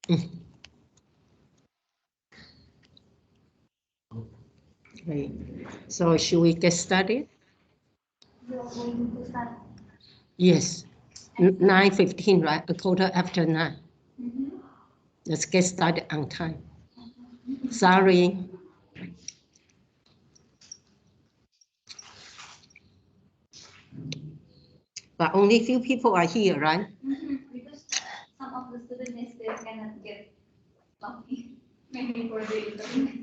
Okay. So should we get started? You're going to start. Yes. 9:15, right? A quarter after 9. Let's get started on time. Sorry. But only few people are here, right? Because some of the students they cannot get login, maybe for the internet.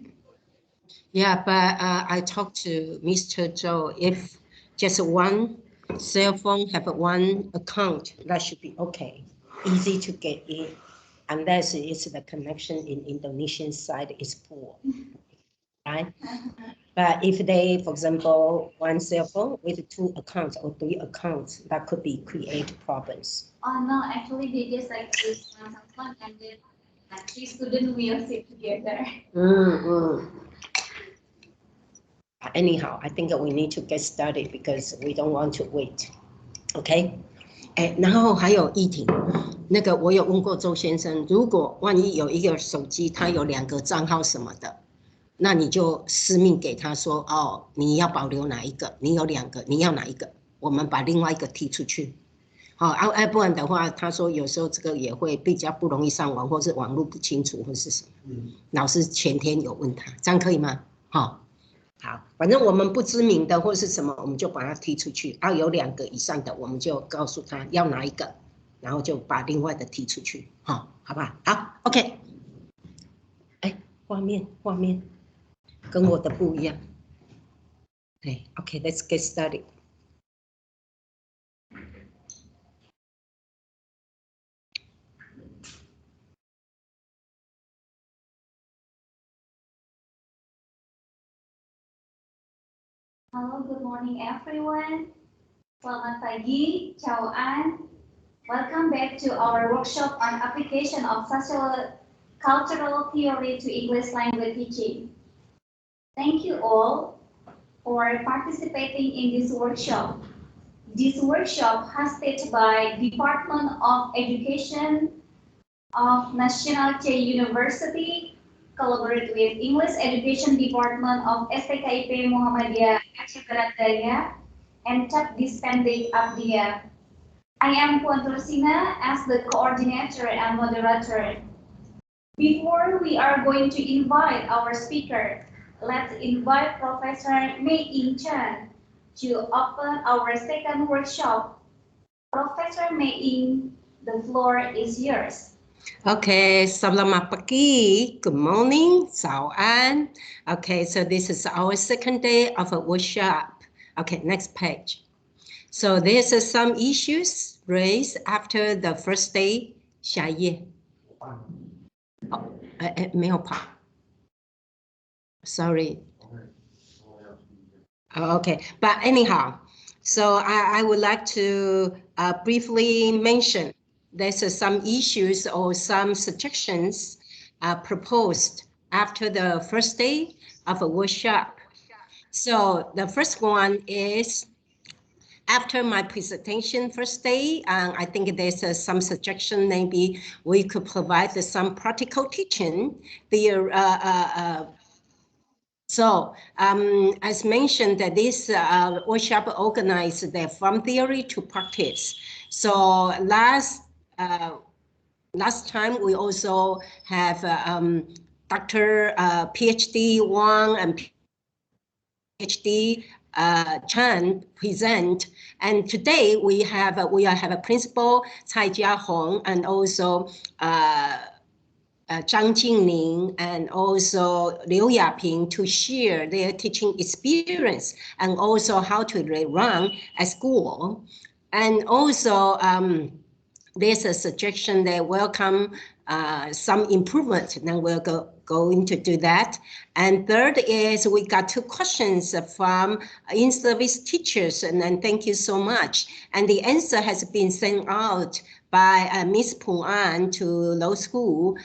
Yeah, but I talked to Mr. Zhou. If just one cell phone have one account, that should be okay. Easy to get in, unless it's the connection in Indonesian side is poor, right? But if they, for example, one cell phone with 2 accounts or 3 accounts, that could be create problems. Oh no, actually they just like use one cell phone and then like 3 students will sit together. Anyhow, I think that we need to get started because we don't want to wait. OK？ 然后还有议题，那个我有问过周先生，如果万一有一个手机，它有2个账号什么的，那你就私密给他说，哦，你要保留哪一个？你有2个，你要哪一个？我们把另外一个踢出去。好，不然的话，他说有时候这个也会比较不容易上网，或是网络不清楚，或是什么。老师前天有问他，这样可以吗？好，反正我们不知名的或是什么，我们就把它踢出去。有2个以上的，我们就告诉他要哪一个，然后就把另外的踢出去。好不好？好 ，OK。画面跟我的不一样。OK，let's get started. Hello, good morning everyone. Selamat pagi, Chia-hung. Welcome back to our workshop on application of socio-cultural theory to English language teaching. Thank you all for participating in this workshop. This workshop hosted by Department of Education of National Tsai University, collaborate with English Education Department of STKIP Muhammadiyah Aceh Barat Daya and Cap Dispendik Abdiya. I am Puan Tursina as the coordinator and moderator. Before we are going to invite our speaker, let's invite Professor Mei-ying to open our second workshop. Professor Mei-ying, the floor is yours. Okay, selamat pagi, good morning, 早安. Okay, so this is our second day of a workshop. Okay, next page. So there's some issues raised after the first day. 下一页。没有跑。Sorry. Okay, but anyhow, so I would like to briefly mention there's some issues or some suggestions proposed after the first day of a workshop. So the first one is after my presentation first day, I think there's some suggestion maybe we could provide some practical teaching. So as mentioned, that this workshop organized from theory to practice. So last time we also have Dr. PhD Wang and PhD Chang present, and today we have a principal Tsai and also Ching-lin and also Liu Yaping to share their teaching experience and also how to run a school. And also there's a suggestion that welcome some improvement, and we're going to do that. And third is we got 2 questions from in-service teachers, and then thank you so much. And the answer has been sent out by Miss Puan to law school.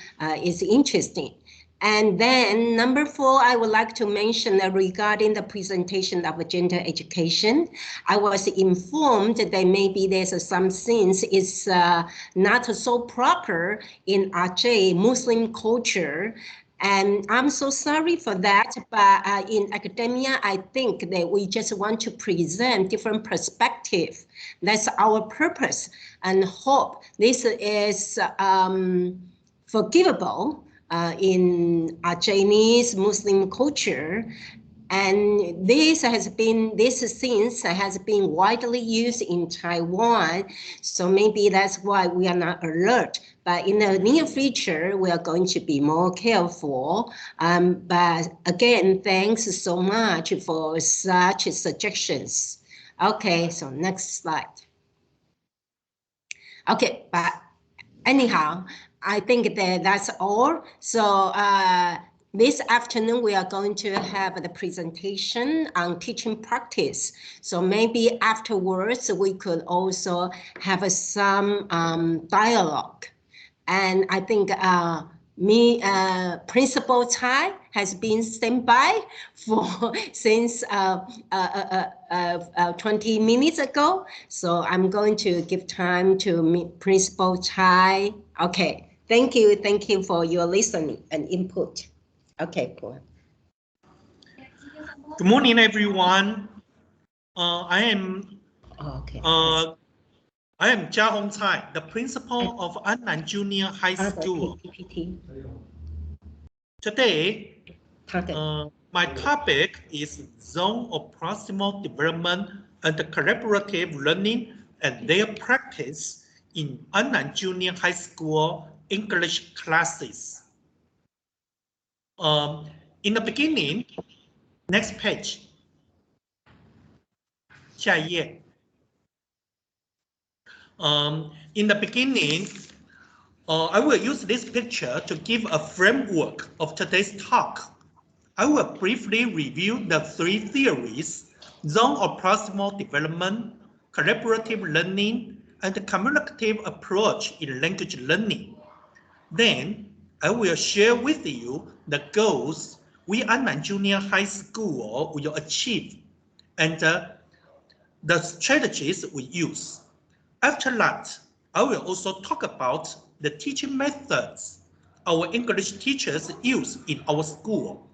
Is interesting. And then number 4, I would like to mention that regarding the presentation of gender education, I was informed that maybe there's some things is not so proper in Aceh Muslim culture. And I'm so sorry for that, but in academia, I think that we just want to present different perspective. That's our purpose, and hope this is forgivable in Chinese Muslim culture. And this since has been widely used in Taiwan, so maybe that's why we are not alert. But in the near future, we are going to be more careful. But again, thanks so much for such suggestions. Okay, so next slide. Okay, but anyhow, I think that that's all. So this afternoon, we are going to have the presentation on teaching practice. So maybe afterwards, we could also have some dialogue. And I think Principal Tsai has been standby for since 20 minutes ago. So I'm going to give time to meet Principal Tsai. Okay, thank you for your listening and input. Okay, go ahead. Good morning, everyone. I am Chia-hung Tsai, the principal of Annan Junior High School. Today, my topic is Zone of Proximal Development and Collaborative Learning and their practice in Annan Junior High School English classes. In the beginning, next page. 下一页. In the beginning, I will use this picture to give a framework of today's talk. I will briefly review the 3 theories: zone of proximal development, collaborative learning, and the communicative approach in language learning. Then, I will share with you the goals we Annan Junior High School will achieve and the strategies we use. After that, I will also talk about the teaching methods our English teachers use in our school,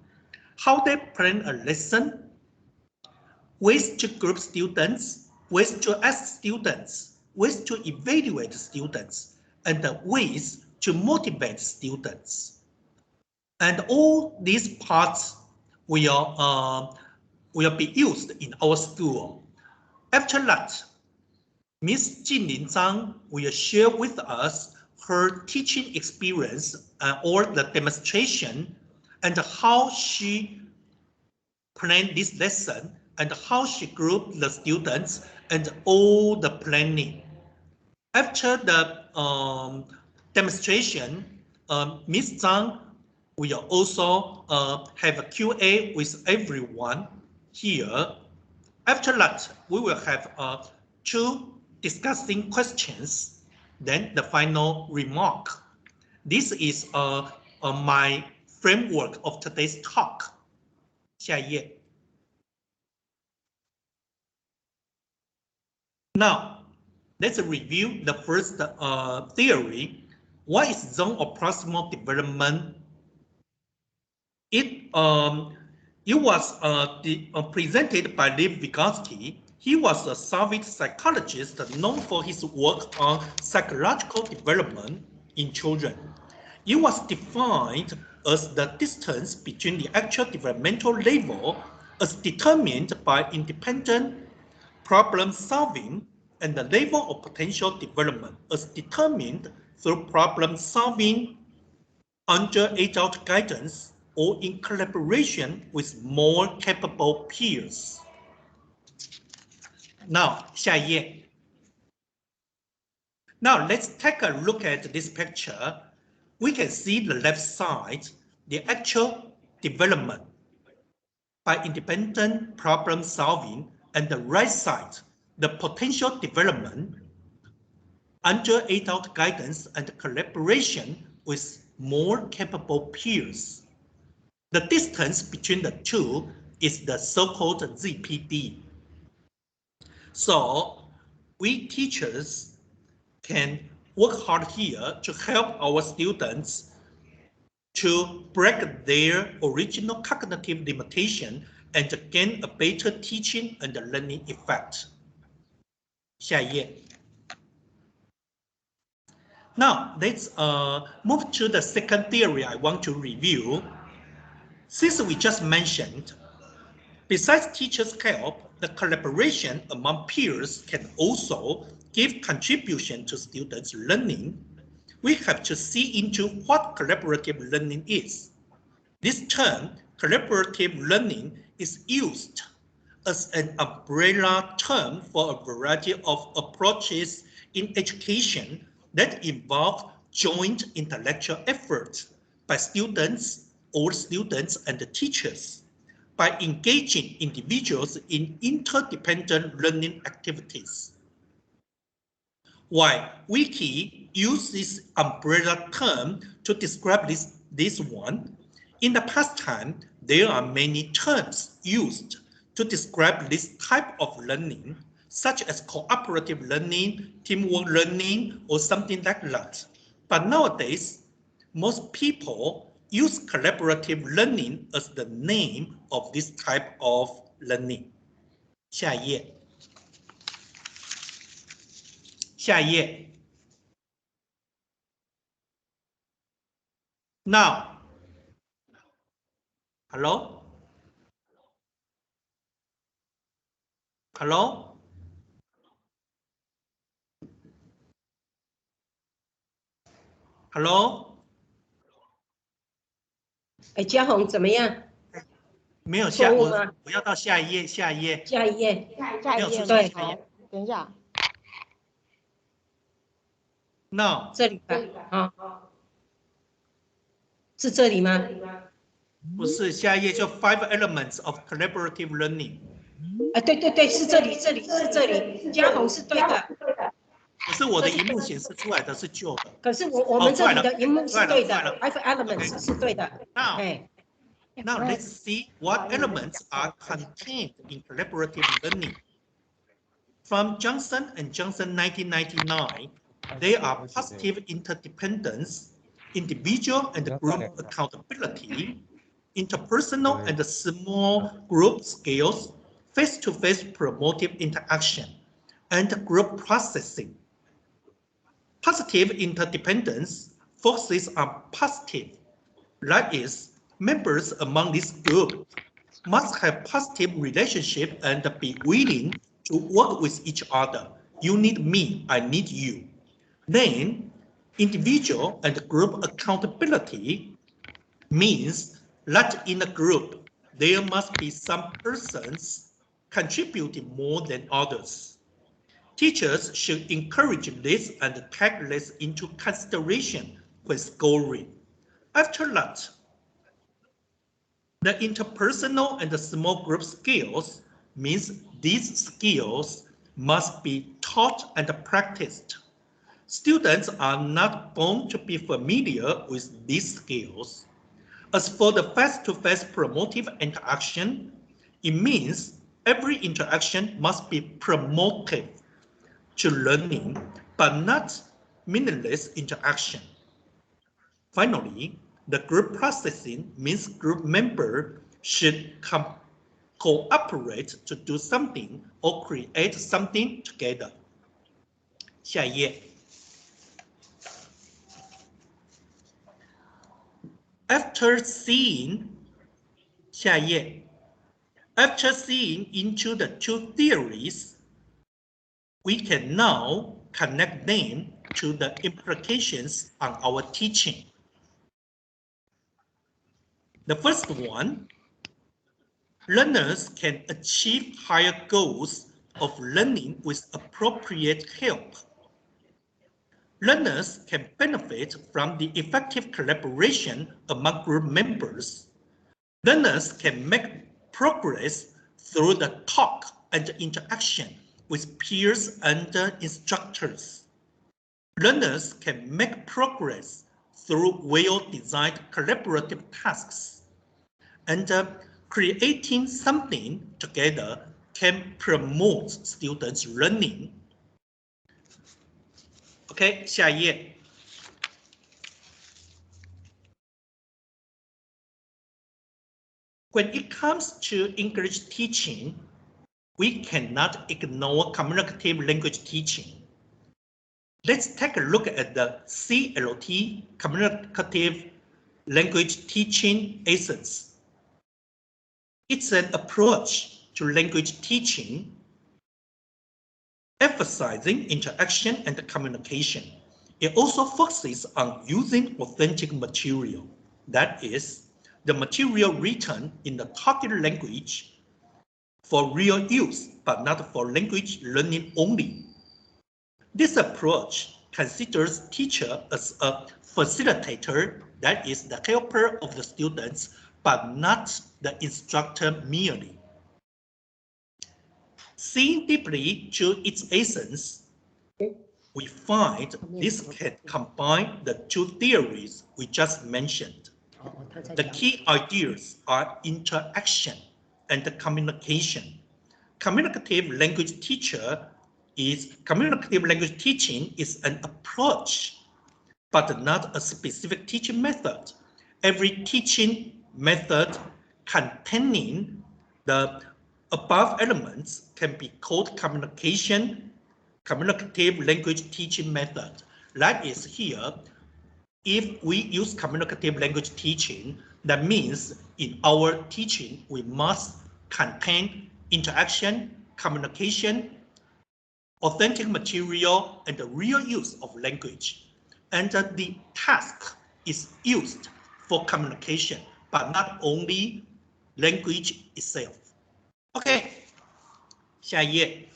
how they plan a lesson, ways to group students, ways to ask students, ways to evaluate students, and ways to motivate students. And all these parts will be used in our school. After that, Ms. Ching-lin will share with us her teaching experience or the demonstration and how she planned this lesson and how she grouped the students and all the planning. After the demonstration, Ms. Zhang will also have a Q&A with everyone here. After that, we will have 2 discussing questions, then the final remark. This is my framework of today's talk. 下一页. Now, let's review the first theory. What is zone of proximal development? It was presented by Lev Vygotsky. He was a Soviet psychologist known for his work on psychological development in children. It was defined as the distance between the actual developmental level as determined by independent problem solving and the level of potential development as determined through problem solving under adult guidance or in collaboration with more capable peers. Now, 下一页. Now, let's take a look at this picture. We can see the left side, the actual development by independent problem solving, and the right side, the potential development under adult guidance and collaboration with more capable peers. The distance between the two is the so-called ZPD. So we teachers can work hard here to help our students to break their original cognitive limitation and to gain a better teaching and learning effect. 下一页. Now, let's move to the second theory I want to review. Since we just mentioned, besides teachers' help, the collaboration among peers can also give contribution to students' learning. We have to see into what collaborative learning is. This term, collaborative learning, is used as an umbrella term for a variety of approaches in education that involve joint intellectual efforts by students, all students, and teachers, by engaging individuals in interdependent learning activities. While Wiki uses this umbrella term to describe this one, in the past time, there are many terms used to describe this type of learning, such as cooperative learning, teamwork learning, or something like that. But nowadays, most people use collaborative learning as the name of this type of learning. 下一页. 下一页. Now, hello? Hello? Hello? 哎，嘉宏怎么样？没有错误吗？我要到下一页，下一页。下一页，下一页对，好，等一下。Now 这里吧，啊，是这里吗？不是，下一页就 5 elements of collaborative learning。啊，对对对，是这里，这里是这里，嘉宏是对的。可是我的荧幕显示出来的是旧的。可是我们这里的荧幕是对的 ，5 elements 是对的。Now let's see what elements are contained in collaborative learning. From Johnson and Johnson 1999, there are positive interdependence, individual and group accountability, interpersonal and small group skills, face-to-face promotive interaction, and group processing. Positive interdependence focuses on positive, that is, members among this group must have positive relationship and be willing to work with each other. You need me, I need you. Then, individual and group accountability means that in a group, there must be some persons contributing more than others. Teachers should encourage this and take this into consideration when scoring. After that, the interpersonal and the small group skills means these skills must be taught and practiced. Students are not born to be familiar with these skills. As for the face-to-face promotive interaction, it means every interaction must be promotive to learning, but not meaningless interaction. Finally, the group processing means group members should cooperate to do something or create something together. 下一页. After seeing 下一页. After seeing into the two theories, we can now connect them to the implications on our teaching. The first one, learners can achieve higher goals of learning with appropriate help. Learners can benefit from the effective collaboration among group members. Learners can make progress through the talk and interaction with peers and instructors. Learners can make progress through well-designed collaborative tasks. and creating something together can promote students' learning. OK, 下一页。When it comes to English teaching, we cannot ignore communicative language teaching. Let's take a look at the CLT, Communicative Language Teaching Essence. It's an approach to language teaching, emphasizing interaction and communication. It also focuses on using authentic material, that is, the material written in the target language for real use, but not for language learning only. This approach considers teacher as a facilitator, that is the helper of the students, but not the instructor merely. Seeing deeply to its essence, we find this can combine the two theories we just mentioned. The key ideas are interaction and communication. Communicative language teaching is an approach, but not a specific teaching method. Every teaching method containing the above elements can be called communicative language teaching method. That is here, if we use communicative language teaching, that means in our teaching, we must contain interaction, communication, authentic material, and the real use of language. And the task is used for communication, but not only language itself. Okay, 下一页.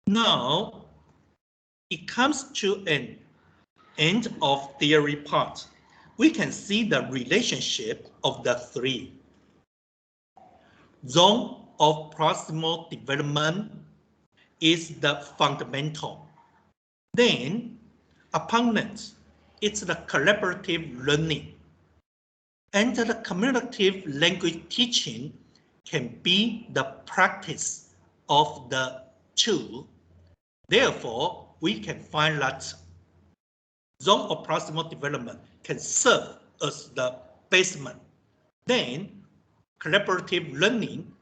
Now, it comes to an end of theory part. We can see the relationship of the three. Zone of proximal development is the fundamental. Then, opponent, it's the collaborative learning. And the communicative language teaching can be the practice of the two. Therefore, we can find that zone of proximal development can serve as the basement. Then, collaborative learning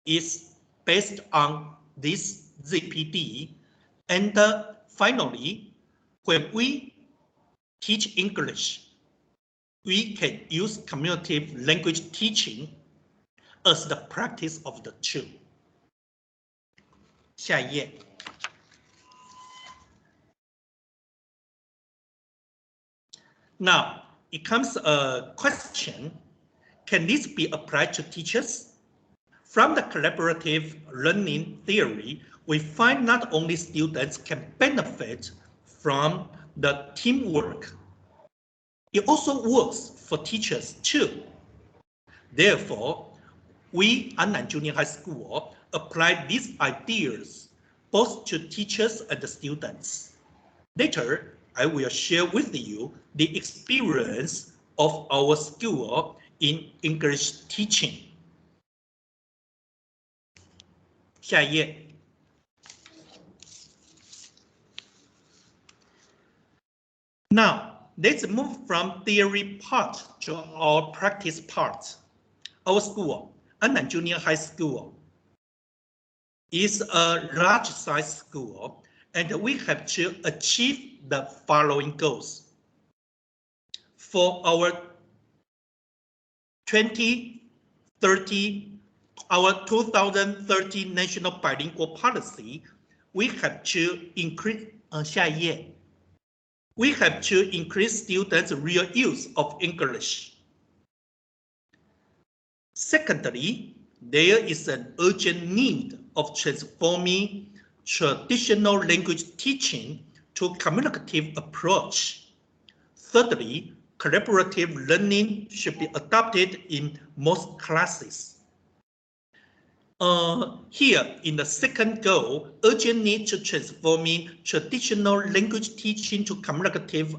is based on this ZPD. And finally, when we teach English, we can use communicative language teaching as the practice of the two. 下一页. Now, it comes a question, can this be applied to teachers? From the collaborative learning theory, we find not only students can benefit from the teamwork, it also works for teachers too. Therefore, we at Nan Junior High School apply these ideas both to teachers and the students. Later, I will share with you the experience of our school in English teaching. 下一页. Now, let's move from theory part to our practice part. Our school, Annan Junior High School, is a large-size school, and we have to achieve the following goals. For our 2030 national bilingual policy, we have to increase 下一页. We have to increase students' real use of English. Secondly, there is an urgent need of transforming traditional language teaching to communicative approach. Thirdly, collaborative learning should be adopted in most classes. Here, in the second goal, urgent need to transforming traditional language teaching to communicative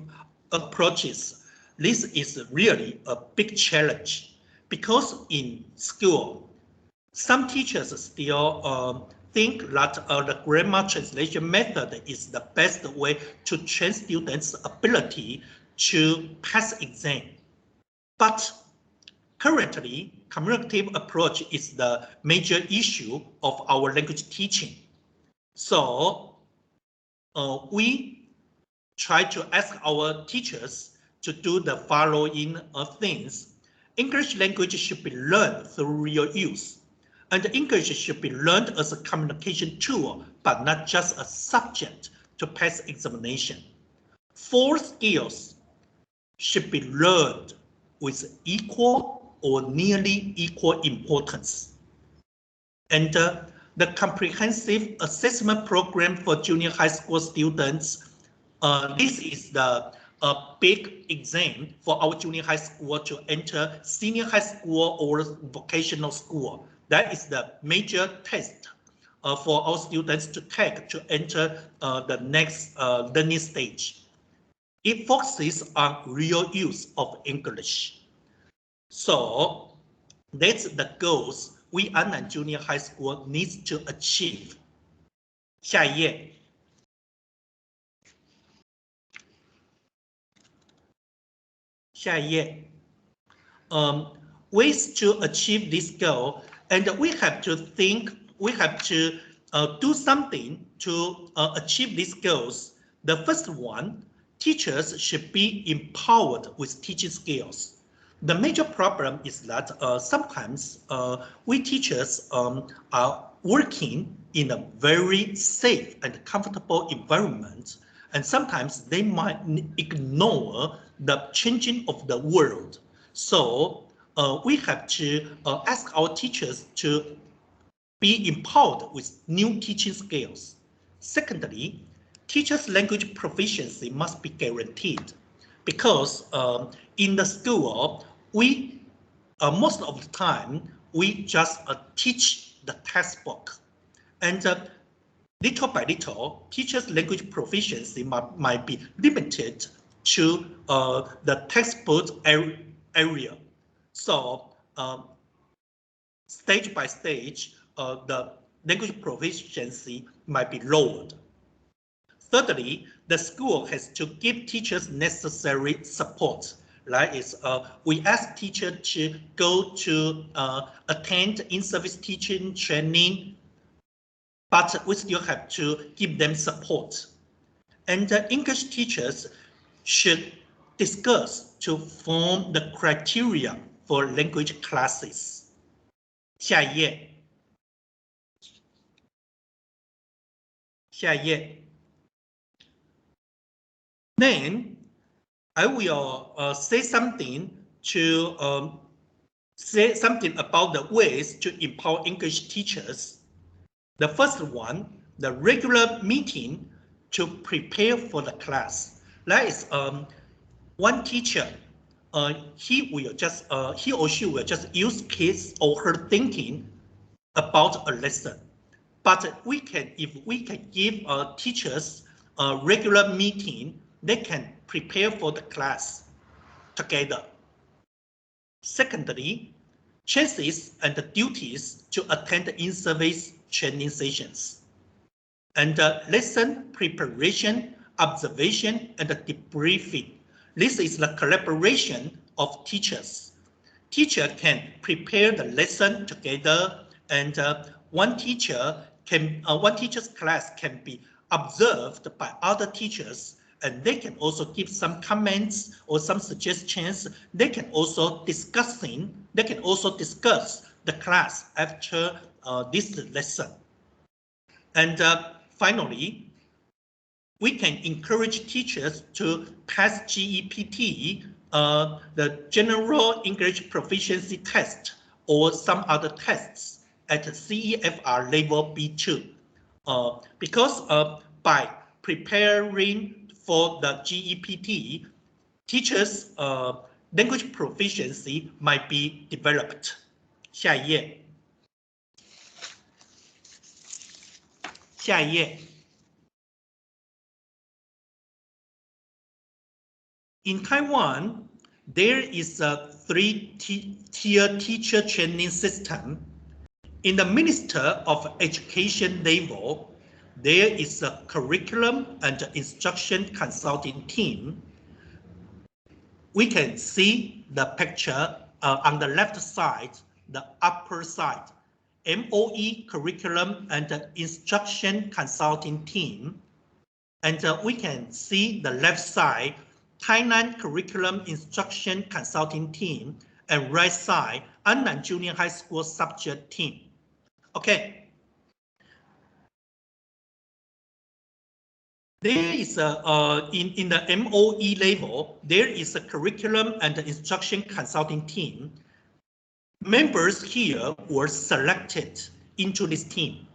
approaches. this is really a big challenge because in school, some teachers still think that the grammar translation method is the best way to train students' ability to pass exam. But currently, communicative approach is the major issue of our language teaching. So we try to ask our teachers to do the following things. English language should be learned through real use. And English should be learned as a communication tool, but not just a subject to pass examination. 4 skills should be learned with equal or nearly equal importance. And the comprehensive assessment program for junior high school students, this is the big exam for our junior high school to enter senior high school or vocational school. That is the major test for our students to take to enter the next learning stage. It focuses on real use of English. So that's the goals we Annan Junior High School needs to achieve. 下一页。下一页。Ways to achieve this goal, and we have to think, we have to do something to achieve these goals. The first one, teachers should be empowered with teaching skills. The major problem is that sometimes we teachers are working in a very safe and comfortable environment, and sometimes they might ignore the changing of the world. So we have to ask our teachers to be empowered with new teaching skills. Secondly, teachers' language proficiency must be guaranteed because in the school, we most of the time, we just teach the textbook. And little by little, teachers' language proficiency might be limited to the textbook area. So stage by stage, the language proficiency might be lowered. Thirdly, the school has to give teachers necessary support. Right? We ask teachers to go to attend in-service teaching training, but we still have to give them support. And English teachers should discuss to form the criteria for language classes. 下一页。下一页。Then I will say something about the ways to empower English teachers. The first one, the regular meeting to prepare for the class. That is one teacher. He or she will just use his or her thinking about a lesson. But if we can give teachers a regular meeting, they can prepare for the class together. Secondly, chances and duties to attend in-service training sessions. And lesson preparation, observation, and debriefing. This is the collaboration of teachers. Teacher can prepare the lesson together, and one teacher's class can be observed by other teachers, and they can also give some comments or some suggestions. They can also discuss the class after this lesson. And finally, we can encourage teachers to pass GEPT, the General English Proficiency Test, or some other tests at CEFR level B2. Because by preparing for the GEPT, teachers' language proficiency might be developed. 下一页。下一页。In Taiwan, there is a three-tier teacher training system. In the Minister of Education level, there is a curriculum and instruction consulting team. We can see the picture on the left side, the upper side, MOE curriculum and instruction consulting team. And we can see the left side, Tainan curriculum instruction consulting team, and right side, Annan Junior High School subject team. Okay. There is a, in the MOE level, there is a curriculum and instruction consulting team. Members here were selected into this team.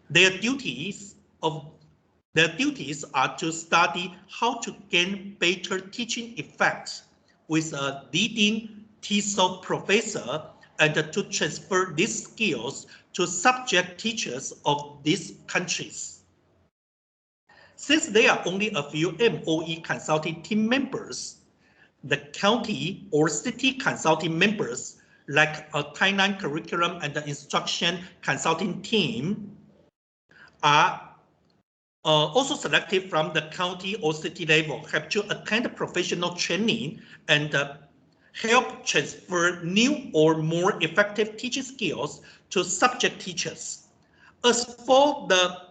Their duties are to study how to gain better teaching effects with a leading TESOL professor and to transfer these skills to subject teachers of these countries. Since there are only a few MOE consulting team members, the county or city consulting members, like a Tainan curriculum and the instruction consulting team, are also selected from the county or city level, have to attend professional training and help transfer new or more effective teaching skills to subject teachers. As for the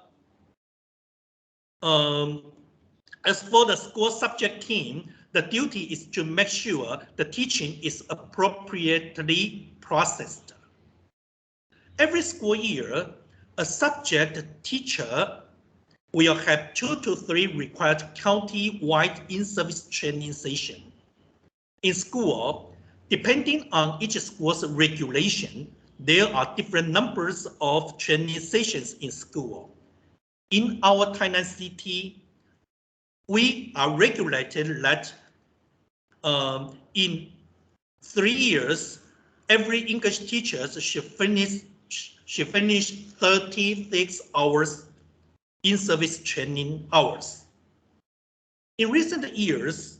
school subject team, the duty is to make sure the teaching is appropriately processed. Every school year, a subject teacher will have 2 to 3 required county-wide in-service training sessions. In school, depending on each school's regulation, there are different numbers of training sessions in school. In our Tainan city, we are regulated that in 3 years, every English teacher should finish 36 hours in-service training hours. In recent years,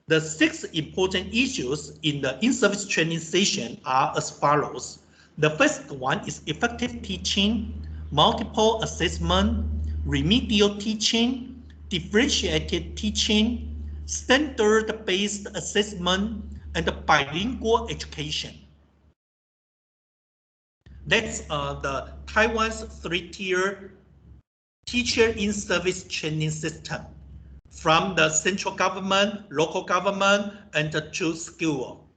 the 6 important issues in the in-service training session are as follows. The first one is effective teaching, multiple assessment, remedial teaching, differentiated teaching, standard-based assessment, and bilingual education. That's the Taiwan's 3-tier teacher in-service training system, from the central government, local government, and to school.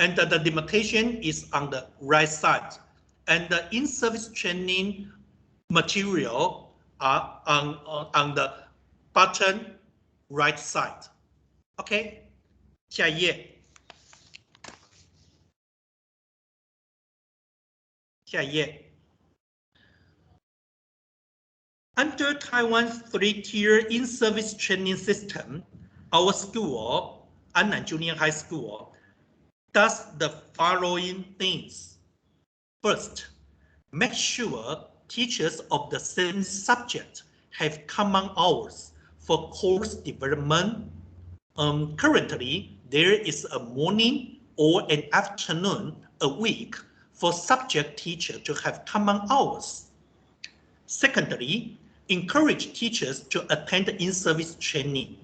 And the limitation is on the right side. And the in-service training material are on the bottom right side. OK, 下一页。下一页。Under Taiwan's 3-tier in-service training system, our school, Annan Junior High School, does the following things. First, make sure teachers of the same subject have common hours for course development. Currently, there is a morning or an afternoon a week for subject teacher to have common hours. Secondly, encourage teachers to attend in-service training.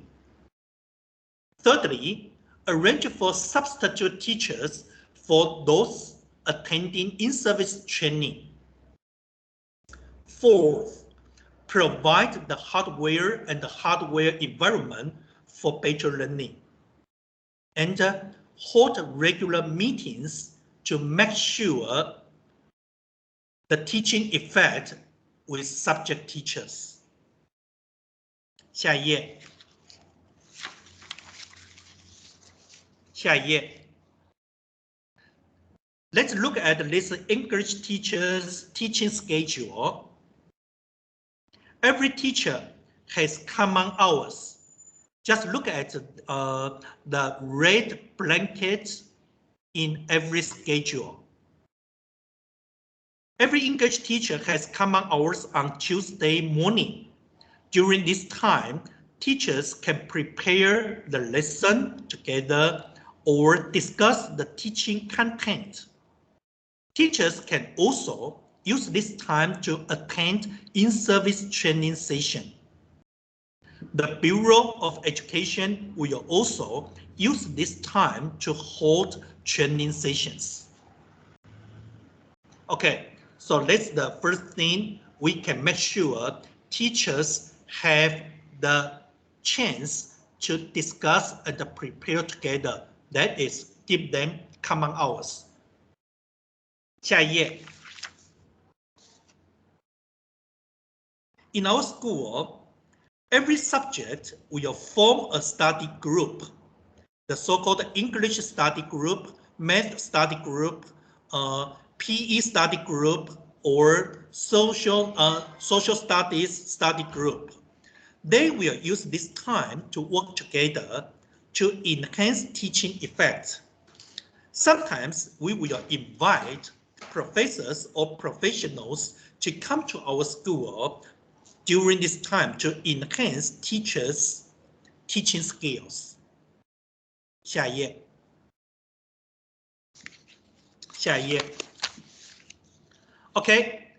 Thirdly, arrange for substitute teachers for those attending in-service training. Fourth, provide the hardware and the hardware environment for better learning. And hold regular meetings to make sure the teaching effect with subject teachers. 下一页。下一页。Let's look at this English teacher's teaching schedule. Every teacher has common hours. Just look at the red blanket in every schedule. Every English teacher has common hours on Tuesday morning. During this time, teachers can prepare the lesson together or discuss the teaching content. Teachers can also use this time to attend in-service training session. The Bureau of Education will also use this time to hold training sessions. Okay, so that's the first thing we can make sure teachers have the chance to discuss and prepare together. That is, give them common hours. 下一页. In our school, every subject will form a study group. The so-called English study group, math study group, PE study group, or social studies study group. They will use this time to work together to enhance teaching effect. Sometimes we will invite professors or professionals to come to our school during this time to enhance teachers' teaching skills. 下一页. 下一页. Okay,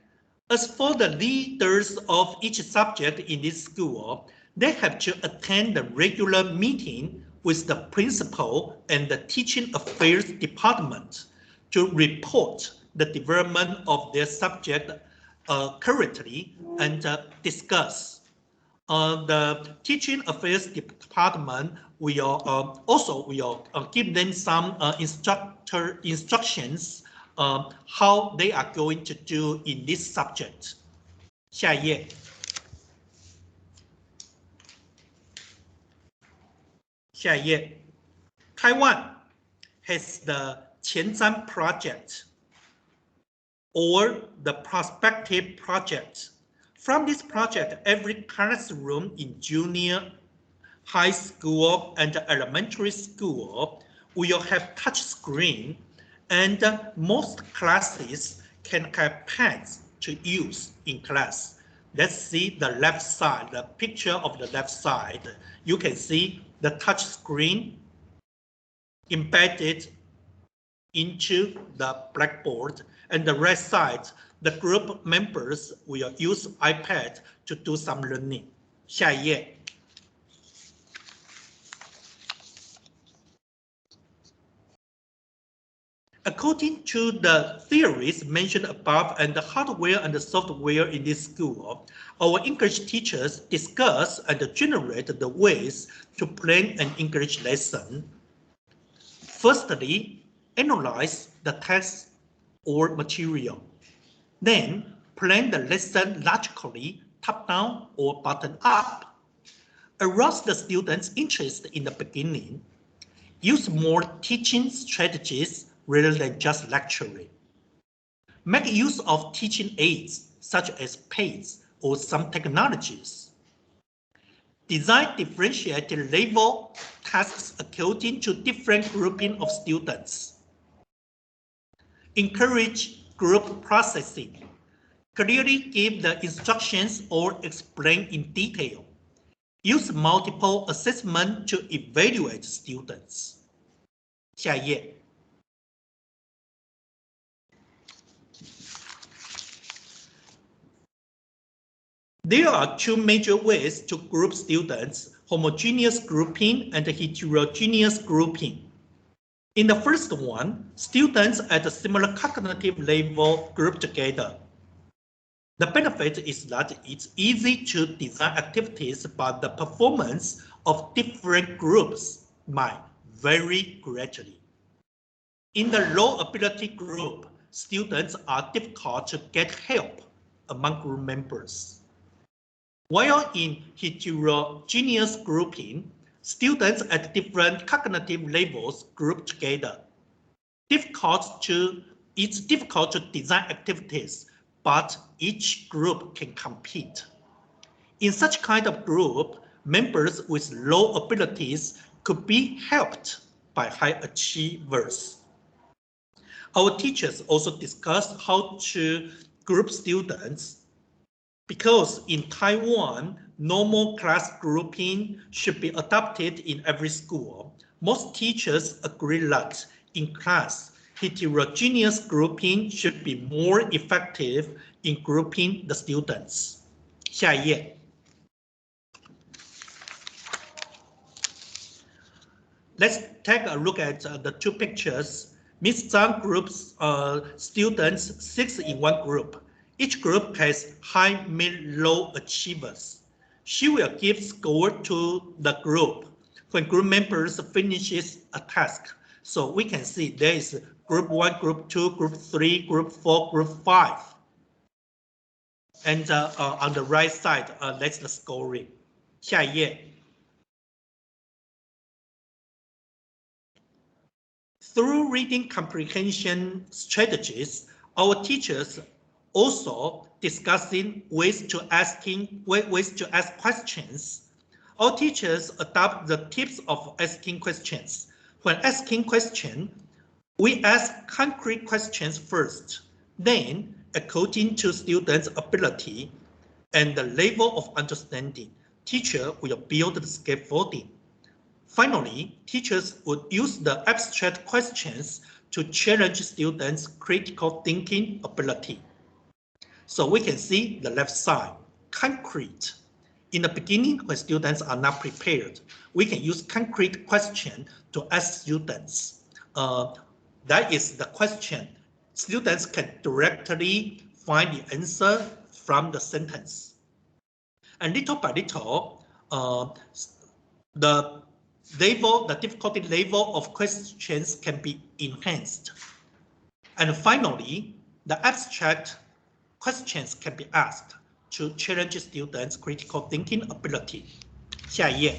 as for the leaders of each subject in this school, they have to attend the regular meeting with the principal and the teaching affairs department to report the development of their subject currently and discuss. The teaching affairs department will also give them some instructions how they are going to do in this subject. 下一页. Taiwan has the Qianzhan project or the Prospective project. From this project, every classroom in junior high school and elementary school will have touch screen, and most classes can have pads to use in class. Let's see the left side, the picture of the left side. You can see the touch screen embedded into the blackboard, and the right side, the group members will use iPad to do some learning. 下一页. According to the theories mentioned above and the hardware and the software in this school, our English teachers discuss and generate the ways to plan an English lesson. Firstly, analyze the text or material. Then, plan the lesson logically, top-down or bottom-up. Arouse the students' interest in the beginning. Use more teaching strategies rather than just lecturing. Make use of teaching aids, such as PAIDs or some technologies. Design differentiated level tasks according to different grouping of students. Encourage group processing. Clearly give the instructions or explain in detail. Use multiple assessment to evaluate students. 下一页. There are two major ways to group students, homogeneous grouping and heterogeneous grouping. In the first one, students at a similar cognitive level group together. The benefit is that it's easy to design activities, but the performance of different groups might vary greatly. In the low ability group, students are difficult to get help among group members. While in heterogeneous grouping, students at different cognitive levels group together. It's difficult to design activities, but each group can compete. In such kind of group, members with low abilities could be helped by high achievers. Our teachers also discussed how to group students. Because in Taiwan, normal class grouping should be adopted in every school. Most teachers agree that in class, heterogeneous grouping should be more effective in grouping the students. 下一页. Let's take a look at the two pictures. Miss Tsai groups students 6 in one group. Each group has high, mid, low achievers. She will give score to the group when group members finishes a task. So we can see there is group 1, group 2, group 3, group 4, group 5. And on the right side, that's the scoring. 下一页. Through reading comprehension strategies, our teachers also discussing ways to ask questions. Our teachers adopt the tips of asking questions. When asking questions, we ask concrete questions first. Then, according to students' ability and the level of understanding, teacher will build the scaffolding. Finally, teachers would use the abstract questions to challenge students' critical thinking ability. So we can see the left side, concrete. In the beginning, when students are not prepared, we can use concrete question to ask students. That is the question. Students can directly find the answer from the sentence. And little by little, the difficulty level of questions can be enhanced. And finally, the abstract questions can be asked to challenge students' critical thinking ability. 下一页.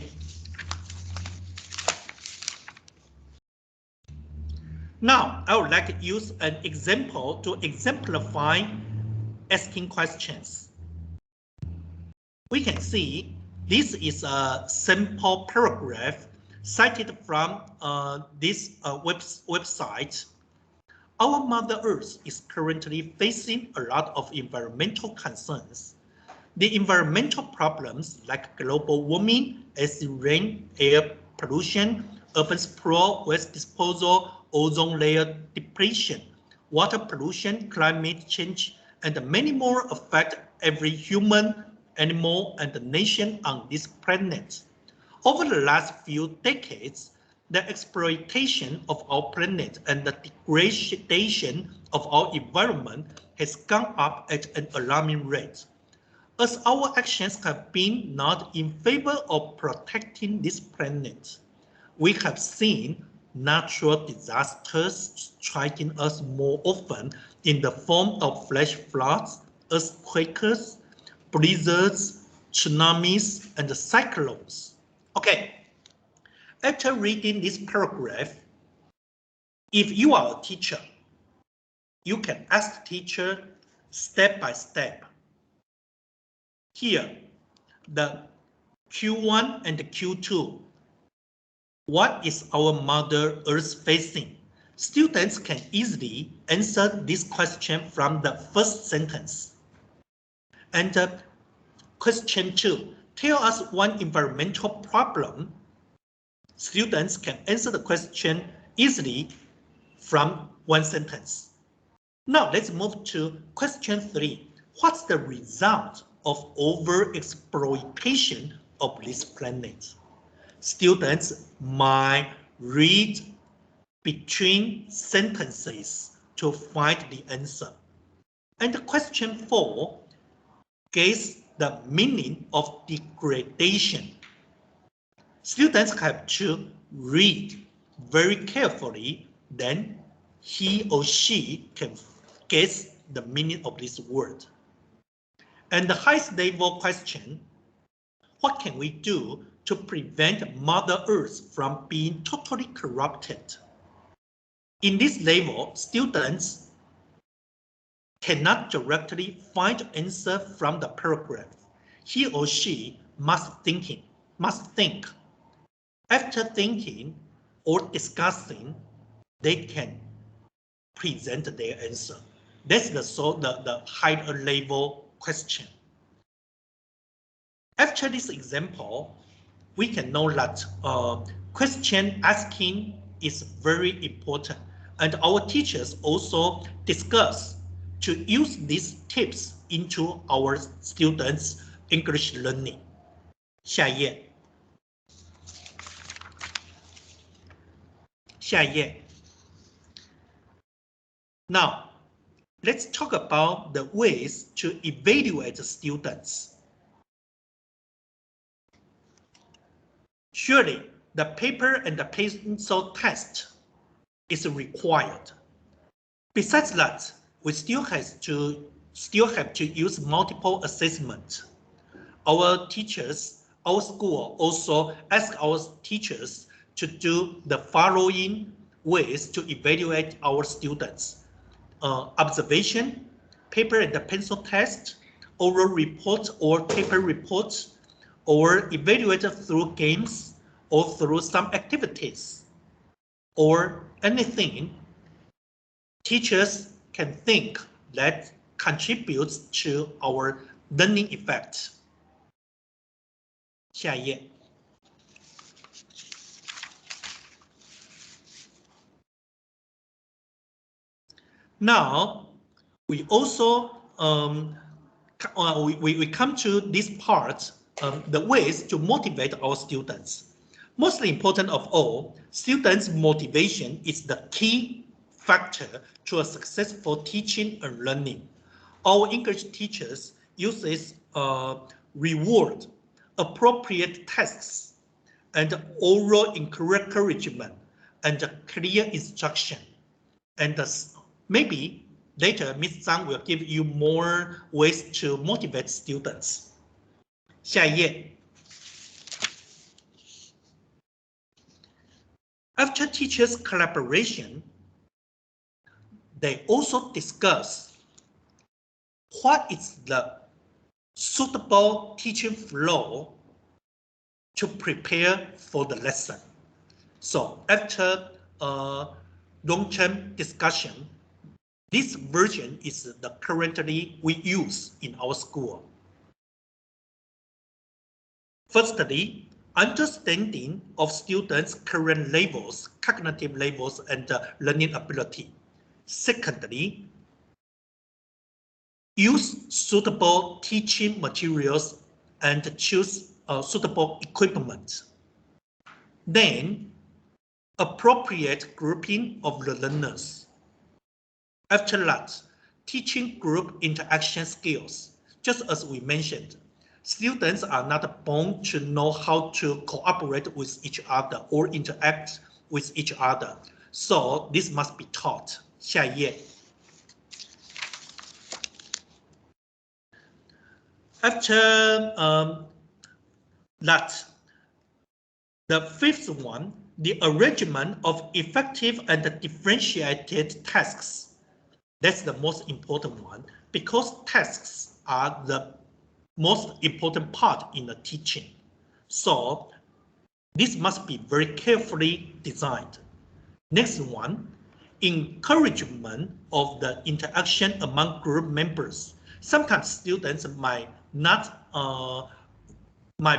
Now, I would like to use an example to exemplify asking questions. We can see this is a simple paragraph cited from this website. Our Mother Earth is currently facing a lot of environmental concerns. The environmental problems like global warming, acid rain, air pollution, urban sprawl, waste disposal, ozone layer depletion, water pollution, climate change, and many more affect every human, animal, and nation on this planet. Over the last few decades, the exploitation of our planet and the degradation of our environment has gone up at an alarming rate. As our actions have been not in favor of protecting this planet, we have seen natural disasters striking us more often in the form of flash floods, earthquakes, blizzards, tsunamis, and cyclones. Okay, after reading this paragraph, if you are a teacher, you can ask teacher step by step. Here, the Q1 and the Q2. What is our Mother Earth facing? Students can easily answer this question from the first sentence. And question 2, tell us one environmental problem. Students can answer the question easily from one sentence. Now let's move to question 3. What's the result of overexploitation of this planet? Students might read between sentences to find the answer. And question 4, guess the meaning of degradation. Students have to read very carefully, then he or she can guess the meaning of this word. And the highest level question, what can we do to prevent Mother Earth from being totally corrupted? In this level, students cannot directly find the answer from the paragraph. He or she must think. After thinking or discussing, they can present their answer. That's the higher level question. After this example, we can know that question asking is very important, and our teachers also discuss to use these tips into our students' English learning. 下一页。下一页。Now, let's talk about the ways to evaluate students. Surely, the paper and the pencil test is required. Besides that, we still have to use multiple assessment. Our teachers, our school also ask our teachers to do the following ways to evaluate our students. Observation, paper and the pencil test, oral report or paper reports, or evaluated through games or through some activities, or anything teachers can think that contributes to our learning effect. 下一页。Now, we also we come to this part, the ways to motivate our students. Mostly important of all, students' motivation is the key factor to a successful teaching and learning. Our English teachers uses reward, appropriate tasks, and oral encouragement, and clear instruction. And maybe later, Ms. Tsang will give you more ways to motivate students. 下一页。After teachers' collaboration, they also discuss what is the suitable teaching flow to prepare for the lesson. So after long-term discussion, this version is the currently we use in our school. Firstly, understanding of students' current levels, cognitive levels, and learning ability. Secondly, use suitable teaching materials and choose suitable equipment. Then, appropriate grouping of the learners. After that, teaching group interaction skills. Just as we mentioned, students are not born to know how to cooperate with each other or interact with each other. So this must be taught. 下一页。After that, the fifth one, the arrangement of effective and differentiated tasks. That's the most important one because tasks are the most important part in the teaching. So this must be very carefully designed. Next one, encouragement of the interaction among group members. Sometimes students might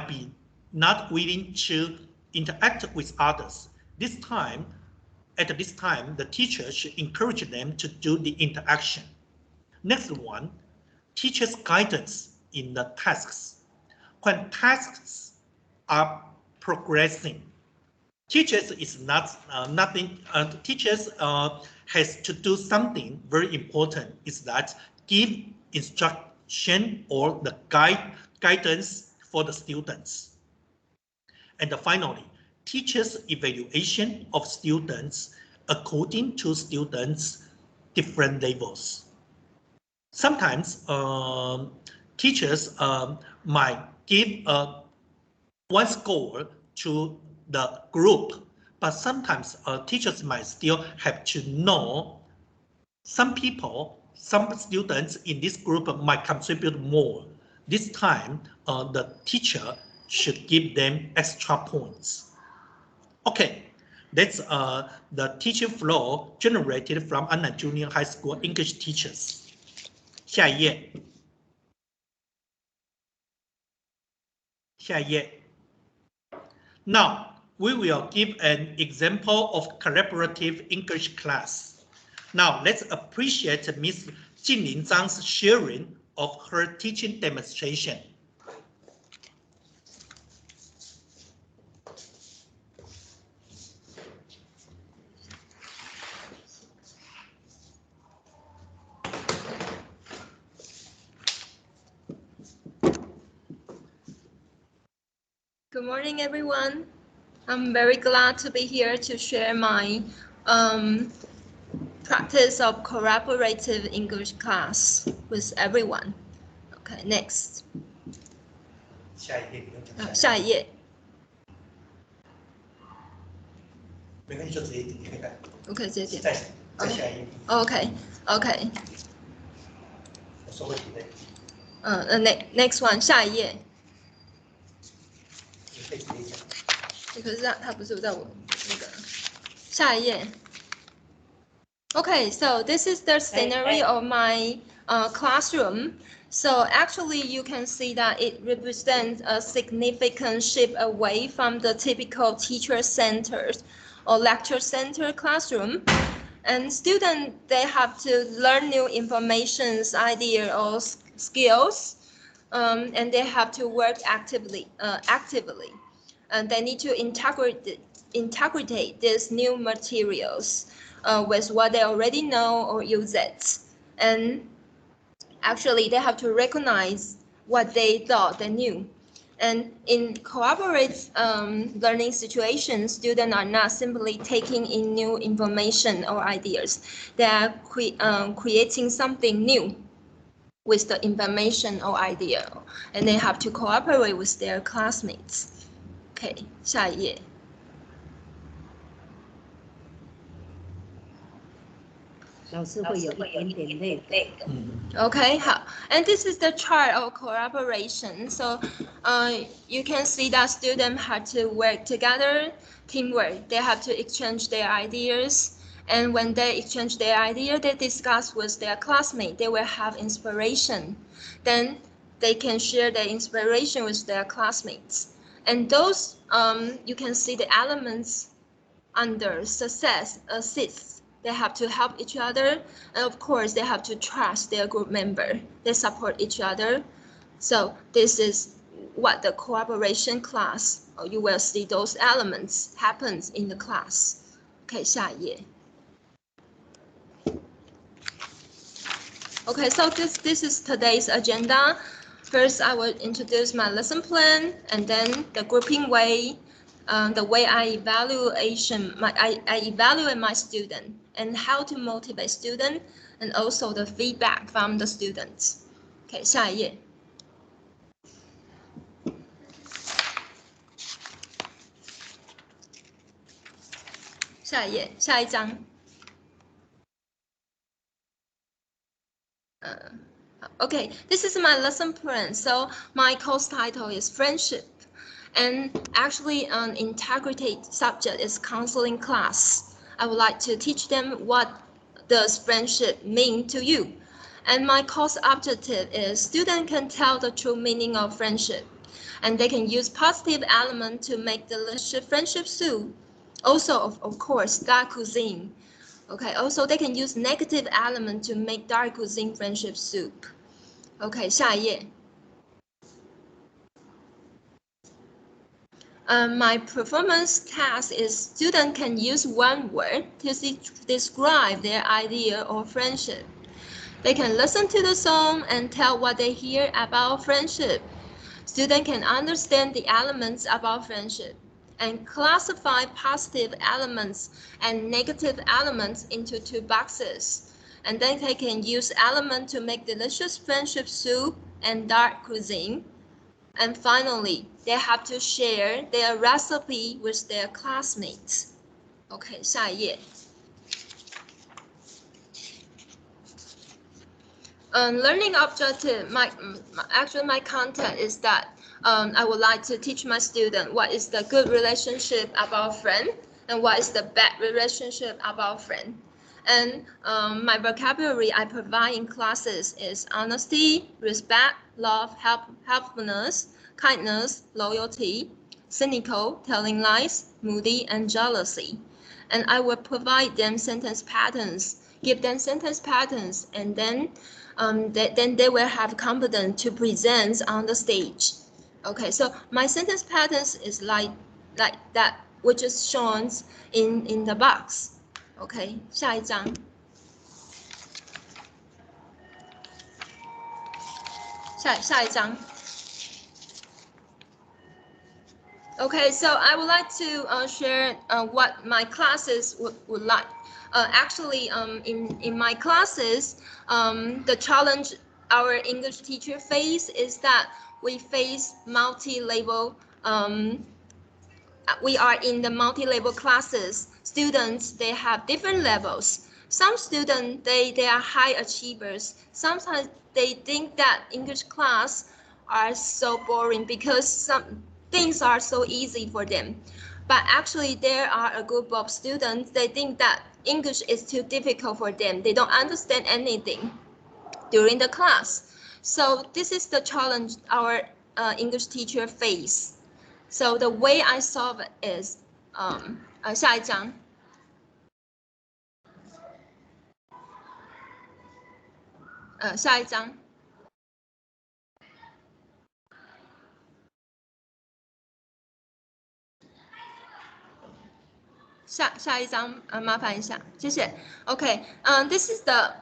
be not willing to interact with others. At this time, the teacher should encourage them to do the interaction. Next one, teacher's guidance in the tasks. When tasks are progressing, teachers is teachers has to do something very important, is that give instruction or the guidance for the students. And finally, teachers' evaluation of students according to students' different levels. Sometimes teachers might give one score to the group, but sometimes teachers might still have to know some students in this group might contribute more. This time, the teacher should give them extra points. Okay, that's the teaching flow generated from Anna Junior High School English teachers. 下一页。下一页。Now, we will give an example of collaborative English class. Now, let's appreciate Ms. Ching-lin Zhang's sharing of her teaching demonstration. Good morning, everyone. I'm very glad to be here to share my practice of collaborative English class with everyone. Okay, next. 下一页不用讲。下一页。没关系，就直接点，你可以看。OK， 直接点。再下一页。OK。我说问题的。next one， 下一页。你可以直接讲。可是它不是在我那个下一页。Okay, so this is the scenario of my classroom. So actually you can see that it represents a significant shift away from the typical teacher-centered or lecture-centered classroom. And students, they have to learn new informations, ideas, or skills, and they have to work actively. And they need to integrate these new materials with what they already know or use it. And actually, they have to recognize what they thought they knew. And in collaborative learning situations, students are not simply taking in new information or ideas. They are creating something new with the information or idea. And they have to cooperate with their classmates. Okay, 下一页。老师会有一点点累。Okay, 好。And this is the chart of collaboration. So you can see that students have to work together, teamwork. They have to exchange their ideas. And when they exchange their idea, they discuss with their classmates. They will have inspiration. Then they can share their inspiration with their classmates. And those, you can see the elements under success, assist. They have to help each other. And of course, they have to trust their group member. They support each other. So this is what the collaboration class, you will see those elements happens in the class. Okay, 下一页. Okay, so this is today's agenda. First, I will introduce my lesson plan, and then the grouping way, the way I evaluate my student, and how to motivate students, and also the feedback from the students. Okay, 下一页.下一章. Okay, this is my lesson plan. So my course title is Friendship. And actually an integrated subject is counseling class. I would like to teach them what does friendship mean to you. And my course objective is students can tell the true meaning of friendship. And they can use positive elements to make delicious friendship soup. Also, of course, dark cuisine. Okay, also they can use negative element to make dark cuisine friendship soup. Okay, 下一页. My performance task is students can use one word to describe their idea or friendship. They can listen to the song and tell what they hear about friendship. Students can understand the elements about friendship and classify positive elements and negative elements into two boxes. And then they can use elements to make delicious friendship soup and dark cuisine. And finally, they have to share their recipe with their classmates. Okay, 下一页. Learning objective, my content is that I would like to teach my student what is the good relationship about friend and what is the bad relationship about friend. And my vocabulary I provide in classes is honesty, respect, love, helpfulness, kindness, loyalty, cynical, telling lies, moody, and jealousy. And I will provide them sentence patterns, give them sentence patterns, and then they will have confidence to present on the stage. Okay, so my sentence patterns is like that, which is shown in the box. Okay, 下一张。下一张。Okay, so I would like to share what my classes would like. Actually, in my classes, the challenge our English teacher face is that we face multi-level. We are in the multi-level classes. Students, they have different levels. Some students, they are high achievers. Sometimes they think that English class are so boring because some things are so easy for them. But actually, there are a group of students, they think that English is too difficult for them. They don't understand anything during the class. So this is the challenge our English teacher face. So the way I solve it is, 下一张。下一张。下一张，麻烦一下，谢谢。Okay, this is the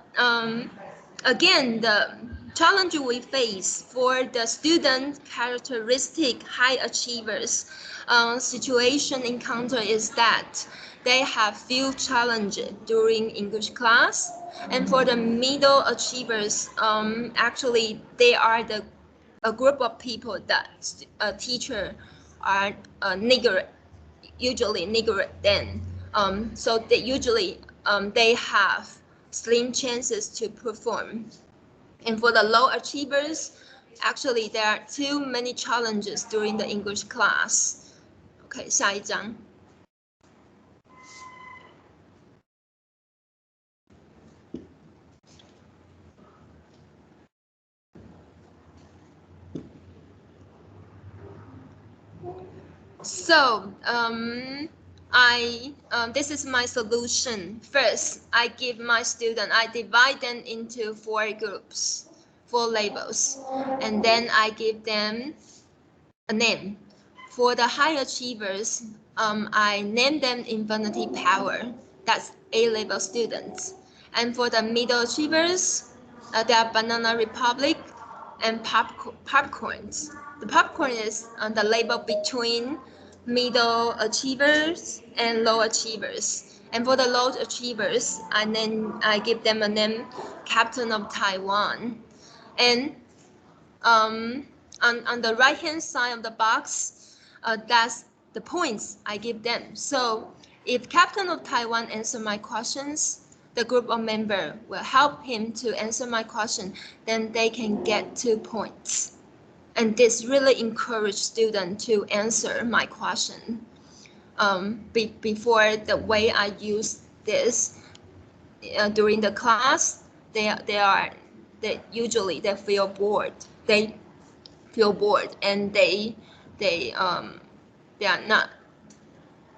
again the challenge we face for the student characteristic high achievers situation encounter is that they have few challenges during English class, and for the middle achievers, actually they are a group of people that a teacher are usually neglect them. So they usually they have slim chances to perform. And for the low achievers, actually there are too many challenges during the English class. Okay, 下一张。So this is my solution. First, I give my student, I divide them into 4 groups, 4 labels, and then I give them a name. For the high achievers, I name them infinity power. That's A-level students. And for the middle achievers, they are Banana Republic and popcorns. The popcorn is the label between middle achievers and low achievers. And for the low achievers, I give them a name, Captain of Taiwan. And on the right-hand side of the box, that's the points I give them. So if Captain of Taiwan answer my questions, the group of members will help him to answer my question, then they can get 2 points. And this really encourages students to answer my question. Before, the way I use this during the class, they usually feel bored. They feel bored, and they are not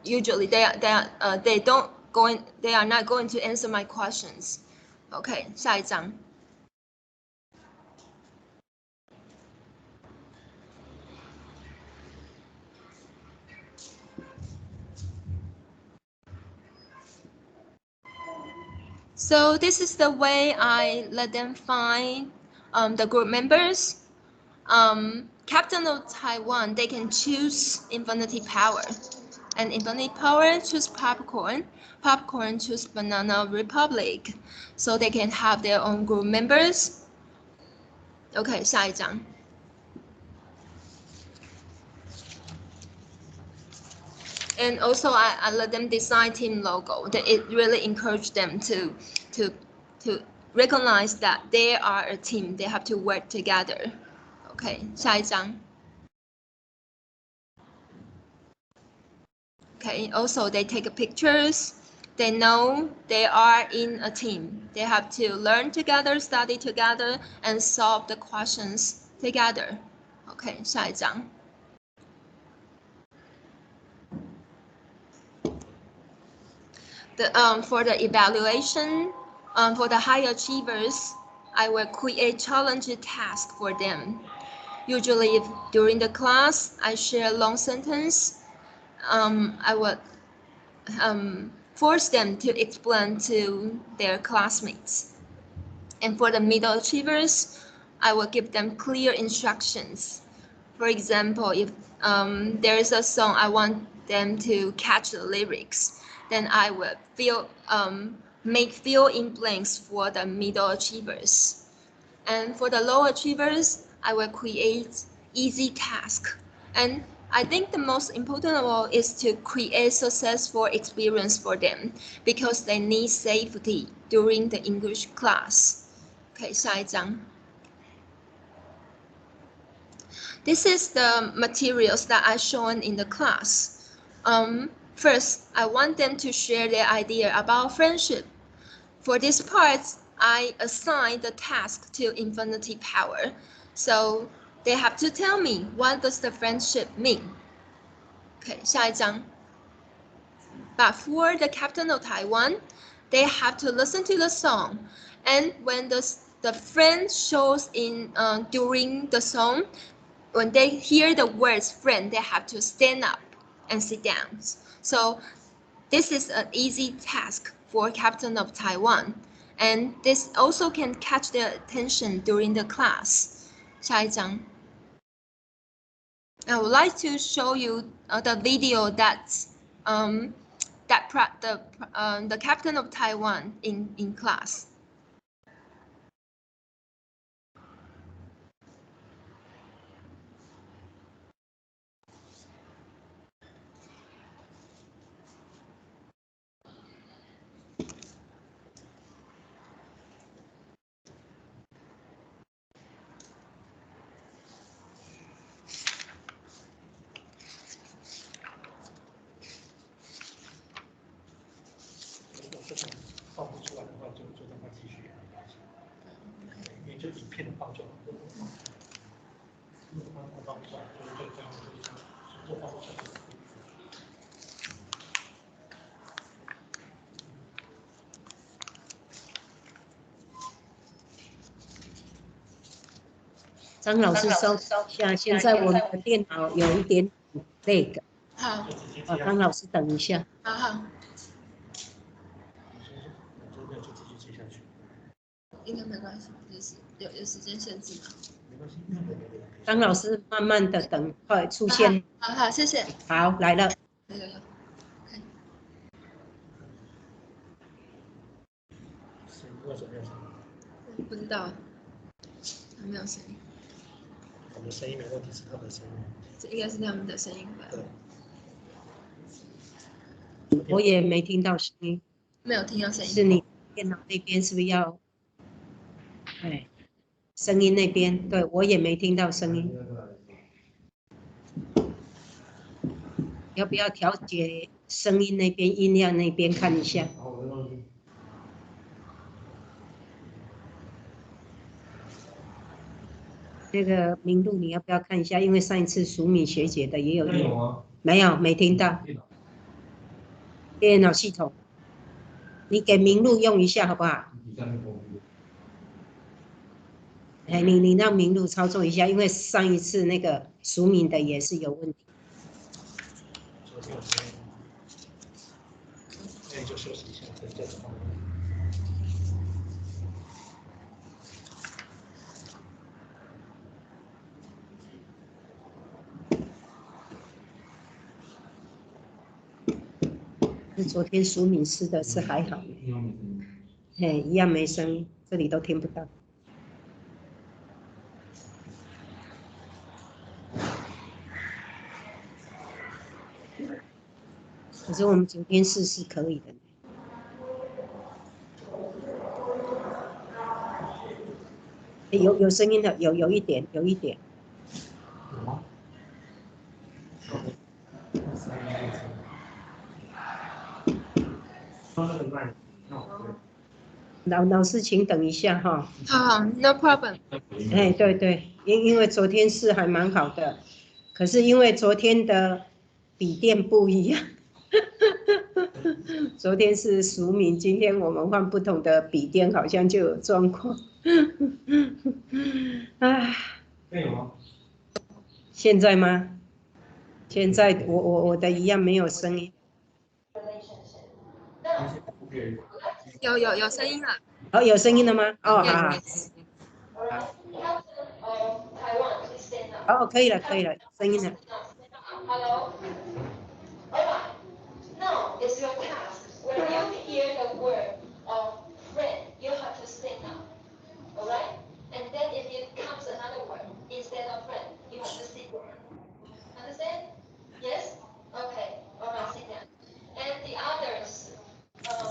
usually they are not going to answer my questions. Okay, 下一张。So this is the way I let them find the group members. Captain of Taiwan, they can choose infinity power. And infinity power choose popcorn. Popcorn choose Banana Republic. So they can have their own group members. Okay, 下一张。And also I let them design team logo. It really encouraged them to recognize that they are a team. They have to work together. Okay, 下一张。Okay, also they take pictures. They know they are in a team. They have to learn together, study together, and solve the questions together. Okay, 下一张。for the evaluation, for the high achievers, I will create challenging tasks for them. Usually, if during the class I share long sentence, I would force them to explain to their classmates. And for the middle achievers, I will give them clear instructions. For example, if there is a song I want them to catch the lyrics, then I will make fill-in blanks for the middle achievers. And for the low achievers, I will create easy tasks. And I think the most important of all is to create successful experience for them because they need safety during the English class. Okay, 下一张. This is the materials that I shown in the class. First, I want them to share their idea about friendship. For this part, I assign the task to infinity power. So they have to tell me what does the friendship mean. Okay, 下一张. But for the captain of Taiwan, they have to listen to the song. And when the friend shows in during the song, when they hear the words friend, they have to stand up and sit down. So this is an easy task for captain of Taiwan. And this also can catch their attention during the class. 下一张. I would like to show you the video that's the captain of Taiwan in class.张老师稍一下，现在我们的电脑有一点那个。好。张老师等一下。好。应该没关系，就是有时间限制嘛。张老师慢慢的等，快出现。好，谢谢。好，来了。有。不知道，还没有声音。我们声音没问题，是他的声音。这应该是他们的声音吧？对。我也没听到声音。没有听到声音。是你电脑那边是不是要？哎，声音那边，对我也没听到声音。要不要调节声音那边、音量那边看一下？那个明路你要不要看一下？因为上一次淑敏学姐的也有用。没有，没听到。电脑系统，你给明路用一下好不好？哎，你让明路操作一下，因为上一次那个淑敏的也是有问题。那你就休息一下，再接着放。昨天淑敏试的是还好，嘿，一样没声音，这里都听不到。可是我们昨天试是可以的。有声音的，有一点。有吗？老师，请等一下哈。好 ，No problem。哎，对，因为昨天是还蛮好的，可是因为昨天的笔电不一样，昨天是俗名，今天我们换不同的笔电，好像就有状况。啊，没有吗？现在吗？现在我的一样没有声音。有声音了。哦，有声音了吗？哦，好好。 Yes. 好，可以了，可以了，声音了。Hello. Alright. Now it's your task. When you hear the word of friend, you have to stand up. Alright? And then if it comes another word instead of friend, you have to sit down. Understand? Yes? Okay. Alright, sit down. And the others,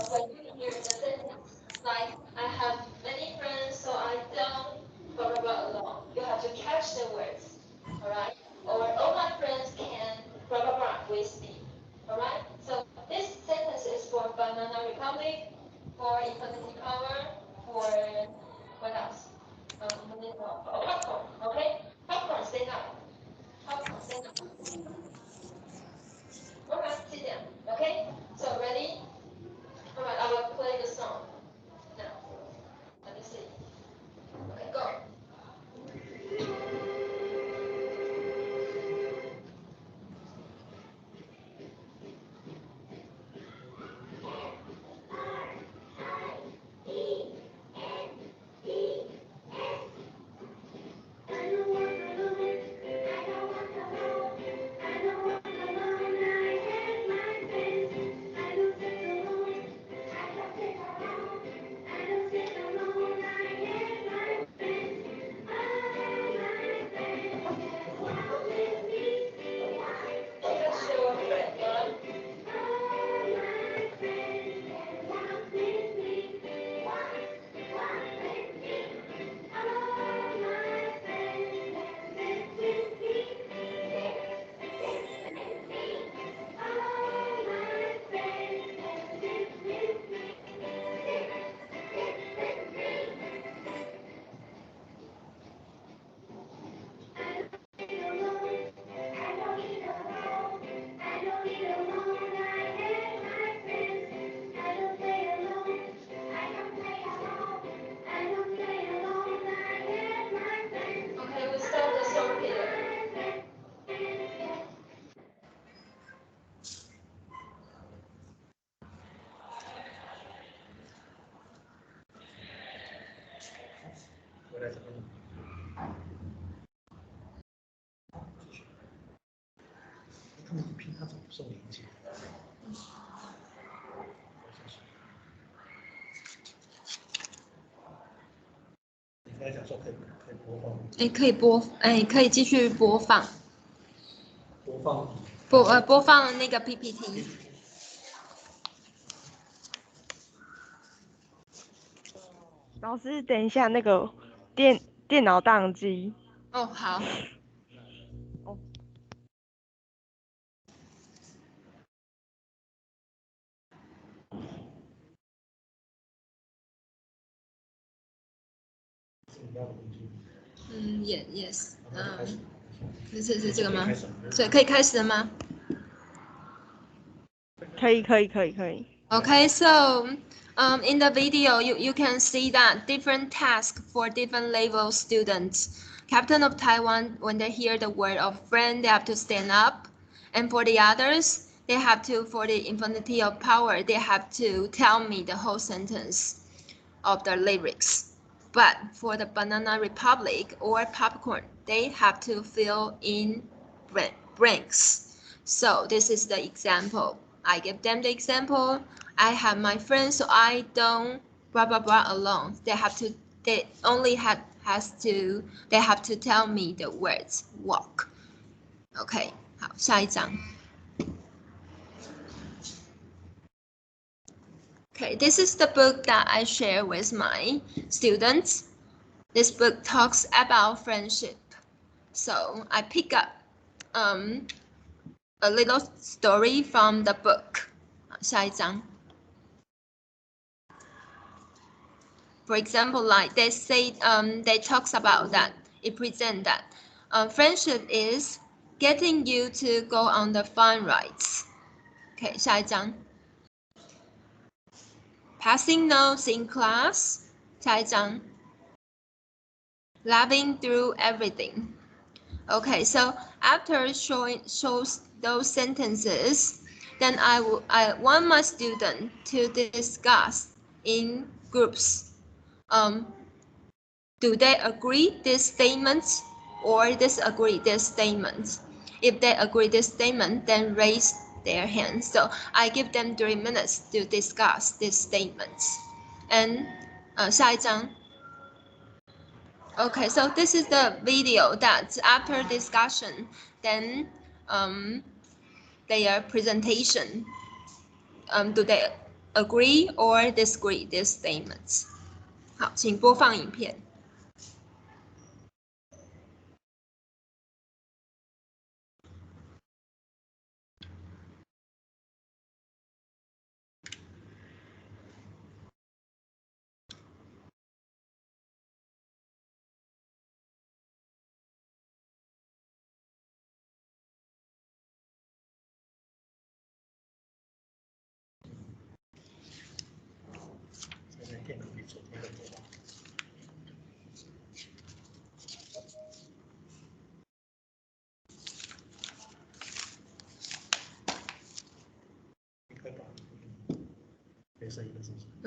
when you hear the sentence, like I have many friends, so I don't blah blah blah alone. You have to catch the words. Alright? Or all my friends can blah blah blah with me. Alright? So this sentence is for Banana Republic, for Infinity Power, for what else? Popcorn, okay? Popcorn, stand up. Popcorn, stand up. Alright, sit down, okay? So ready? Alright, I will play the song. Now, let me see. Okay, go. 他们凭他怎么受连接？你刚才讲说可以播放。可以继续播放。播放那个 PPT。老师，等一下，那个电脑宕机。哦，好。哦。Yes，是这个吗？所以可以开始了吗？可以。Okay, so in the video, you can see that different tasks for different level students. Captain of Taiwan, when they hear the word of friend, they have to stand up. And for the others, they have to, for the infinity of power, they have to tell me the whole sentence of the lyrics. But for the Banana Republic or popcorn, they have to fill in blanks. So this is the example. I give them the example. I have my friends, so I don't blah blah blah alone. They have to tell me the words walk. OK， 好，下一张。Okay, this is the book that I share with my students. This book talks about friendship. So I pick up a little story from the book. 下一张。For example, like they say, they talks about that. It presents that friendship is getting you to go on the fun rides. Okay, 下一张。passing notes in class, 下一章 laughing through everything. Okay, so after shows those sentences, then I want my student to discuss in groups. Do they agree these statements or disagree these statements? If they agree this statement, then raise their hands. So I give them 3 minutes to discuss these statements. And 下一章 Okay, so this is the video that after discussion, then their presentation, do they agree or disagree these statements? 好，请播放影片。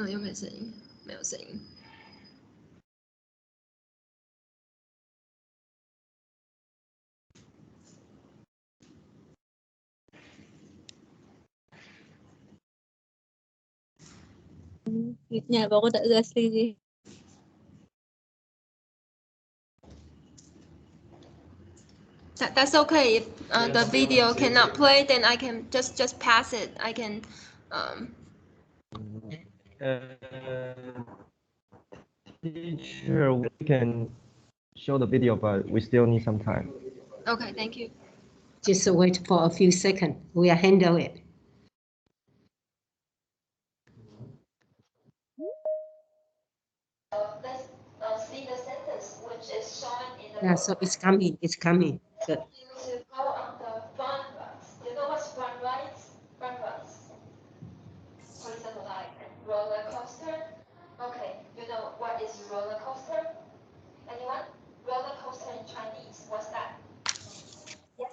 又没声音，没有声音。Bago tak gas lagi. That's okay. If the video cannot play, then I can just pass it. I can. Teacher, we can show the video, but we still need some time. Okay, thank you. Just wait for a few seconds. We'll handle it. Let's see the sentence which is shown in the Yeah, so it's coming. It's coming. Good. to go on the fun rides. You know what's fun rides? Fun rides. For example, like roller coaster. Okay, you know what is roller coaster? Anyone? Roller coaster in Chinese, what's that? Yes.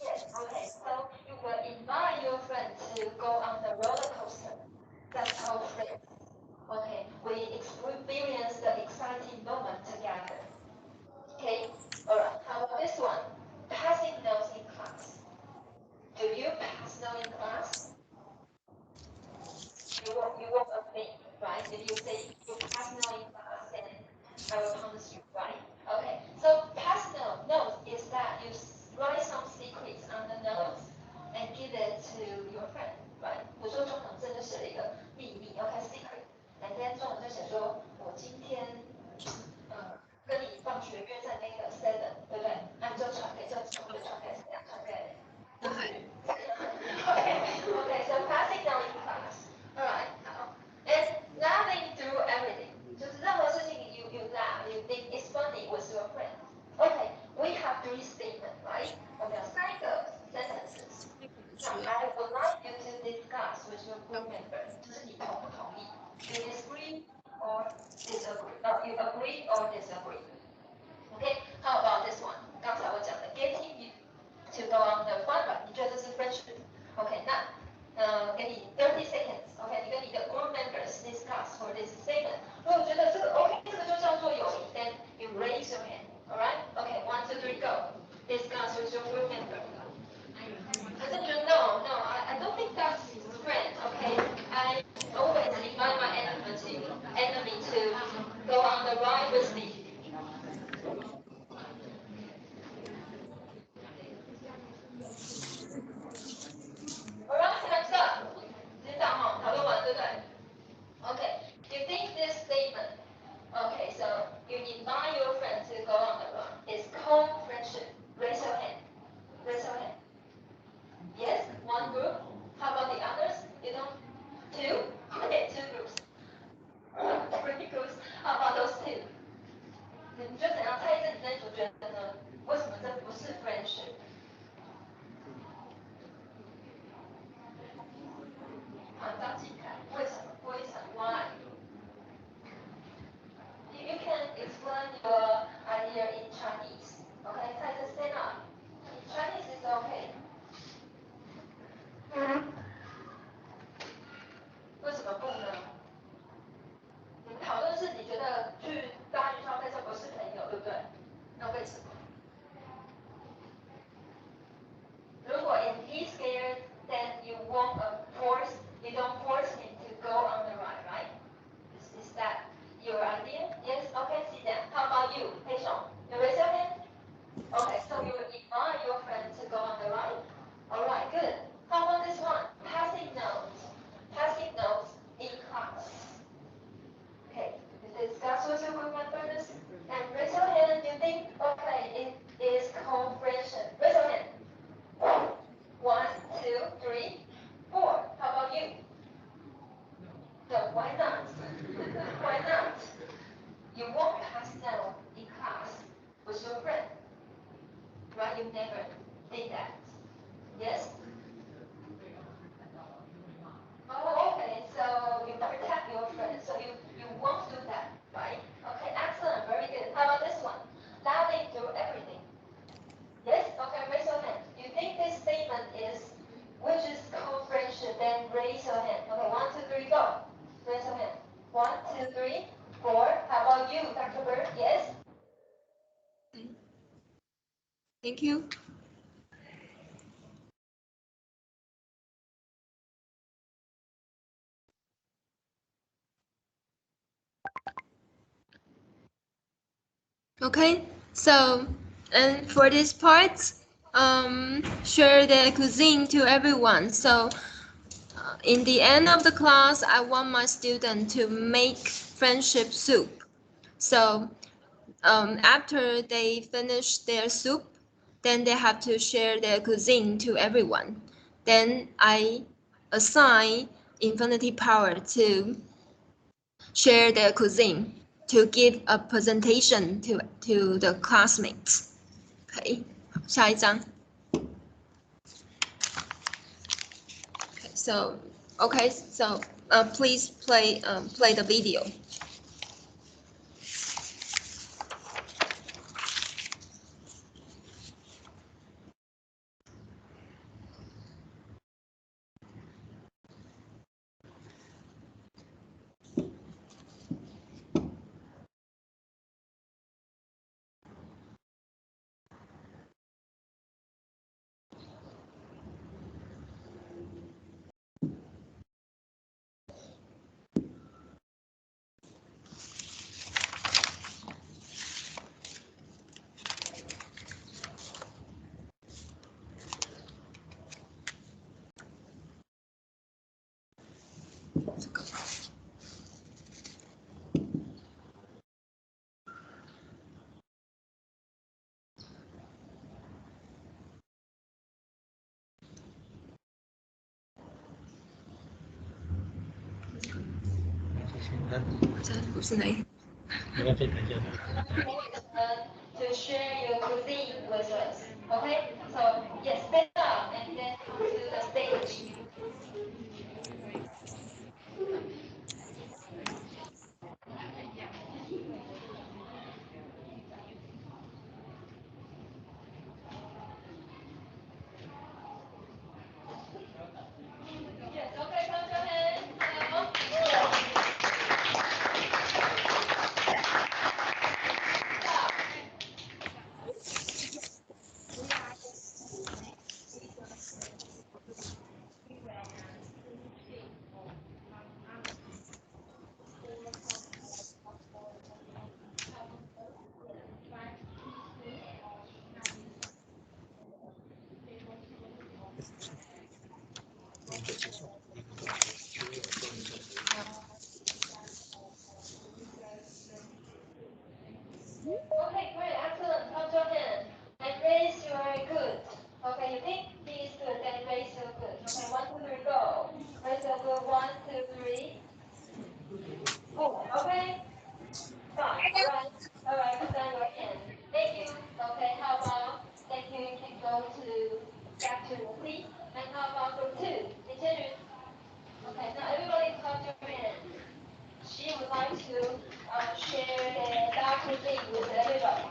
Yes, okay. So you will invite your friend to go on the roller coaster. That's called friends. Okay, we experience the exciting moment together. Okay, alright, how about this one? Passing notes in class. Do you pass notes in class? You won't admit, right? If you say you pass notes in class, then I will punish you, right? Okay, so pass notes is that you write some secrets on the notes and give it to your friend, right? 比如说中考证就写了一个秘密 ，OK secret，and then 中考就写说我今天跟你放学约在那个 seven， 对不对？那你就传给谁？传给。Okay, so passing down in class. Alright, 好。And laughing through everything. 就是任何事情 you laugh, you think it's funny with your friend. Okay, we have 3 statements, right? 我们有3个 sentences. Now, I would like you to discuss with your group member. 就是你同不同意 ？You disagree or disagree? You agree or disagree? Okay, how about this one? 刚才我讲的 getting you to go on the fun ride， 你觉得这是 friendship？ OK， 那给你30 seconds。OK， 你跟你的 group members discuss for this statement。如果觉得这个 OK， 这个就叫做友谊 ，then you raise your hand。Alright? OK, 1, 2, 3, go. Discuss with your group member. I said, no, I don't think that's friend. OK, I always invite my enemy to go on the ride with me. Alright, time's up. 知道哈，讨论完对不对 ？Okay, you think this statement, okay, so you invite your friend to go on the run. It's called friendship. Raise your hand. Raise your hand. Yes, one group. How about the others? You don't? 2? Okay, 2 groups. 3 groups. How about those 2? 你觉得怎样？猜一次你真主觉得呢？为什么这不是 friendship？好，张继凯，为什么？ you never did that. Yes? Oh, okay, so you protect your friends, so you won't do that, right? Okay, excellent, very good. How about this one? Loudly do everything. Yes? Okay, raise your hand. You think this statement is, which is called friendship, then raise your hand. Okay, 1, 2, 3, go. Raise your hand. 1, 2, 3, 4. How about you, Dr. Bird? Yes? Thank you. Okay, so and for this part, share the cuisine to everyone. So in the end of the class, I want my student to make friendship soup. So after they finish their soup, then they have to share their cuisine to everyone. Then I assign infinity power to share their cuisine to give a presentation to the classmates. Okay, 下一张. Okay, so please play the video. To share your cuisine with us. Okay? So yes, stand up and then come to the stage. Yes, okay, clap your hands. Okay, great, excellent. Clap your hands and raise your good. Okay, you think he is good, then raise your good. Okay, 1, 2, 3, go. Raise your good. 1, 2, 3, 4. Okay, fine. All right, put down your hand. Thank you. Okay, how about thank you? You can go to back to your seat. And how about group 2? Continue. Okay, now everybody clap your hands. She would like to share the doctor thing with everybody.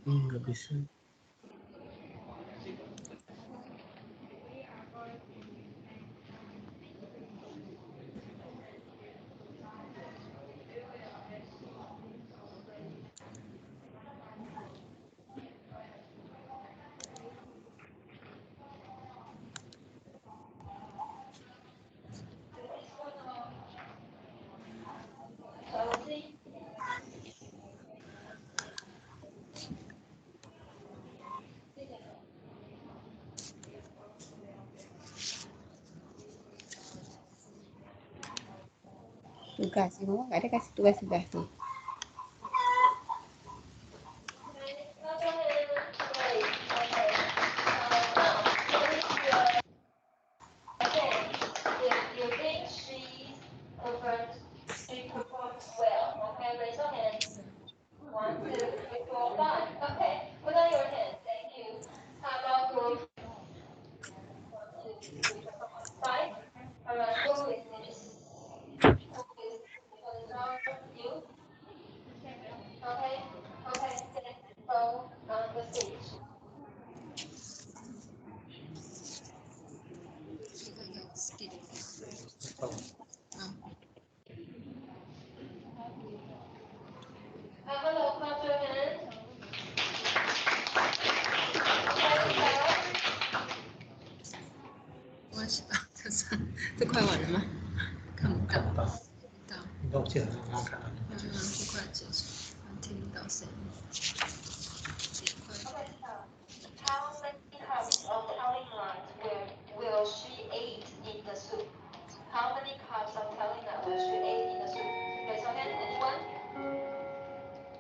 Nggak bisa. Tugas, si mama nggak ada kasih tugas-tugas tuh. 这快完了吗？看不到。到。到。你跟我借刚刚看到那个。就快结束，听不到声音。Okay, so how many cups of telling lines will she eat in the soup? How many cups of telling lines will she eat in the soup? Raise your hand. Anyone?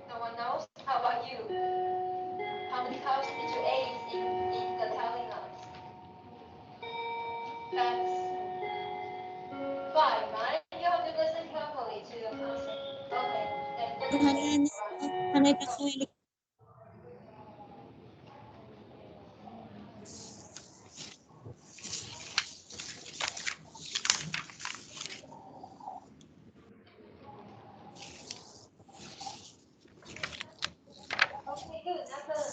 No one knows? How about you? How many cups did you eat in the telling lines? That's 5, right? You have to listen carefully to your classmate. Okay. Then okay, good.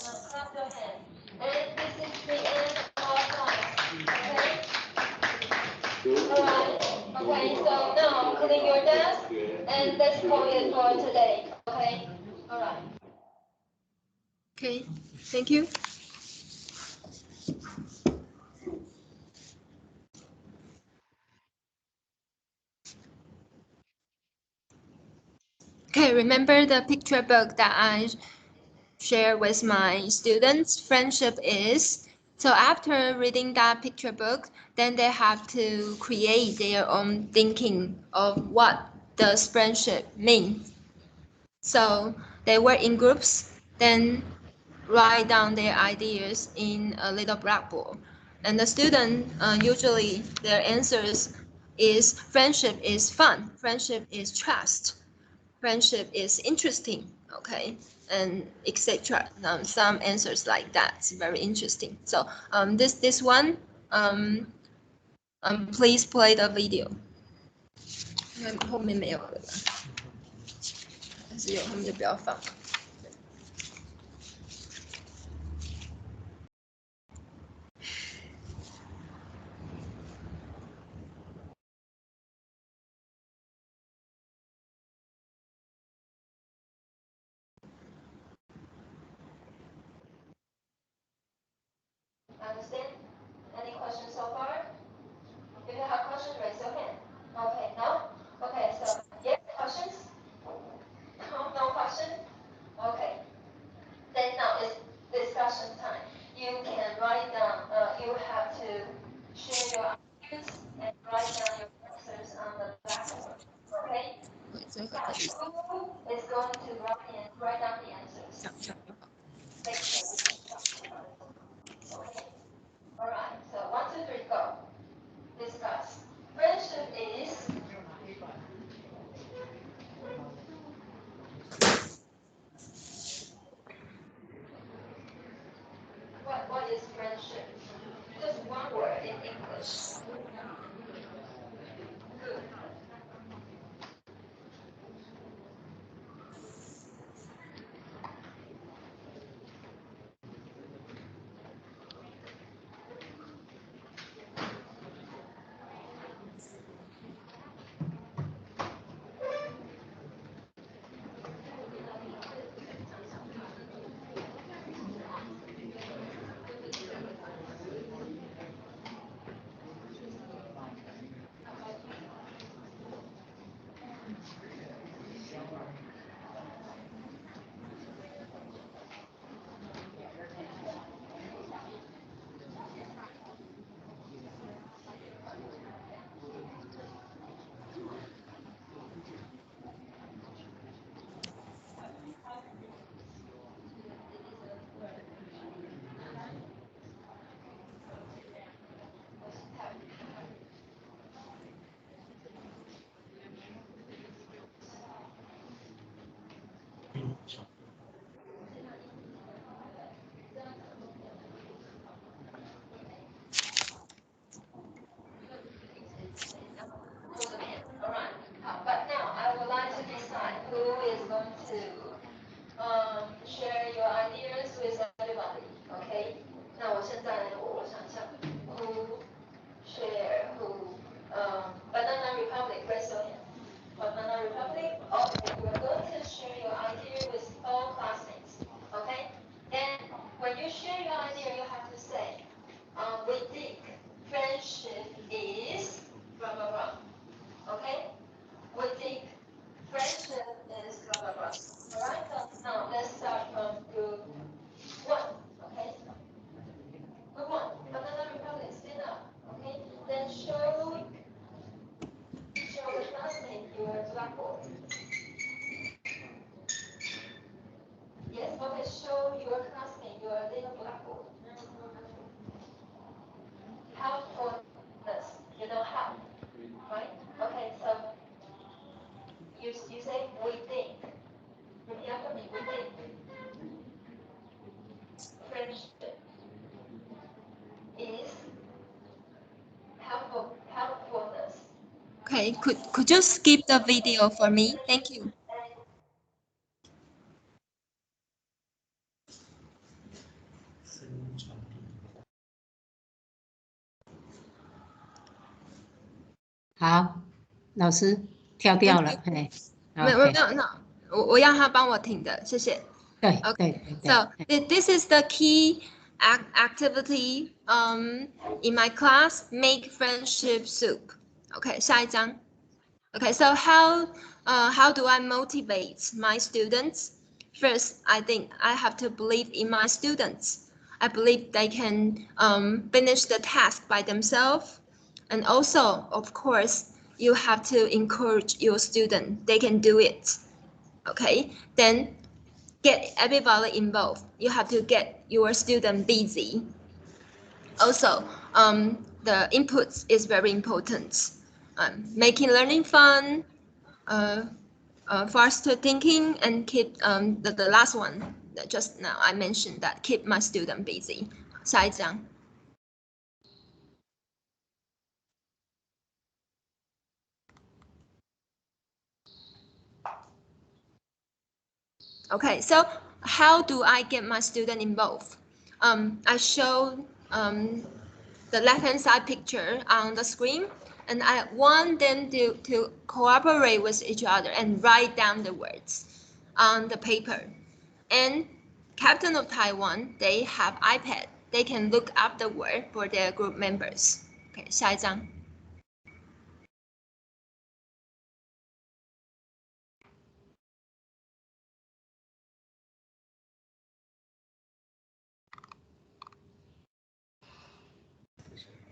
Now clap your hands. And this is the end of our class. Okay? Alright. Okay, so now clean your desk and let's call it for today. Okay? Alright. Okay, thank you. Okay, remember the picture book that I share with my students? Friendship is. So after reading that picture book, then they have to create their own thinking of what does friendship mean. So they work in groups, then write down their ideas in a little blackboard. And the student, usually their answers is friendship is fun, friendship is trust, friendship is interesting, okay, and etc. Some answers like that, it's very interesting. So this one, please play the video. 后面没有了吧？还是有，后面就不要放。Understand? Any questions so far? If you have questions, raise your hand. Okay, no? Okay, so yes, questions? No question? Okay. Then now it's discussion time. You can write down, you have to share your ideas and write down your answers on the blackboard. Okay? So who is going to write down the answers? Okay. Alright, so 1, 2, 3, go. Discuss. Friendship is what is friendship? Just one word in English. Good. Alright. But now I would like to decide who is going to share your ideas with everybody. Okay? 那我现在我想想 who share who Banana Republic, raise your hand. Banana Republic, okay, you are going to share your idea with all classmates. Okay? Then when you share your idea, you have to say, we think friendship is blah blah blah. Okay? We think friendship is blah blah blah. Alright, so now let's start from group 1. Okay? Group 1, Banana Republic, stand up. Okay? Then show the classmate your blackboard. Yes, okay, show your classmate your little blackboard. Helpfulness, you know how, right? Okay, so you say we think. Repeat after me, we think. Friendship is helpfulness. Okay, could you skip the video for me? Thank you.好，老师跳掉了，嘿，没有，我要他帮我停的，谢谢。对 Okay, 对 so this is the key activity in my class, make friendship soup. Okay, 下一张. Okay, so how do I motivate my students? First, I think I have to believe in my students. I believe they can finish the task by themselves. And also, of course, you have to encourage your student. They can do it. Okay, then get everybody involved. You have to get your student busy. Also, the inputs is very important. Making learning fun, faster thinking, and keep the last one that just now I mentioned that keep my student busy. 下一张. Okay, so how do I get my student involved? I show the left-hand side picture on the screen, and I want them to cooperate with each other and write down the words on the paper. And Captain of Taiwan, they have iPad. They can look up the word for their group members. Okay, 下一张.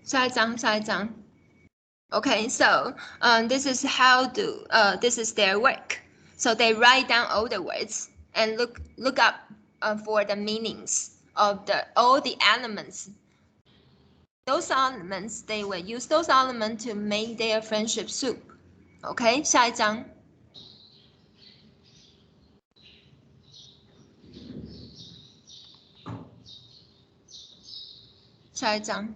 下一张. Okay, so this is this is their work. So they write down all the words and look up for the meanings of all the elements. Those elements, they will use those elements to make their friendship soup. Okay, 下一张. 下一张.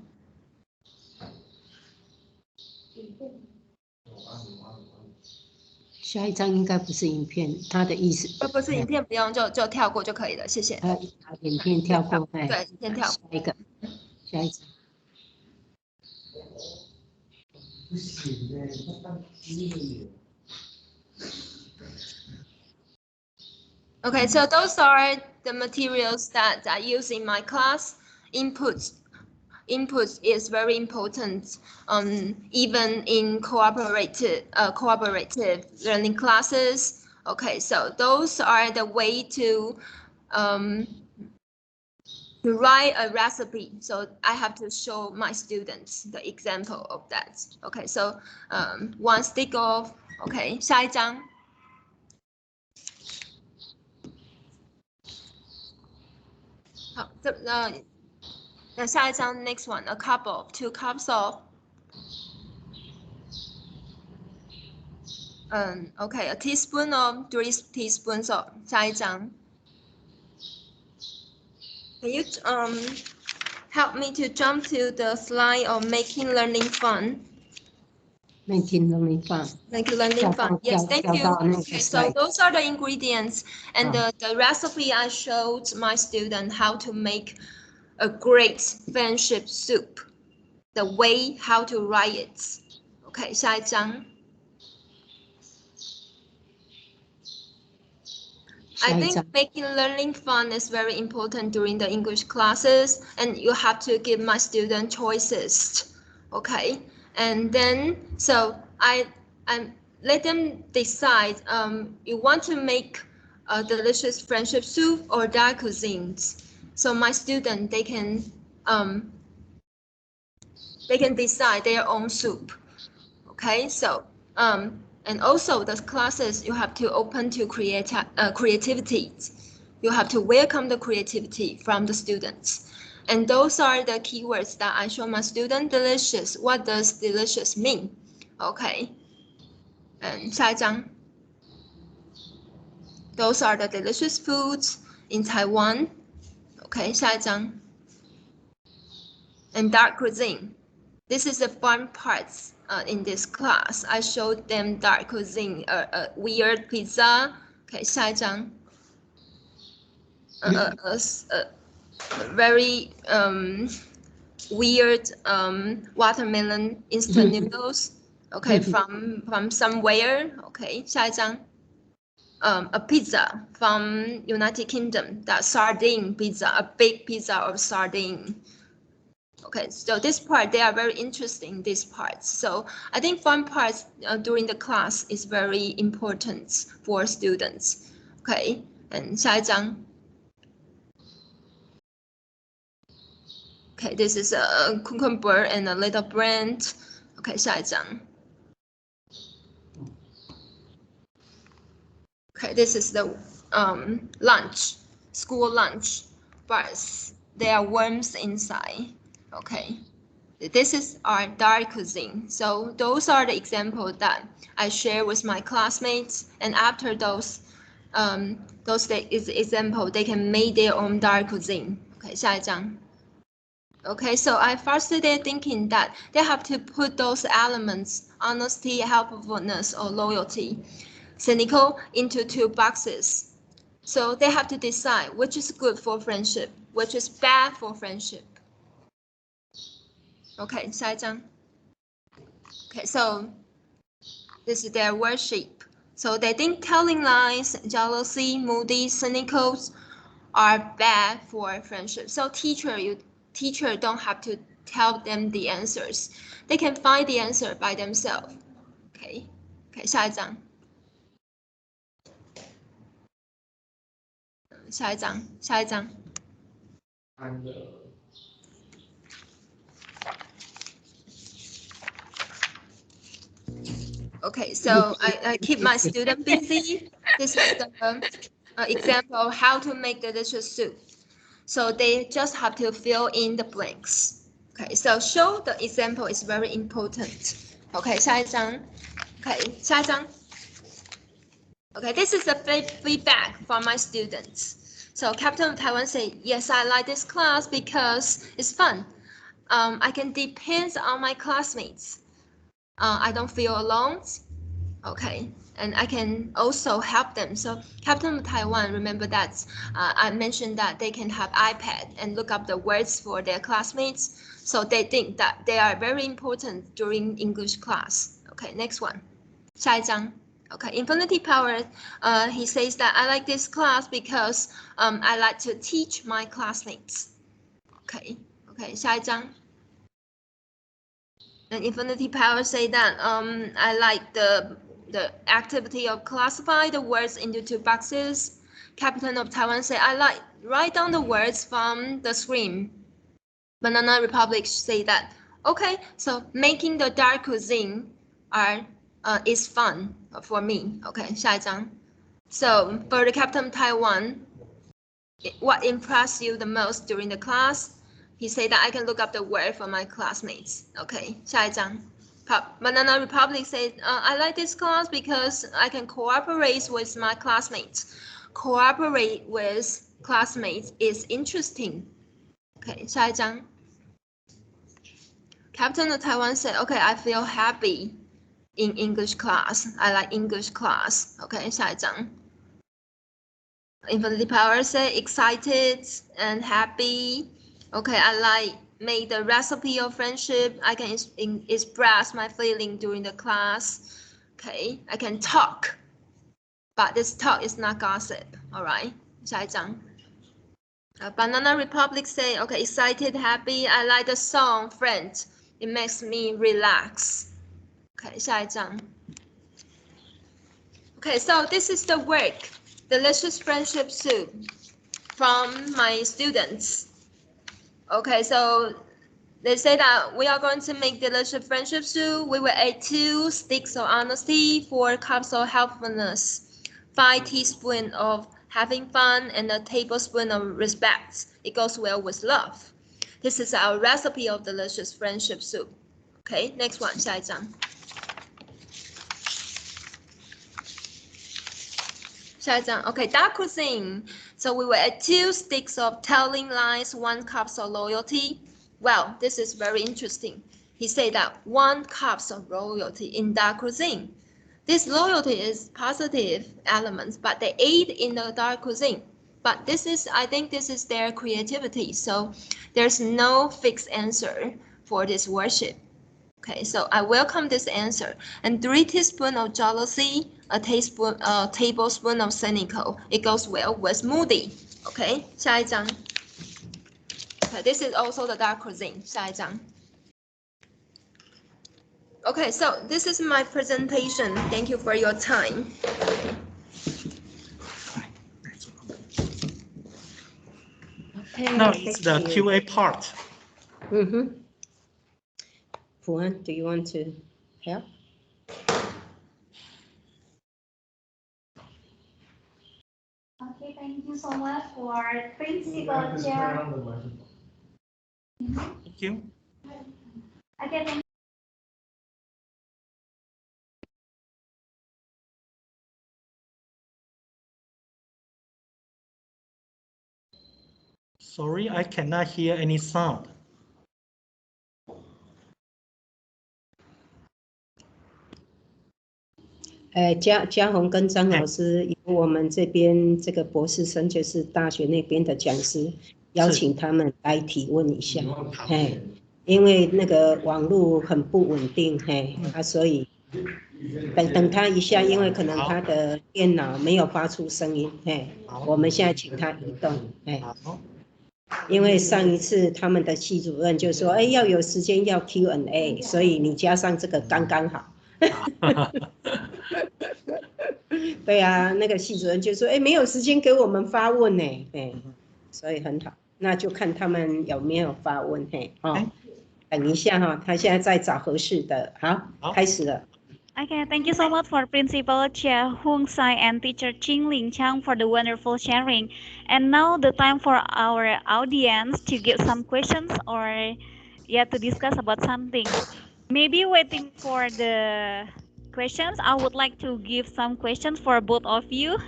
下一张应该不是影片，他的意思不是影片，不用就跳过就可以了，谢谢。影片跳过，对，先跳。下一个，下一张。不行的，他当机了。Okay, so those are the materials that I use in my class. Inputs is very important, even in cooperative learning classes. Okay, so those are the way to write a recipe. So I have to show my students the example of that. Okay, so one stick of. Okay, 下一张. The 下一张 next one, a cup of 2 cups of. Okay, a teaspoon of 3 teaspoons of. 下一张. Can you help me to jump to the slide of making learning fun? Making learning fun. Making learning fun. Yes, thank you. Okay, so those are the ingredients and the recipe I showed my student how to make a great friendship soup. The way how to write it. Okay, 下一张. I think making learning fun is very important during the English classes, and you have to give my student choices. Okay, and then so I let them decide. You want to make a delicious friendship soup or dark cuisines. So my student they can decide their own soup. Okay, so and also the classes you have to open to creativity. You have to welcome the creativity from the students. And those are the keywords that I show my student. Delicious. What does delicious mean? Okay. And 下一张. Those are the delicious foods in Taiwan. Okay, 下一张. And dark cuisine. This is the fun parts in this class. I showed them dark cuisine, weird pizza. Okay, 下一张. Very weird watermelon instant noodles. Okay, from somewhere. Okay, 下一张. A pizza from United Kingdom, that sardine pizza, a big pizza of sardine. Okay, so this part, they are very interesting, these parts. So I think fun parts during the class is very important for students. Okay, and 下一张. Okay, this is a cucumber and a little brand. Okay, 下一张. Okay, this is the lunch, school lunch, but there are worms inside. Okay, this is our dark cuisine. So those are the examples that I share with my classmates, and after those example, they can make their own dark cuisine. Okay, 下一张. Okay, so I fostered their thinking that they have to put those elements, honesty, helpfulness, or loyalty, cynical, into 2 boxes. So they have to decide which is good for friendship, which is bad for friendship. Okay, 下一张. Okay, so this is their worksheet. So they think telling lies, jealousy, moody, cynical are bad for friendship. So teacher don't have to tell them the answers. They can find the answer by themselves. Okay, 下一张. 下一张. Okay, so I keep my student busy. This is the example of how to make delicious soup. So they just have to fill in the blanks. Okay, so show the example is very important. Okay, 下一张. Okay, 下一张. Okay, this is the feedback from my students. So Captain of Taiwan said, yes, I like this class because it's fun. I can depend on my classmates. I don't feel alone. Okay, and I can also help them. So Captain of Taiwan, remember that I mentioned that they can have iPad and look up the words for their classmates. So they think that they are very important during English class. Okay, next one. 下一张. Okay, infinity power. He says that I like this class because I like to teach my classmates. Okay, 下一张. And infinity power say that I like the activity of classify the words into 2 boxes. Captain of Taiwan say I like write down the words from the screen. Banana Republic say that okay, so making the dark cuisine is fun for me. Okay, 下一张. So for the Captain of Taiwan, what impressed you the most during the class? He said that I can look up the word for my classmates. Okay, 下一张. Banana Republic said, I like this class because I can cooperate with my classmates. Cooperate with classmates is interesting. Okay, 下一张. Captain of Taiwan said, okay, I feel happy in English class. I like English class. Okay, 下一张. Infinity power said, excited and happy. Okay, I like make the recipe of friendship. I can express my feeling during the class. Okay, I can talk, but this talk is not gossip. All right, 下一张. Banana Republic say, okay, excited, happy. I like the song, friend. It makes me relax. Okay, 下一张. Okay, so this is the work, delicious friendship soup from my students. Okay, so they say that we are going to make delicious friendship soup. We will add 2 sticks of honesty, 4 cups of helpfulness, 5 teaspoons of having fun, and a tablespoon of respect. It goes well with love. This is our recipe of delicious friendship soup. Okay, next one, 下一张. 下一张, okay, dark cuisine. So we will add 2 sticks of telling lies, 1 cup of loyalty. Well, this is very interesting. He said that 1 cup of loyalty in dark cuisine. This loyalty is positive elements, but they aid in the dark cuisine. But this is, I think this is their creativity. So there's no fixed answer for this worship. Okay, so I welcome this answer. And 3 teaspoons of jealousy, a tablespoon of cynical. It goes well with moody. Okay, 下一张. Okay, this is also the dark cuisine. 下一张. Okay, so this is my presentation. Thank you for your time. Okay, Now it's the QA part. Fuan, do you want to help? Okay, thank you so much for Principal Chia. Thank you. Okay, thank Sorry, I cannot hear any sound. Chia-hung 跟张老师由我们这边这个博士生，就是大学那边的讲师，邀请他们来提问一下。因为那个网络很不稳定，所以等他一下，因为可能他的电脑没有发出声音，我们现在请他移动，因为上一次他们的系主任就说，要有时间要 Q&A， 所以你加上这个刚刚好。对啊，那个系主任就说，没有时间给我们发问呢，所以很好，那就看他们有没有发问，等一下哈，他现在在找合适的，好，开始了。Okay, thank you so much for Principal Chia-hung, Tsai, and Teacher Ching-lin, Chang for the wonderful sharing. And now the time for our audience to give some questions or to discuss about something. Maybe waiting for the questions, I would like to give some questions for both of you.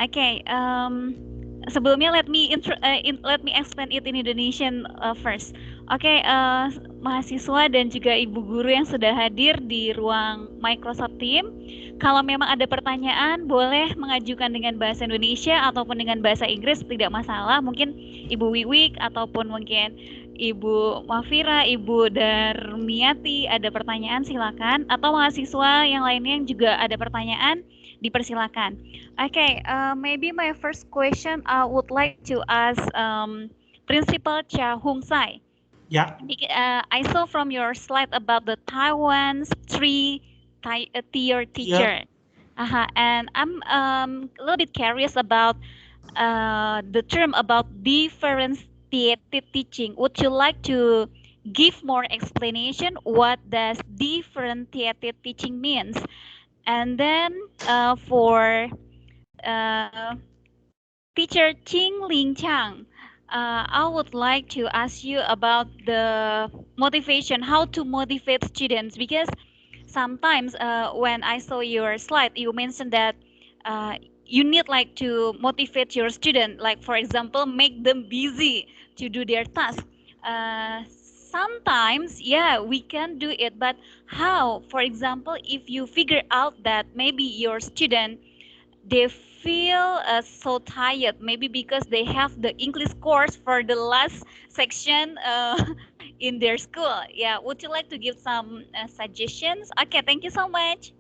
Okay, sebelumnya let me explain it in Indonesian first. Oke, mahasiswa dan juga ibu guru yang sudah hadir di ruang Microsoft Team, kalau memang ada pertanyaan boleh mengajukan dengan bahasa Indonesia ataupun dengan bahasa Inggris, tidak masalah. Mungkin Ibu Wiwik ataupun mungkin Ibu Mafira, Ibu Darmiati ada pertanyaan silakan, atau mahasiswa yang lainnya yang juga ada pertanyaan dipersilakan. Okay, maybe my first question I would like to ask Principal Chia-hung Tsai. Yeah. I saw from your slide about the Taiwan's 3-tier teacher. Yeah. And I'm a little bit curious about the term about differentiated teaching. Would you like to give more explanation what does differentiated teaching means? And then for Teacher Ching-lin Chang, I would like to ask you about the motivation, how to motivate students, because sometimes when I saw your slide, you mentioned that you need like to motivate your student, like for example, make them busy to do their task. Sometimes, we can do it, but how? For example, if you figure out that maybe your student, they feel so tired, maybe because they have the English course for the last section in their school. Yeah, would you like to give some suggestions? Okay, thank you so much.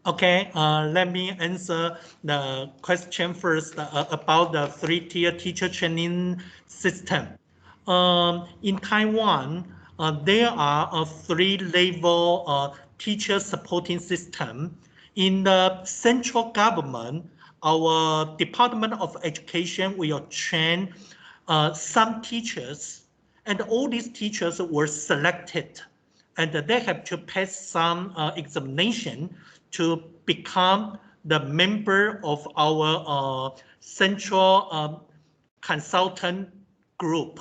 Okay, let me answer the question first about the 3-tier teacher training system. In Taiwan, there are a 3-level teacher supporting system. In the central government, our Department of Education will train some teachers, and all these teachers were selected, and they have to pass some examination to become the member of our central consultant group.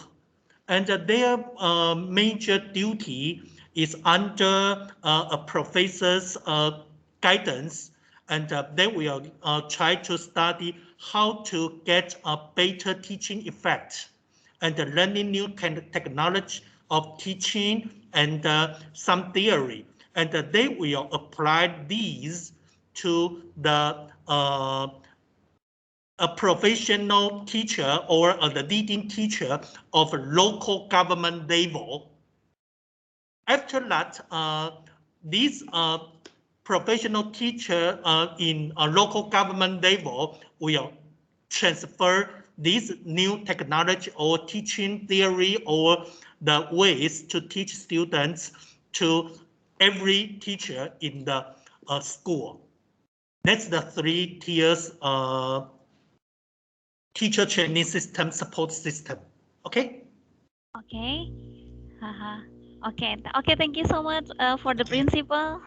And their major duty is under a professor's guidance, and they will try to study how to get a better teaching effect and learning new technology of teaching and some theory. And they will apply these to the a professional teacher or the leading teacher of local government level. After that, these professional teacher in a local government level will transfer this new technology or teaching theory or the ways to teach students to every teacher in the school. That's the 3 tiers teacher training system, support system. Okay? Okay. Okay. Okay. Thank you so much for the principal.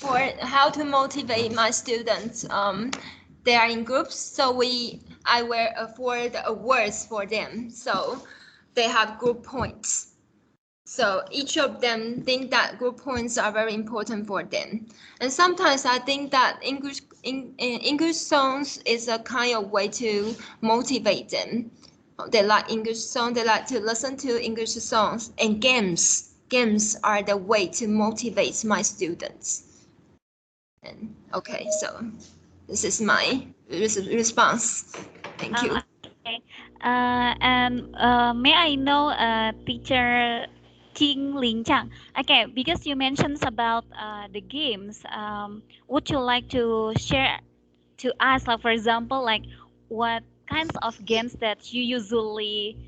For how to motivate my students, they are in groups, so I will afford awards for them, so they have group points. So each of them think that group points are very important for them. And sometimes I think that English songs is a kind of way to motivate them. They like English songs, they like to listen to English songs, and games are the way to motivate my students. And okay, so this is my response. Thank you. Okay. And may I know, teacher Ching-lin Chang? Okay, because you mentioned about the games, would you like to share to us, like for example, like what kinds of games that you usually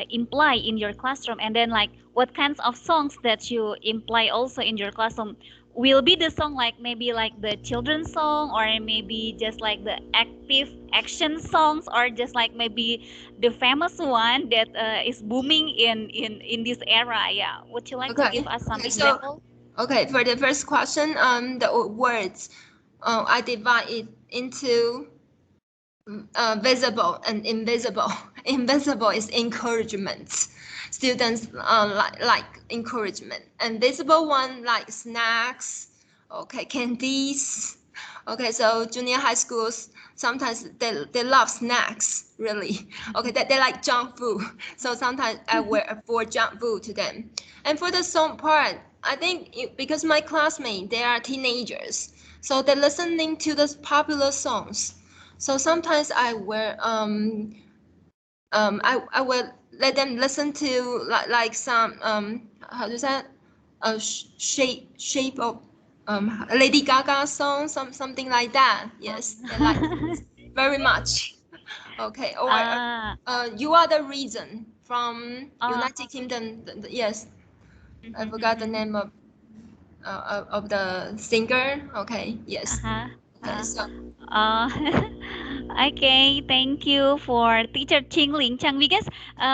imply in your classroom, and then like what kinds of songs that you imply also in your classroom? Will be the song like maybe like the children's song, or maybe just like the active action songs, or just like maybe the famous one that is booming in this era? Yeah, would you like to give us some example? Okay, for the first question, the words, I divide it into visible and invisible. Invisible is encouragement. Students like encouragement. And visible one like snacks, okay, candies. Okay, so junior high schools, sometimes they love snacks, really. Okay, they like junk food. So sometimes I will afford junk food to them. And for the song part, I think because my classmates, they are teenagers, so they're listening to the popular songs. So sometimes I will I will let them listen to like some how does that shape of Lady Gaga song, something like that. Yes, they like very much. Okay, or You Are the Reason from United Kingdom. Yes, I forgot the name of the singer. Okay, yes. Okay, so. Okay, thank you for teacher Ching-lin Chang, because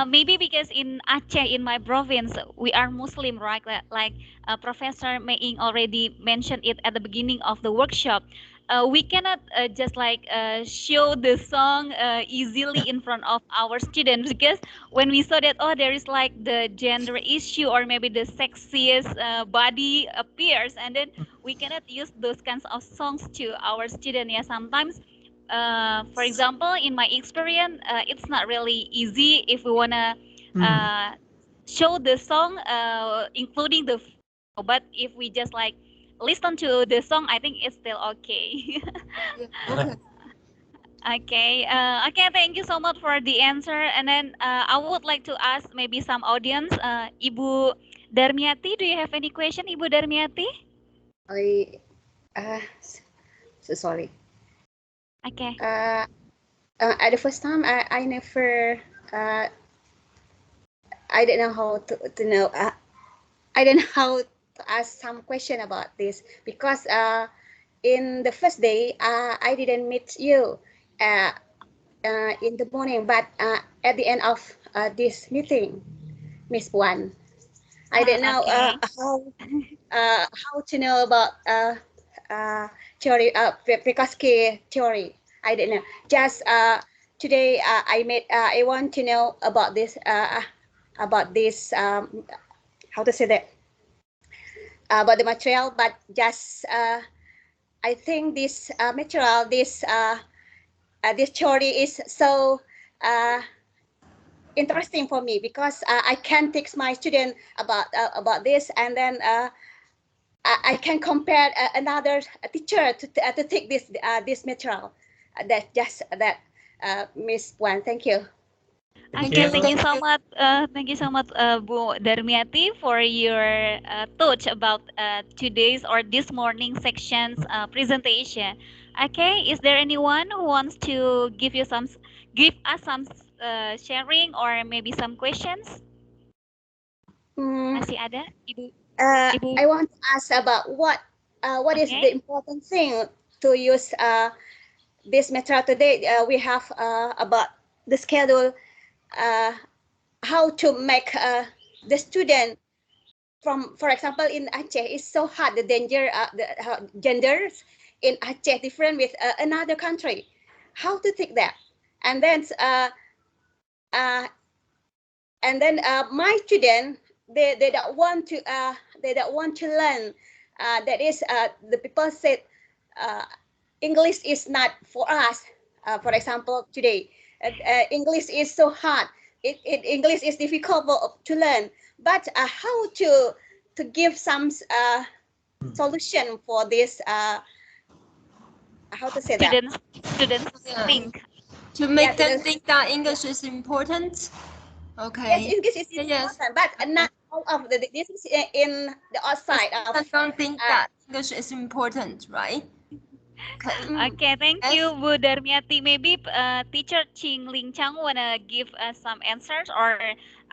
maybe because in Aceh, in my province, we are Muslim, right? Like Professor Mei-ying already mentioned it at the beginning of the workshop. We cannot just like show the song easily in front of our students, because when we saw that, oh, there is like the gender issue, or maybe the sexiest body appears, and then we cannot use those kinds of songs to our students. Yeah, sometimes for example, in my experience, it's not really easy if we wanna show the song, including the. But if we just like listen to the song, I think it's still okay. Okay. Okay. Okay. Thank you so much for the answer. And then I would like to ask maybe some audience. Ibu Darmiati, do you have any question, Ibu Darmiati? So sorry. Okay. At the first time, I never, I don't know how to know. I don't know how to ask some question about this because in the first day, I didn't meet you in the morning, but at the end of this meeting, Miss Puan, I don't know Okay. how to know about theory, Vygotsky theory. I don't know. Just today, I want to know about this. How to say that? About the material, but just I think this material, this theory is so interesting for me because I can teach my student about this, and then I can compare another teacher to take this material. That just that, Miss Puan. Thank you. Okay, thank you you. so much. Thank you so much, Bu Darmiati, for your thoughts about today's or this morning section's presentation. Okay, is there anyone who wants to give us some sharing or maybe some questions? Mm, Masih ada, Ibu? Ibu? I want to ask about what is the Okay. important thing to use this material today. We have about the schedule, how to make the student from, for example, in Aceh, it's so hard. The genders in Aceh different with another country. How to take that, and then uh, my student, they don't want to learn. That is the people said English is not for us. For example, today English is so hard. English is difficult to learn. But how to give some solution for this? How to say that? Students Yeah. think. To make Yeah, them think that English is important. yes, Okay. English is Yes. important, but not all of this is in the outside of. Students don't think that English is important, right? Okay. Okay, thank Yes. you, Bu Darmiati. Maybe teacher Ching-lin Chang wanna give us some answers, or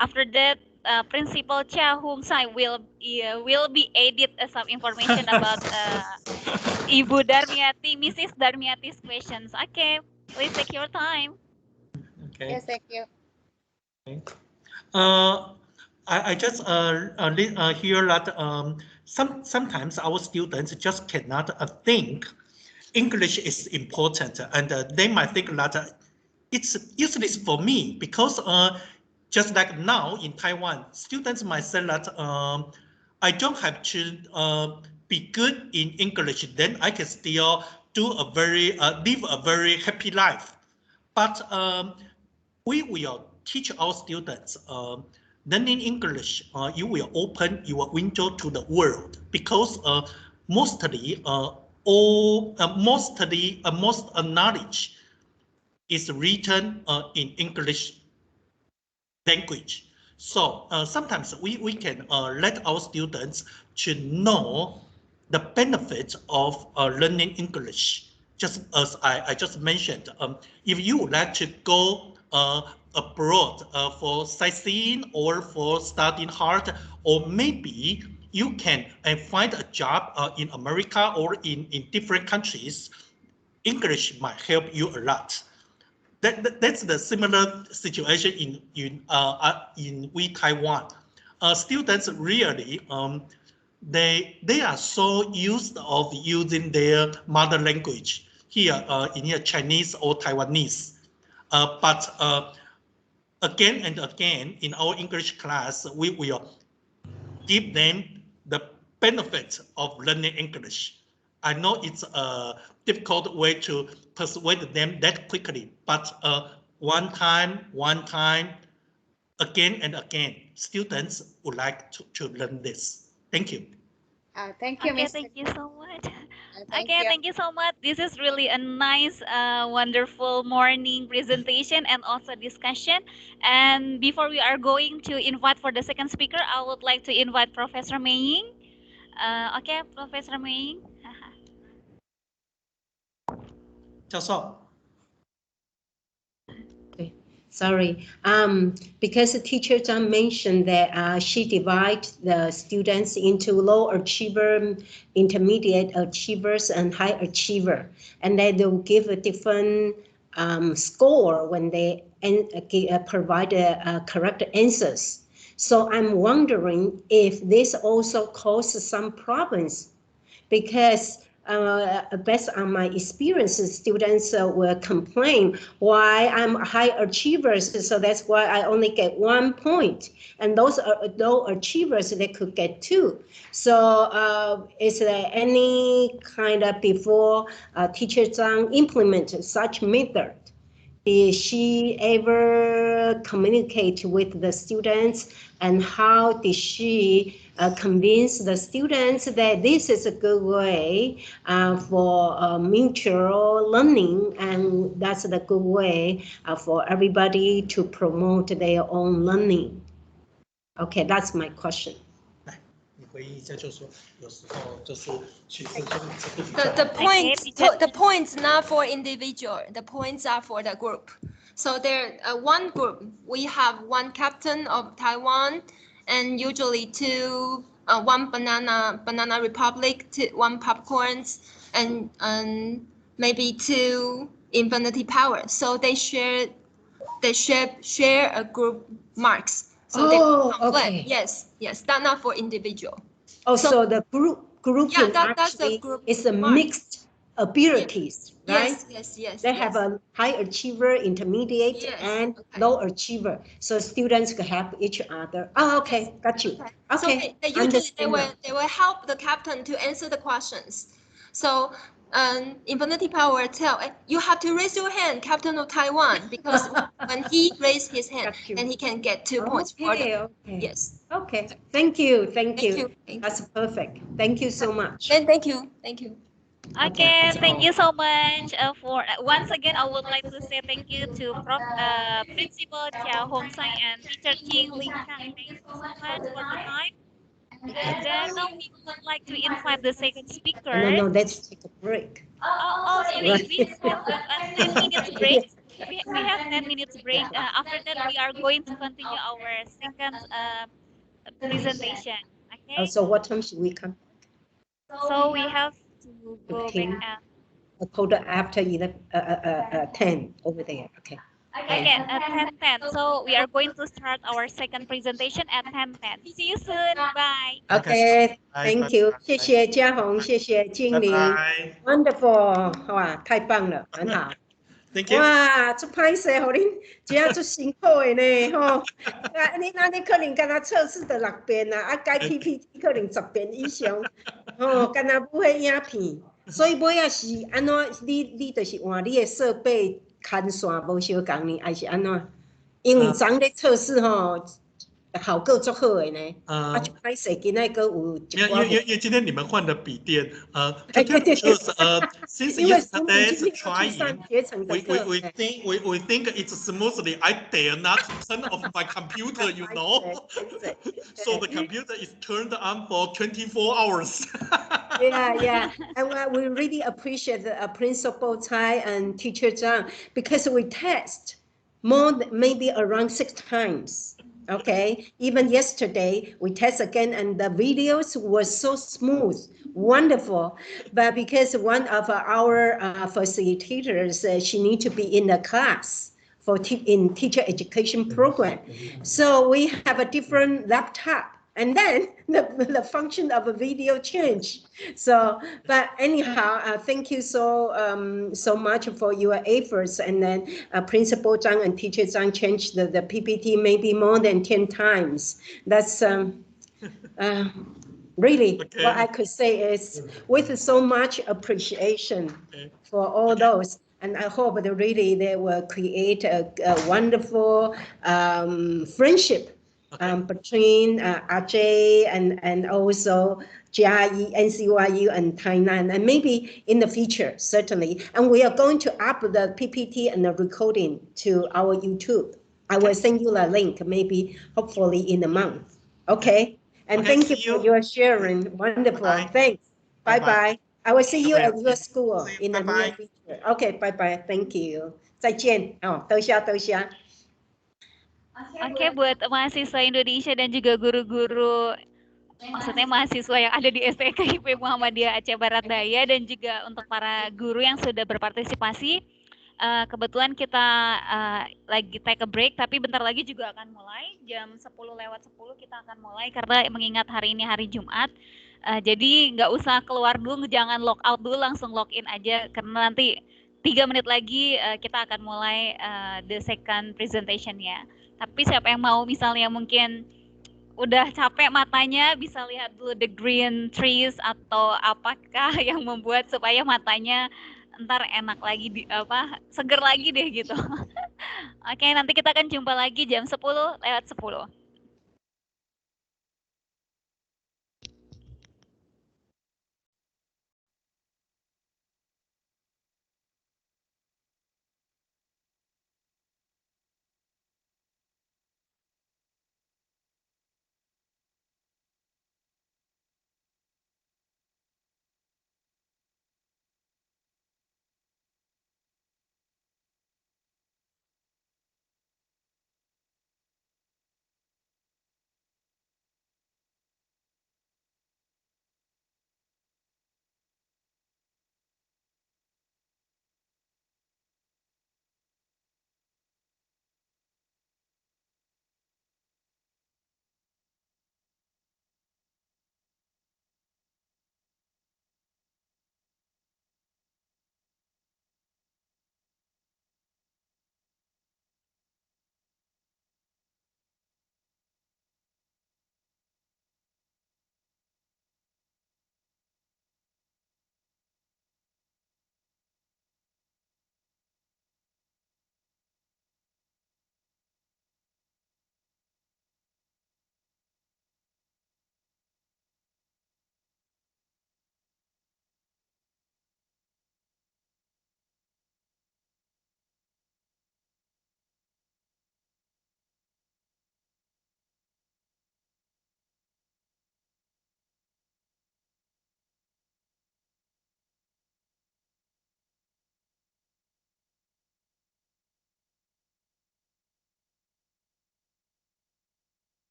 after that, Principal Chia-hung Tsai will be added some information about Ibu Darmiati, Mrs. Darmiati's questions. Okay, please take your time. Okay. Yes, thank you. Uh, I just hear that sometimes our students just cannot think English is important, and they might think that it's useless for me because just like now in Taiwan, students might say that I don't have to be good in English, then I can still do live a very happy life. But we will teach our students learning English. You will open your window to the world because mostly most knowledge is written in English language. So sometimes we can let our students to know the benefits of learning English. Just as I just mentioned, if you would like to go abroad for sightseeing or for studying hard, or maybe you can find a job in America or in different countries, English might help you a lot. That's the similar situation in we Taiwan. Students really they are so used of using their mother language here in here Chinese or Taiwanese, but again and again in our English class we will give them the benefit of learning English. I know it's a difficult way to persuade them that quickly, but one time, again and again, students would like to learn this. Thank you. Thank you, Okay, Mr. thank you so much. Thank Okay, you. thank you so much. This is really a nice, wonderful morning presentation and also discussion. And before we are going to invite for the second speaker, I would like to invite Professor Mei-ying. Okay, Professor Mei-ying. 教授。 Sorry, because the teacher Chang mentioned that she divides the students into low achiever, intermediate achievers, and high achiever, and they will give a different score when they provide correct answers. So I'm wondering if this also causes some problems, because based on my experiences, students will complain why I'm high achievers, so that's why I only get 1 point, and those are low achievers, they could get 2. So is there any kind of, before teacher Zhang implemented such method, did she ever communicate with the students, and how did she convince the students that this is a good way for mutual learning, and that's the good way for everybody to promote their own learning? Okay, that's my question. 你回应一下，就是说有时候就是学生就这个比 The points not for individual. The points are for the group. So there, one group, we have one captain of Taiwan, and usually two, one banana republic, one popcorns, and maybe 2 infinity power. So they share a group marks. So okay. Yes, that's not for individual. Oh, so the group Yeah, can that's the actually group is a mark. mixed abilities, right? Yes. They have a high achiever, intermediate, and low achiever. So students can help each other. Oh, okay, got you. Okay, so they will help the captain to answer the questions. So Infinity Power tell you have to raise your hand, Captain of Taiwan, because when he raised his hand, then he can get 2 points. Okay. Yes. Okay. Thank you. That's perfect. Thank you so much. And thank you. Okay, thank you so much for once again. I would like to say thank you to Principal Chia-hung and Teacher Ching-lin. Thank you so much for the time. Then now we would like to invite the second speaker. No, let's take a break. Oh, sorry, we have a 10 minutes break. We have 10 minutes break. After that, we are going to continue our second presentation. Okay. So what time should we come? So we have to go back at a quarter after 10 over there. Okay. Okay, at 10:10. So we are going to start our second presentation at 10:10. See you soon. Bye. Okay, thank you. 谢谢嘉宏，谢谢经理。Wonderful， 哇，太棒了，很好。Thank you. 哇，这拍摄，互恁这样做辛苦的呢，吼。啊，你可能跟他测试的6遍啊，改 PPT 可能10遍以上，吼，跟他不会影片，所以尾仔是安怎？你就是换你的设备看线无相共呢，还是安怎？因为昨咧测试吼。效果足好的呢，就拍摄今仔个有一寡。因为今天你们换的笔电since yesterday's trying, we think it's smoothly. I dare not turn off my computer, you know. So the computer is turned on for 24 hours. Yeah, and we really appreciate the Principal Tsai and Teacher Chang, because we test maybe around 6 times. Okay, even yesterday we test again, and the videos were so smooth, wonderful. But because one of our facilitators, she needs to be in the class in teacher education program, so we have a different laptop. And then the function of a video changed. So, but anyhow, thank you so much for your efforts. And then Principal Zhang and Teacher Zhang changed the PPT maybe more than 10 times. That's really what I could say is with so much appreciation for all those. And I hope that really they will create a wonderful friendship between RJ and also GIE, NCYU, and Tainan, and maybe in the future, certainly. And we are going to up the PPT and the recording to our YouTube. I will send you the link, maybe, hopefully in a month. Okay? And thank you for your sharing. Wonderful. Bye-bye. Thanks. Bye-bye. I will see you Okay, at your school see you. in the Bye-bye. near future. Okay, bye bye. Thank you. 再见. Oh, 多谢。Oke, buat mahasiswa Indonesia dan juga guru-guru, maksudnya mahasiswa yang ada di STKIP Muhammadiyah Aceh Barat Daya dan juga untuk para guru yang sudah berpartisipasi. Kebetulan kita lagi take a break, tapi bentar lagi juga akan mulai. Jam 10:10 kita akan mulai karena mengingat hari ini hari Jumat. Jadi nggak usah keluar dulu, jangan log out dulu, langsung login aja karena nanti 3 menit lagi kita akan mulai the second presentation-nya. Tapi siapa yang mau misalnya mungkin udah capek matanya bisa lihat dulu the green trees atau apakah yang membuat supaya matanya ntar enak lagi seger lagi deh gitu. Oke, nanti kita akan jumpa lagi jam 10:10.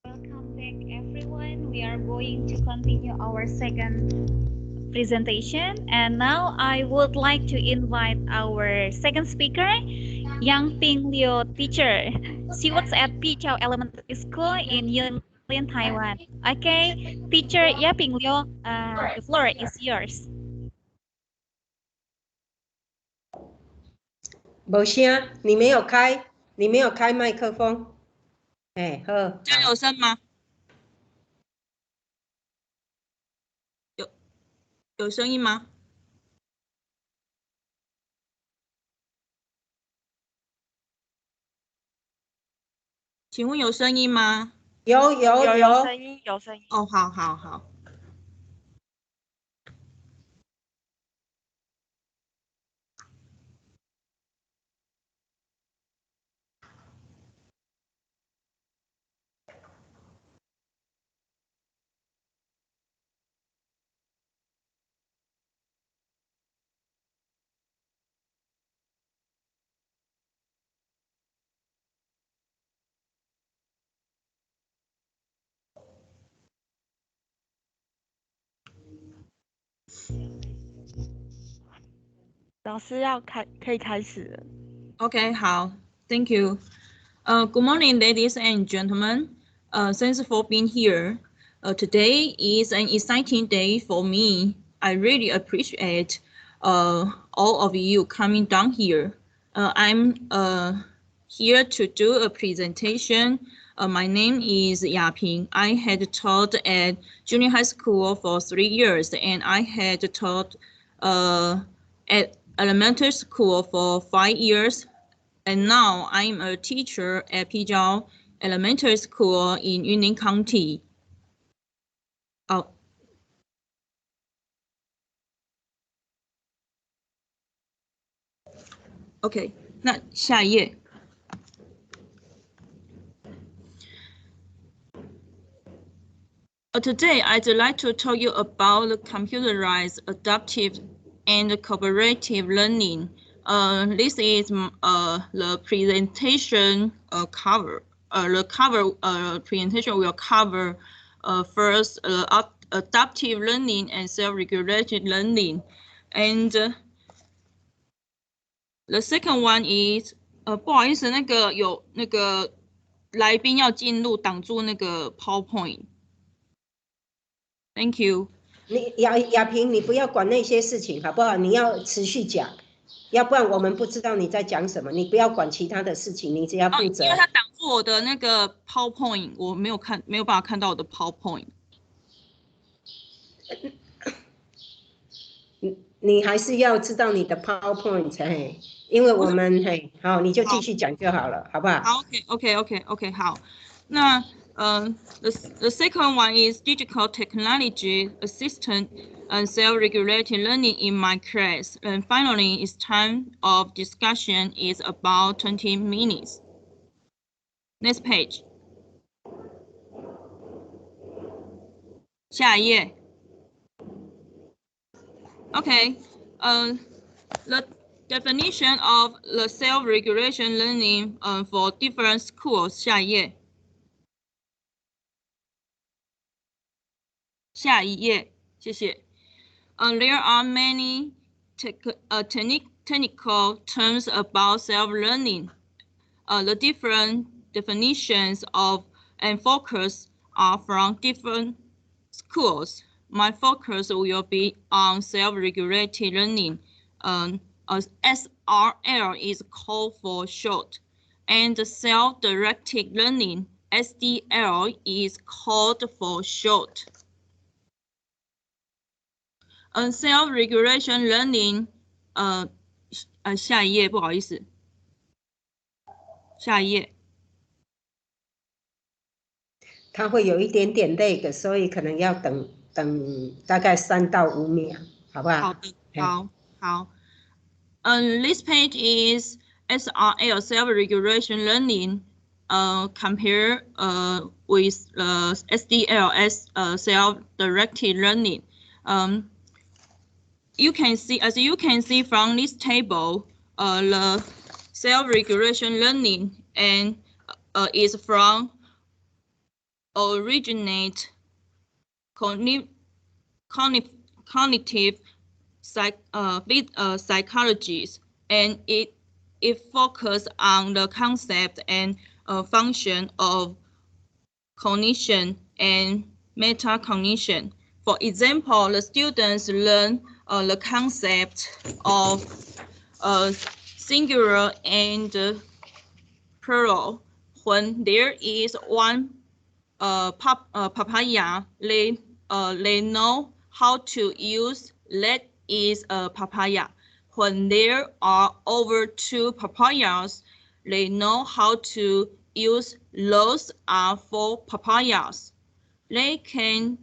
Welcome back everyone. We are going to continue our second presentation, and now I would like to invite our second speaker, Yang Ping Liu teacher. She works at Pichao Elementary School in Yunlin, Taiwan. Okay, teacher Yang Ping Liu, the floor is yours. 没声，你没有开麦克风。哎，好，这样有声吗？有声音吗？请问有声音吗？有声音，有声音。哦，好好好。老师可以开始了。 OK， 好 ，Thank you. Good morning, ladies and gentlemen. Thanks for being here. Today is an exciting day for me. I really appreciate all of you coming down here. I'm here to do a presentation. My name is Yaping. I had taught at junior high school for 3 years, and I had taught at elementary school for 5 years. And now I'm a teacher at Pizhao Elementary School in Yunlin County. Oh. OK， 那下一页。Today, I'd like to tell you about the computerized, adaptive, and cooperative learning. This is the presentation cover. The cover presentation will cover first adaptive learning and self-regulated learning, and the second one is 不好意思，有来宾要进入，挡住那个 PowerPoint。Thank you。亚萍，你不要管那些事情，好不好？你要持续讲，要不然我们不知道你在讲什么。你不要管其他的事情，你只要负责。因为他挡住我的那个 PowerPoint， 我没有办法看到我的 PowerPoint。你还是要知道你的 PowerPoint 嘿，因为我们嘿，好，你就继续讲就好了，好不好？好 ，OK， 好。那the second one is digital technology assistant and self-regulated learning in my class. And finally, its time of discussion is about 20 minutes. Next page. 下一页。Okay. The definition of the self-regulation learning for different schools. 下一页。下一页，谢谢。There are many technical terms about self-learning. The different definitions of and focus are from different schools. My focus will be on self-regulated learning. SRL is called for short, and self-directed learning, SDL, is called for short. Self-regulation learning, 下一页，不好意思，下一页。它会有一点点lag，所以可能要等大概3到5秒，好不好？好的，好。This page is SRL, self-regulation learning, compare with SDL as self-directed learning. You can see from this table, the self-regulation learning and is from originate cognitive psychologies, and it focuses on the concept and function of cognition and metacognition. For example, the students learn the concept of singular and plural. When there is one papaya, they know how to use that is a papaya. When there are over 2 papayas, they know how to use those are 4 papayas. They can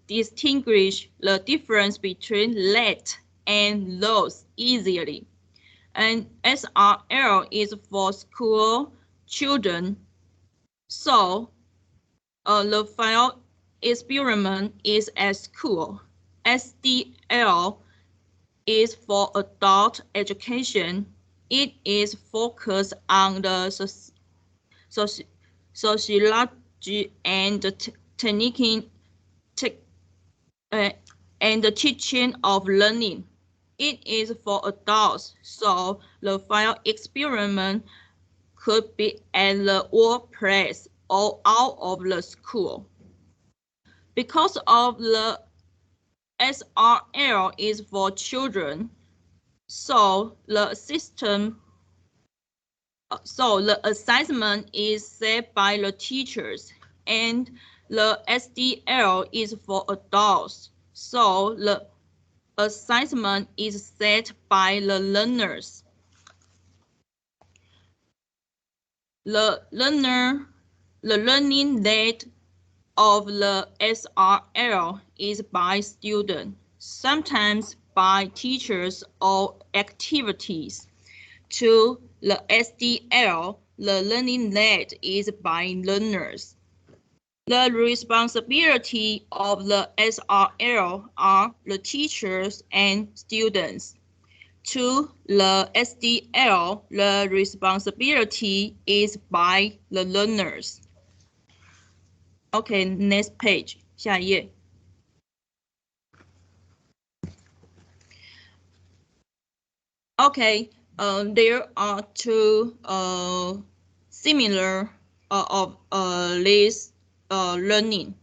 distinguish the difference between that and those easily. And SRL is for school children. So the field experiment is at school. SDL is for adult education. It is focused on the sociology and and the teaching of learning. It is for adults, so the field experiment could be at the workplace or out of the school. Because of the SRL is for children, so the assignment is set by the teachers, and the SDL is for adults, so the assignment is set by the learners. The learning rate of the SRL is by student, sometimes by teachers or activities. To the SDL, the learning rate is by learners. The responsibility of the SRL are the teachers and students. To the SDL, the responsibility is by the learners. Okay, next page, 下一页. Okay, there are two similar of this learning.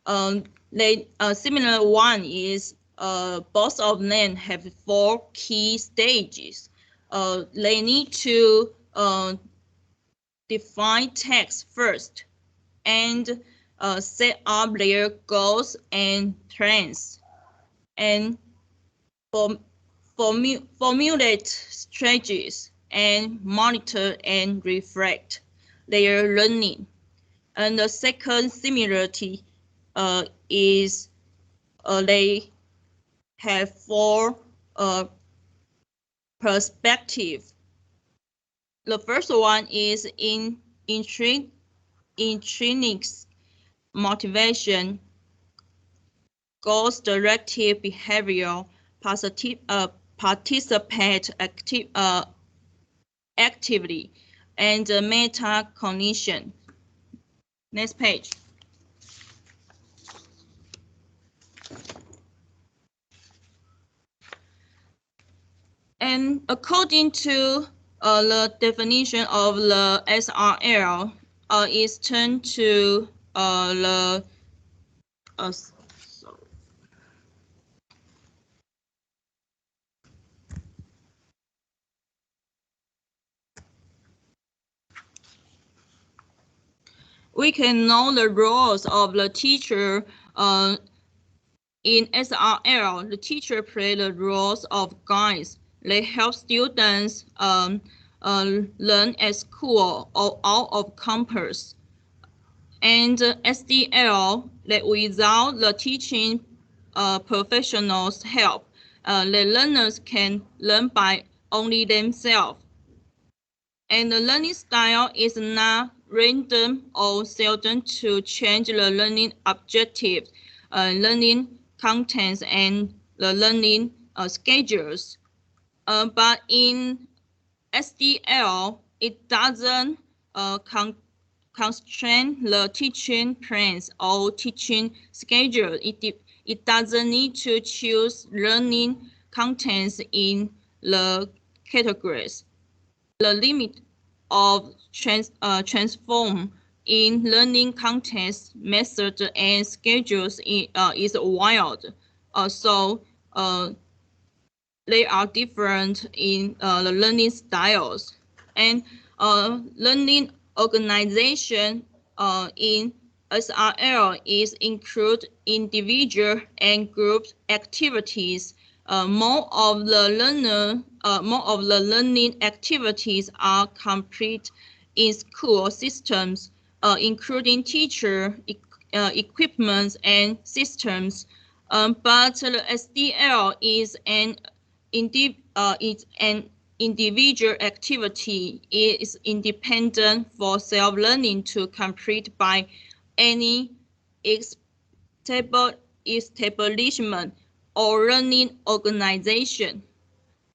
Similar one is both of them have 4 key stages. They need to define text first and set up their goals and trends, and formulate strategies and monitor and reflect their learning. And the second similarity is they have 4 perspectives. The first one is intrinsic motivation, goals directed behavior, participate actively, and metacognition. Next page. And according to the definition of the SRL, is turned to the we can know the roles of the teacher. In SRL, the teacher play the roles of guides. They help students learn at school or out of campus. And SDL, that without the teaching professionals' help, the learners can learn by only themselves. And the learning style is not random or seldom to change the learning objectives, learning contents, and the learning schedules. But in SDL, it doesn't constrain the teaching plans or teaching schedule. It doesn't need to choose learning contents in the categories. The limit of transform in learning contents, methods, and schedules is wild. So they are different in the learning styles. And learning organization in SRL is include individual and group activities. More of the learning activities are complete in school systems, including teacher, equipment, and systems. But the SDL is an individual activity. It is independent for self-learning to complete by any establishment or learning organization.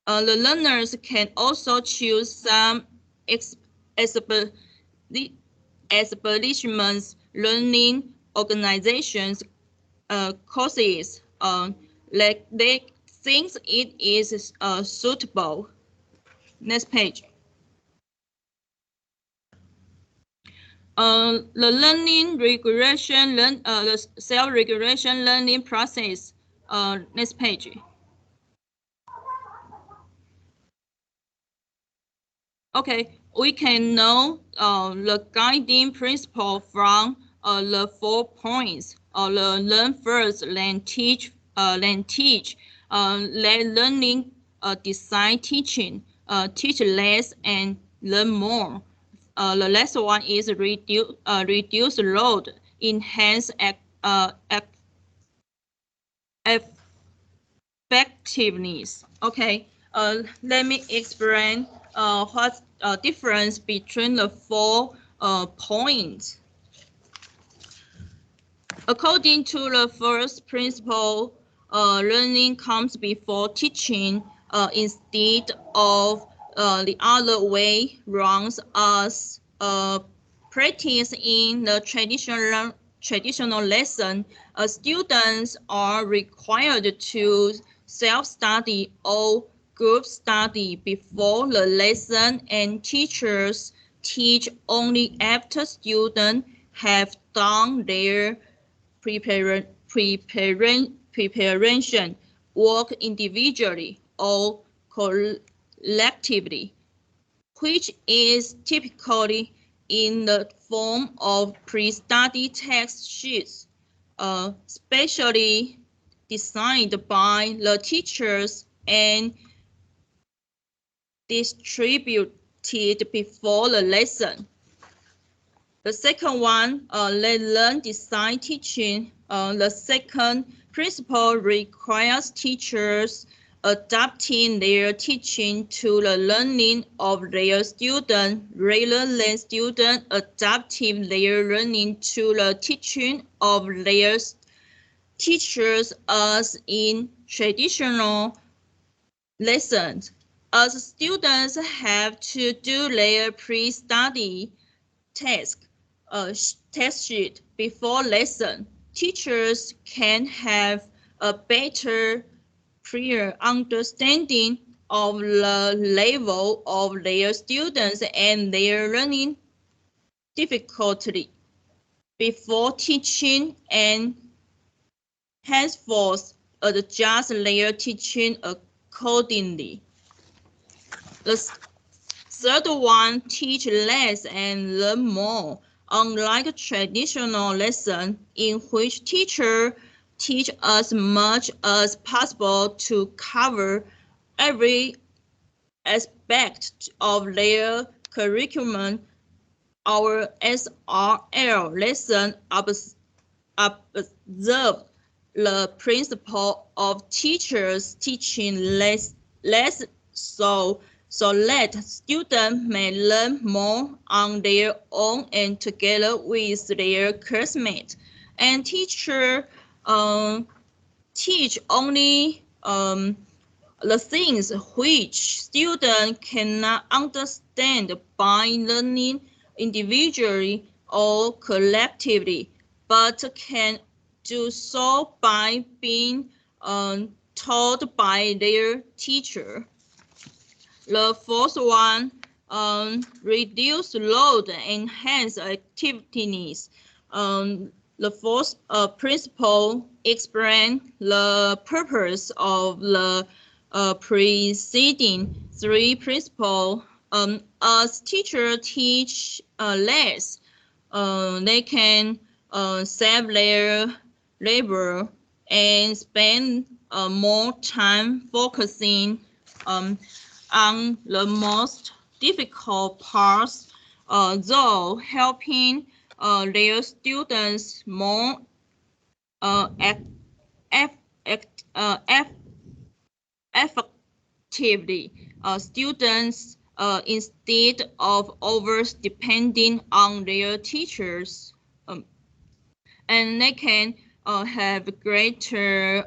The learners can also choose some establishments, learning organizations, courses, like they think it is suitable. Next page. The learning regression, the self-regression learning process. Next page. Okay, we can know the guiding principle from the 4 points. The learn first, then teach, let learning design teaching, teach less and learn more. The last one is reduce load, enhance effectiveness. Okay, let me explain what's the difference between the 4 points. According to the first principle, learning comes before teaching instead of the other way round as practice in the traditional lesson. Students are required to self-study or group study before the lesson, and teachers teach only after students have done their preparation work individually or collectively, which is typically in the form of pre-study text sheets, specially designed by the teachers and distributed before the lesson. The second one, let learn design teaching. The second principle requires teachers adapting their teaching to the learning of their students rather than students adapting their learning to the teaching of their teachers as in traditional lessons. As students have to do their pre-study task test sheet before lesson, teachers can have a better, clear understanding of the level of their students and their learning difficulty before teaching, and henceforth adjust their teaching accordingly. The third one, teach less and learn more. Unlike traditional lesson in which teachers teach as much as possible to cover every aspect of their curriculum, our SRL lesson observe the principle of teachers teaching less so that students may learn more on their own and together with their classmates. And teachers teach only the things which students cannot understand by learning individually or collectively, but can do so by being taught by their teacher. The fourth one, reduce load, enhance activities. The fourth principle explains the purpose of the preceding 3 principles. As teachers teach less, they can save their labor and spend more time focusing on the most difficult parts, though helping their students more effectively. Students, instead of over-depending on their teachers, and they can have greater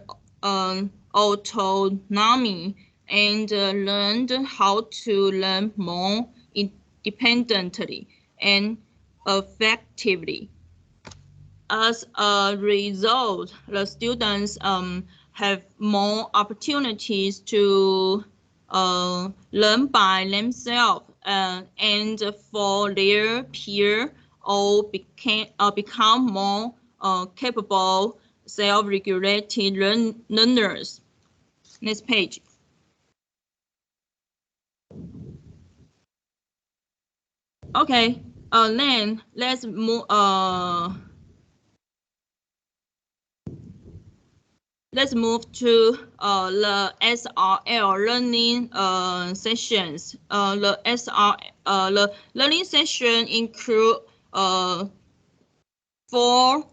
autonomy and learned how to learn more independently and effectively. As a result, the students have more opportunities to learn by themselves and for their peer or become more capable self-regulated learners. Next page. Okay, then let's move. Let's move to the SRL learning sessions. The learning session include 4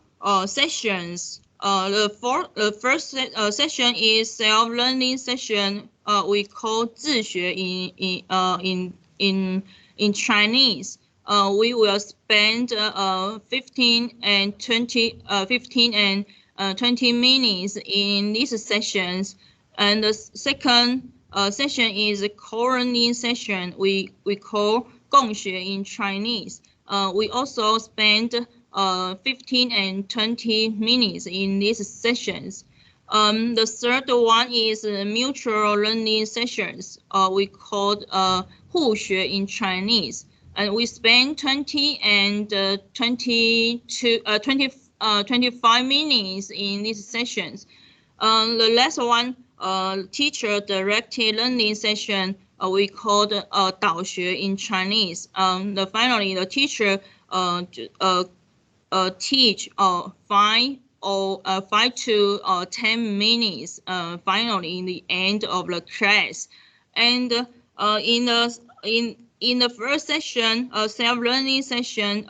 sessions. The first session is self-learning session. We call 自学 in Chinese. We will spend 15 and 20 minutes in these sessions. And the second session is a co-learning session. We call 共学 in Chinese. We also spend 15 and 20 minutes in these sessions. The third one is mutual learning sessions. We call 互学 in Chinese. And we spend 20 and 25 minutes in these sessions. The last one, teacher-directed learning session, we call 导学 in Chinese. Finally, the teacher teach 5 to 10 minutes finally in the end of the class. And in the first session, self-learning session,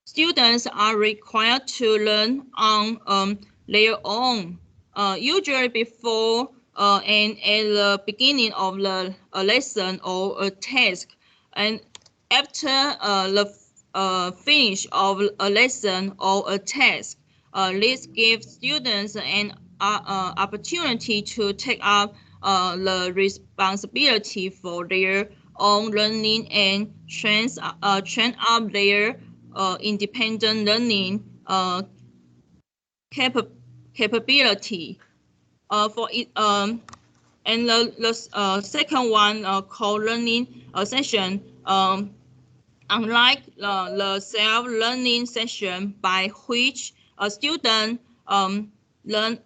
students are required to learn on their own, usually before and at the beginning of the lesson or a task. And after the finish of a lesson or a task, this gives students an opportunity to take up the responsibility for their own learning and train up their independent learning capability. For it, and the second one, co-learning session. Unlike the self-learning session, by which a student learn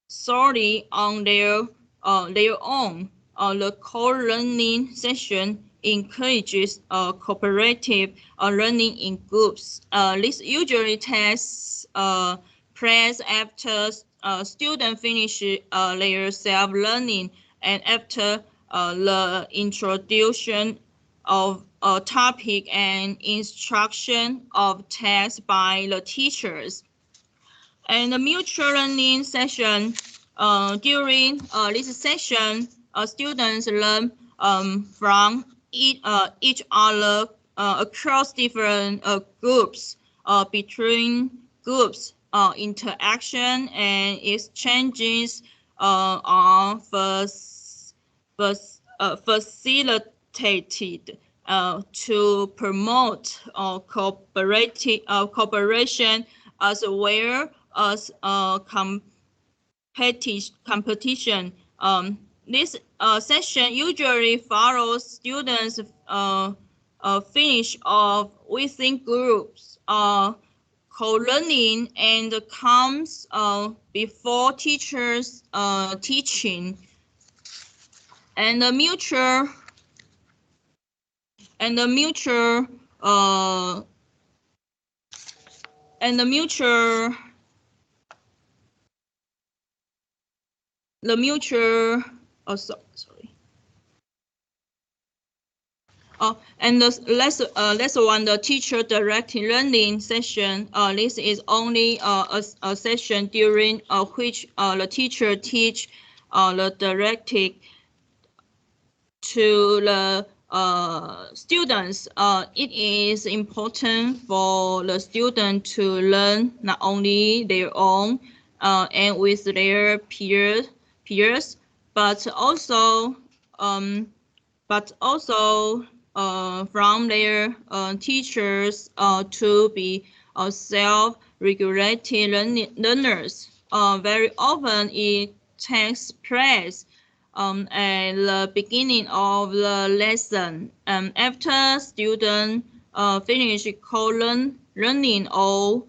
solely on their own, the co-learning session encourages cooperative learning in groups. This usually takes place after students finish their self-learning and after the introduction of a topic and instruction of tasks by the teachers. And the mutual learning session, during this session, students learn from each other across different groups, between groups. Interaction and exchanges are facilitated to promote cooperation as well as competition. This session usually follows students finish of within groups co-learning and comes before teachers teaching. And the mutual and the last one, the teacher-directed learning session. This is only a session during which the teacher teach the directed to the students. It is important for the student to learn not only their own and with their peers, but also from their teachers to be self-regulated learners. very often it takes place at the beginning of the lesson, after students finish co-learning or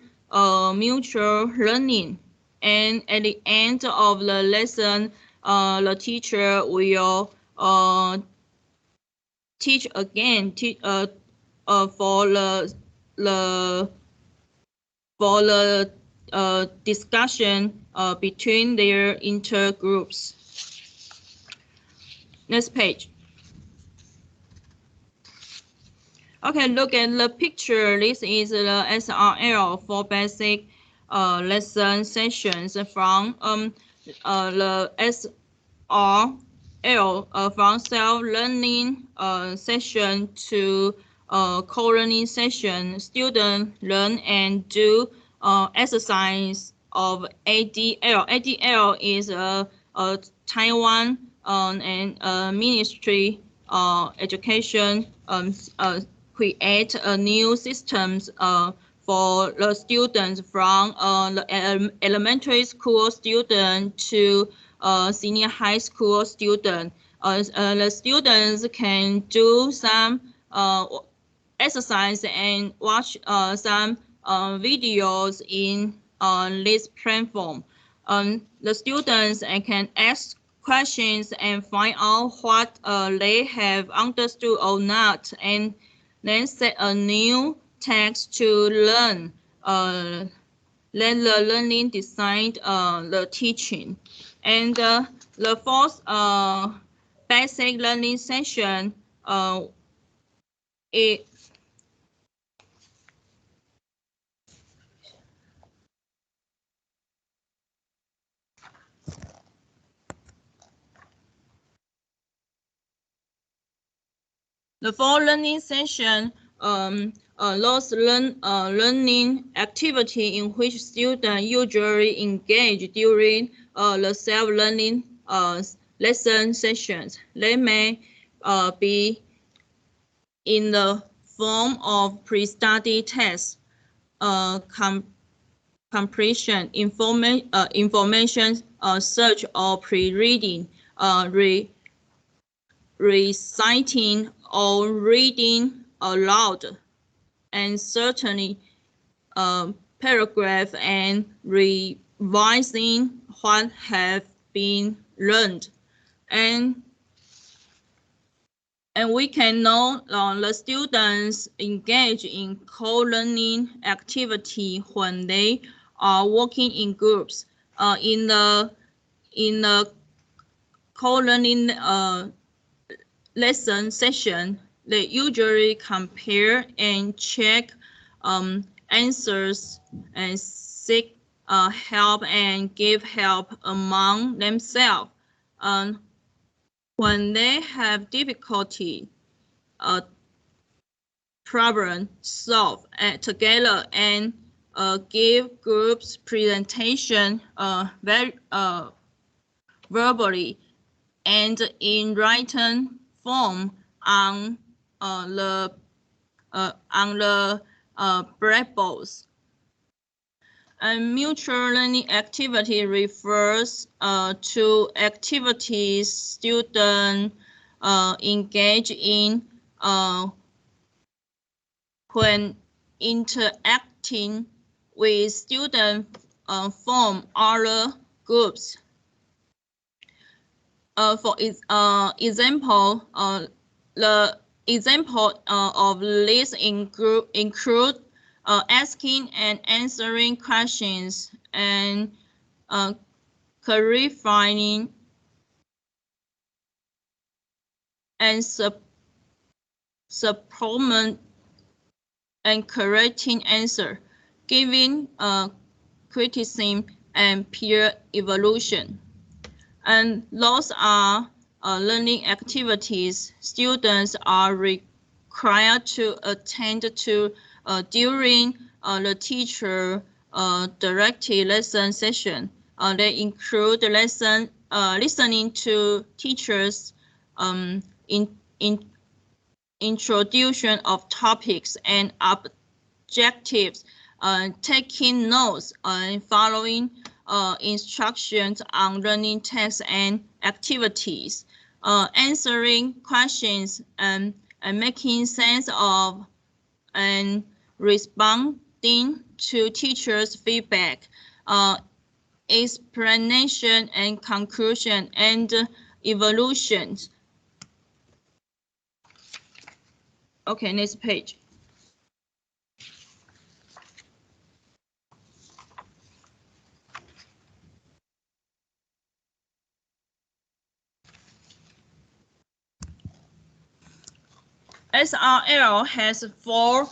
mutual learning. And at the end of the lesson, the teacher will teach again for the discussion between their intergroups. Next page. Okay, look at the picture. This is the SRL for basic lesson sessions from the SRL from self-learning session to co-learning session. Students learn and do exercise of ADL. ADL is a Taiwan and Ministry Education create a new systems for the students from the elementary school student to senior high school student. The students can do some exercise and watch some videos in this platform. The students can ask questions and find out what they have understood or not, and then set a new task to learn. Let the learning decide the teaching. And the fourth basic learning session, the fourth learning session, those learning activity in which students usually engage during the self-learning lesson sessions. They may be in the form of pre-study tests, comprehension, information search or pre-reading, reciting or reading aloud, and certainly paragraph and revising what have been learned. And we can know the students engage in co-learning activity when they are working in groups. In the co-learning lesson session, they usually compare and check answers and seek help and give help among themselves. When they have difficulty, problem solve together and give groups presentation verbally and in written form on the blackboards. And mutual learning activity refers to activities students engage in when interacting with students from other groups. For example, the example of this include asking and answering questions and clarifying and supplement and correcting answer, giving criticism and peer evaluation. And those are learning activities students are required to attend to during the teacher directed lesson session. They include listening to teachers introduction of topics and objectives, taking notes and following instructions on learning tasks and activities, answering questions and making sense of and responding to teachers' feedback, explanation and conclusion, and evaluation. Okay, next page. SRL has four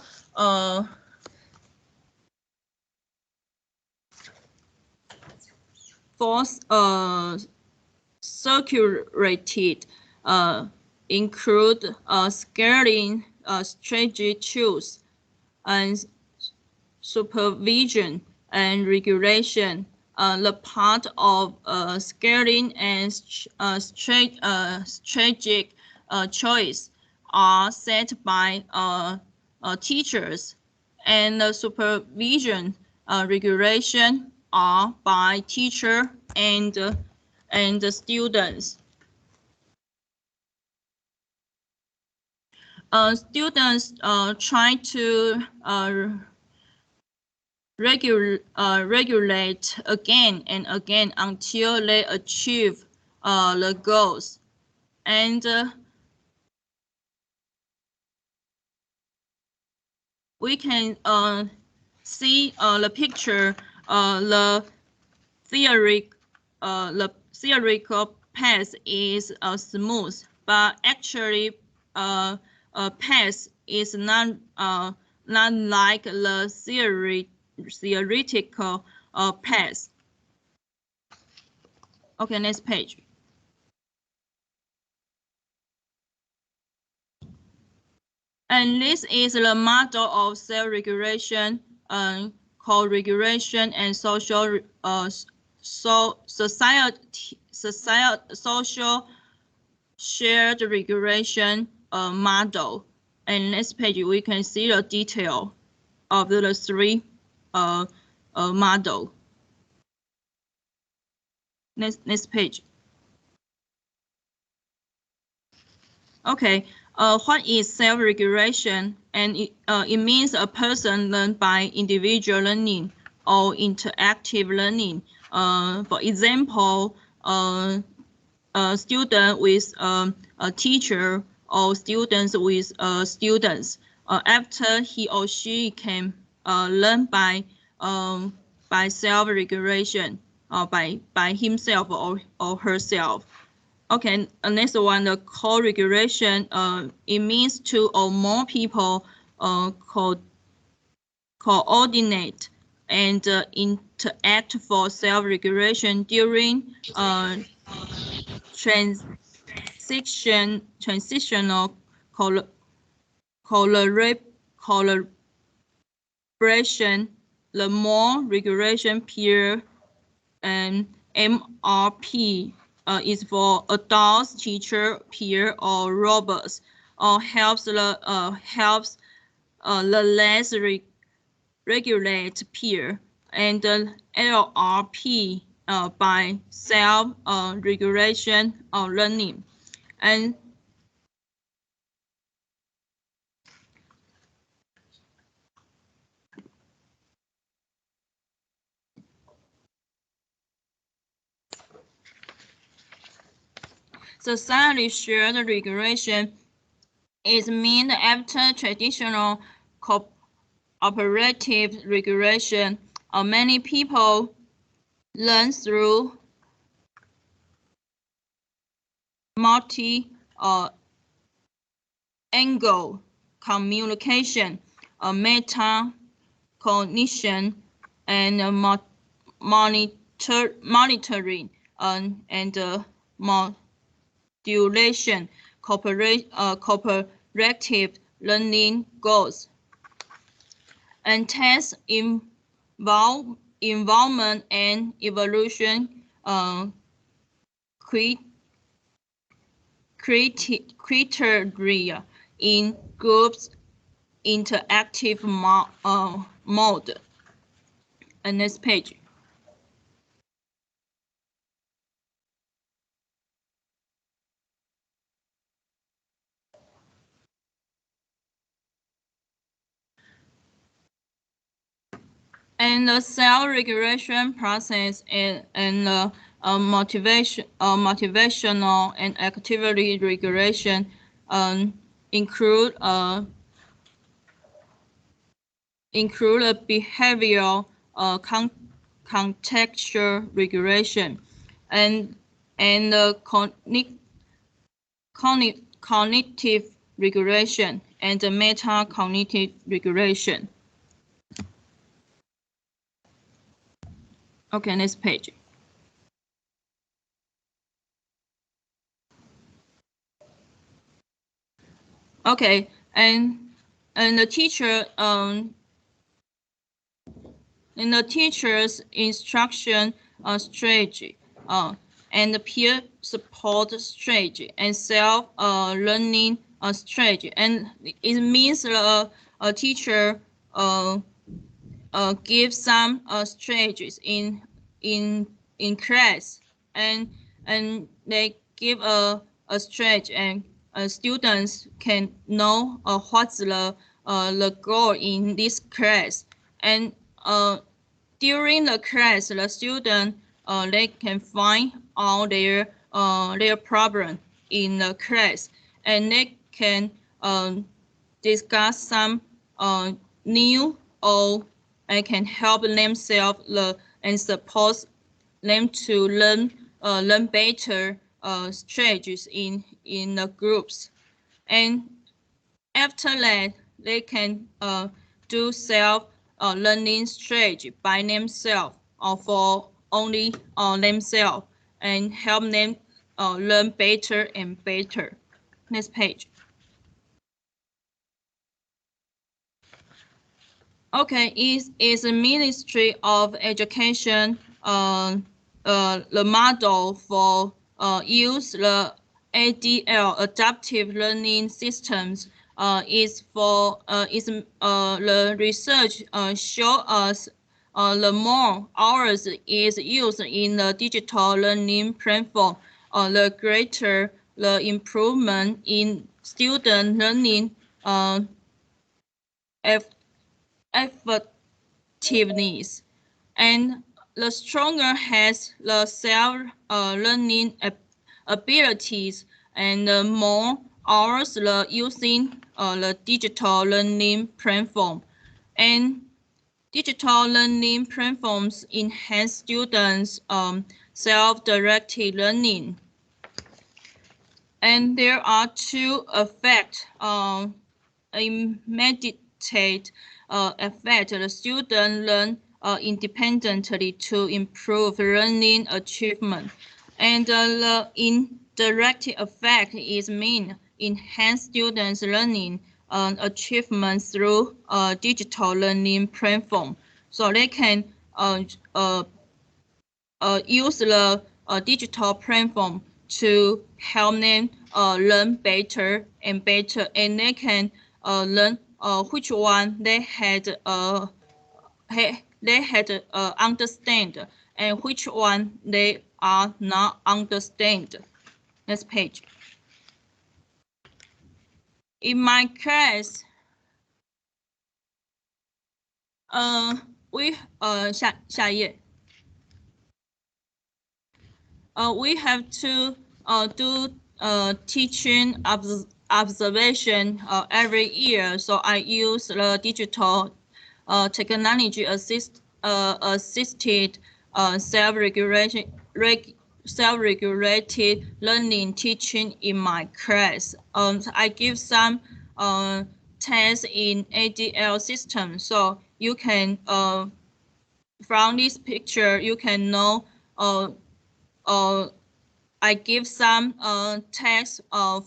circulated include scaling strategy tools and supervision and regulation. The part of scaling and strategic choice are set by teachers, and the supervision regulation are by teacher and the students. Students try to regulate again and again until they achieve the goals. And we can see the picture, the theoretical path is smooth, but actually path is not like the theoretical path. Okay, next page. And this is the model of self-regulation, co-regulation, and social shared regulation model. And next page, we can see the detail of the three model. Next page. Okay, what is self-regulation? And it means a person learns by individual learning or interactive learning. For example, a student with a teacher or students with students. After he or she can learn by self-regulation, by himself or herself. Okay, next one, the co-regulation. It means two or more people coordinate and interact for self-regulation during transitional collaboration. The more regulation peer and MRP is for adults, teacher, peer, or robots, or helps the less regulate peer, and the LRP by self regulation of learning. And society shared regulation is meant after traditional cooperative regulation. Many people learn through multi-angle communication, meta-cognition, and monitoring, and modulation, cooperative learning goals. And test involvement and evolution criteria in groups interactive mode. And next page. And the self-regulation process and motivational and activity regulation include behavioral contextual regulation and cognitive regulation and the meta-cognitive regulation. Okay, next page. Okay, and the teacher in the teacher's instruction strategy and the peer support strategy and self-learning strategy, and it means a teacher give some strategies in class, and they give a strategy, and students can know what's the goal in this class, and during the class, the student they can find all their problem in the class, and they can discuss some new, or I can help themselves and support them to learn better strategies in the groups. And after that, they can do self-learning strategy by themselves or for only themselves, and help them learn better and better. Next page. Okay, is the Ministry of Education the model for use the ADL, adaptive learning systems, is for the research show us the more hours is used in the digital learning platform, the greater the improvement in student learning effectiveness, and the stronger has the self-learning abilities, and the more hours the using the digital learning platform. And digital learning platforms enhance students' self-directed learning. And there are two effects. Immediate effect, the student learn independently to improve learning achievement. And the indirect effect is enhance students' learning achievements through digital learning platform. So they can use the digital platform to help them learn better and better, and they can learn which one they had understand, and which one they are not understand. Next page. In my class, we 下一页。We have to do teaching observation every year. So I use the digital technology assisted self-regulated learning teaching in my class. I give some tests in ADL system, so you can from this picture you can know. I give some tests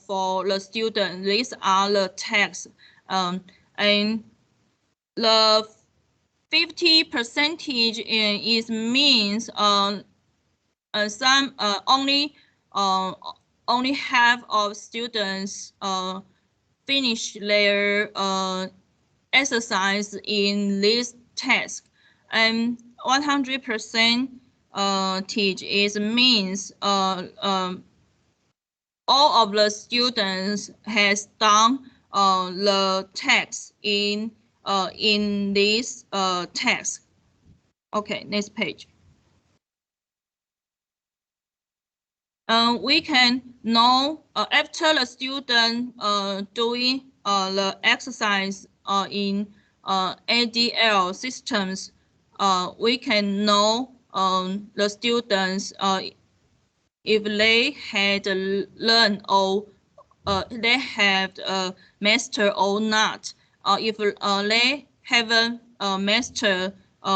for the student. These are the tests, and the 50% is means some only half of students finish their exercise in this task, and 100% teach is means all of the students has done the text in this text. Okay, next page. We can know after the student doing the exercise in ADL systems, we can know the students if they had learned or they have mastered or not. If they haven't mastered,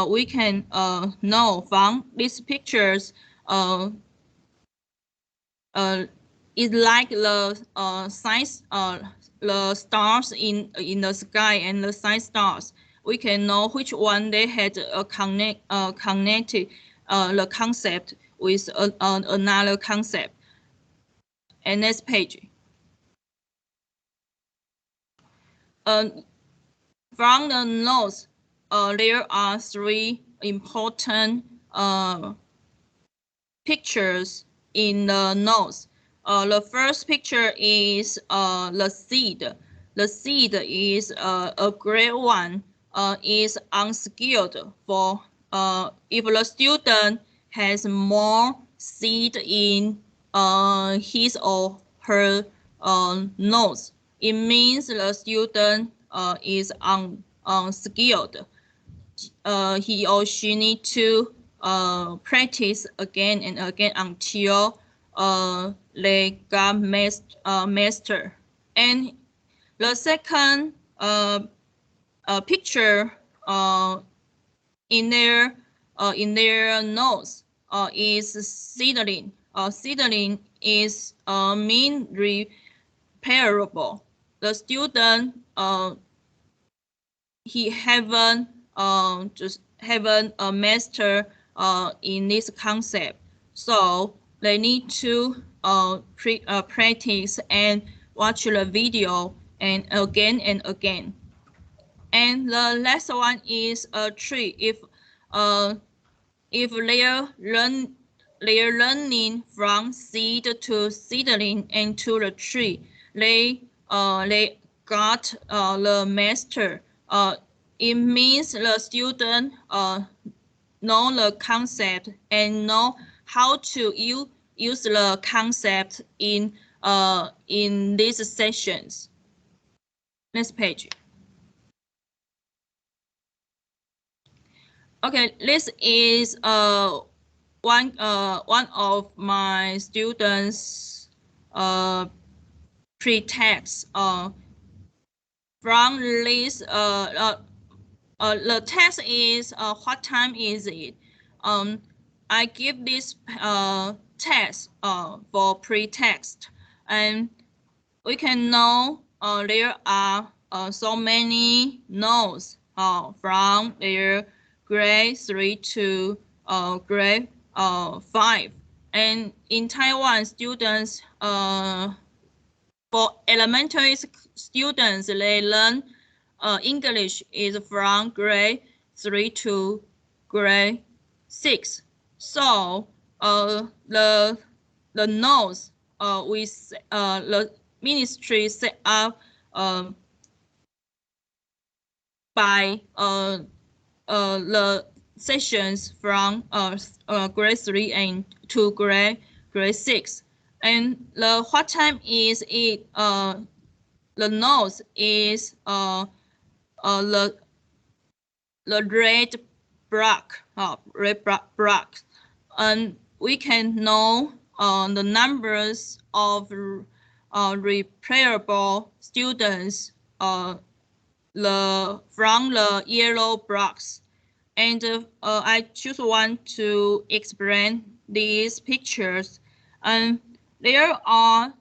we can know from these pictures. It's like the size, the stars in the sky and the side stars. We can know which one they had connected the concept with another concept. And next page. From the notes, there are three important pictures in the notes. The first picture is the seed. The seed is a great one. Is unskilled for if the student has more seed in his or her notes, it means the student is unskilled. He or she need to practice again and again until they got master. And the second picture in their notes is seedling. Seedling is mean repairable. The student he haven't just haven't master in this concept, so they need to practice and watch the video and again. And the last one is a tree. If they're learning from seed to seedling and to the tree, they got the master. It means the student know the concept and know how to use the concept in these sessions. Next page. Okay, this is one of my students pretext from this the text is what time is it? I give this text for pretext, and we can know there are so many notes from their grade 3 to grade 5. And in Taiwan, students for elementary students, they learn English is from grade 3 to grade 6. So the notes with the ministry set up by the sessions from grade 3 and to grade 6. And the what time is it? The notes is the red block, and we can know the numbers of repairable students from the yellow blocks. And I just want to explain these pictures. And there are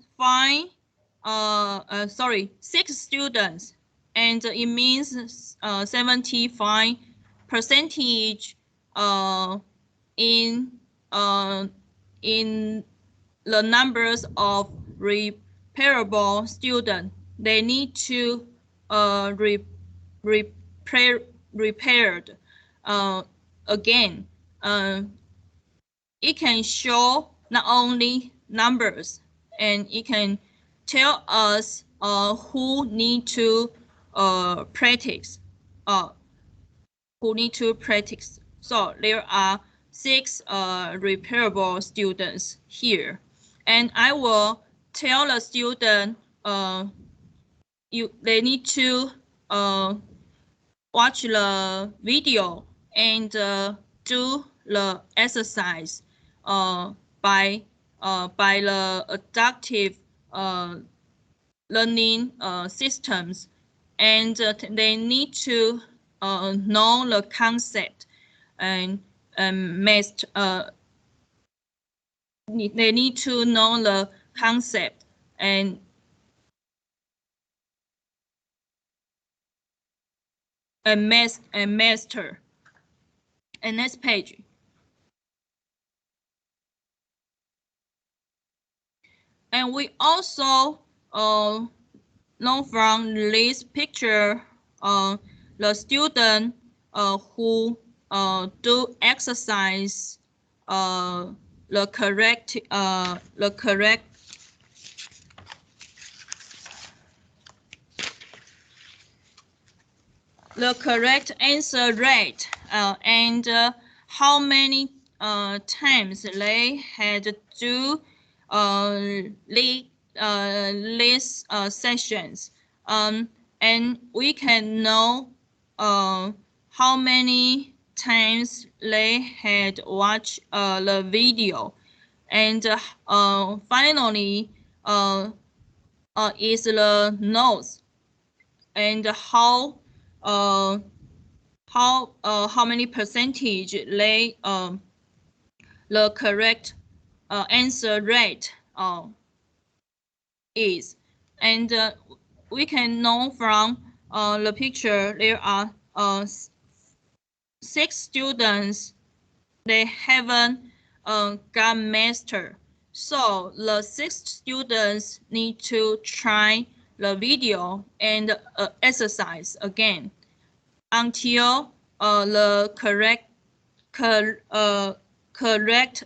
6 students, and it means 75% in the numbers of repairable students. They need to repaired again. It can show not only numbers, and it can tell us who need to practice. So there are 6 repairable students here, and I will tell the student they need to watch the video and do the exercise by the adaptive learning systems, and they need to know the concept and they need to know the concept and master. And next page. And we also know from this picture the student who do exercise the correct answer rate and how many times they had do these sessions, and we can know how many times they had watched the video, and finally is the notes and how many percentage they the correct answer rate is, and we can know from the picture there are 6 students they haven't got master, so the 6 students need to try the video and exercise again until the correct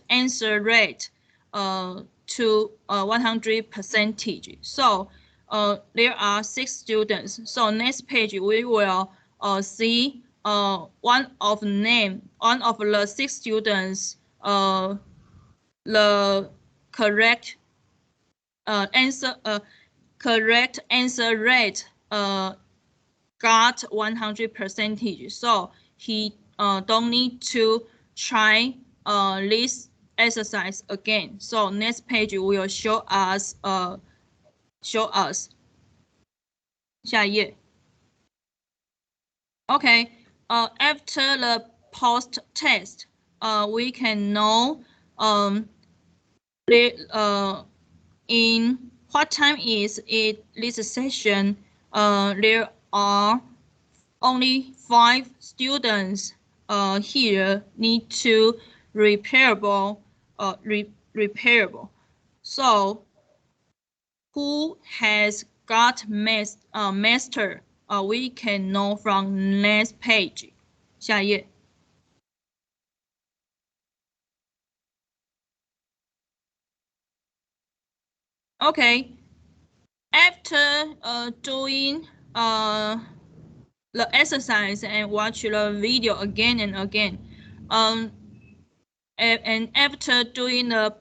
answer rate to 100%. So there are 6 students. So next page we will see one of the 6 students the correct answer rate got 100%. So he don't need to try this exercise again. So next page will show us 下一页. Okay, after the post test, we can know in what time is it this session. There are only 5 students here need to repairable. So who has got master? We can know from next page. 下一页. Okay, after doing the exercise and watch the video again and again, and after doing the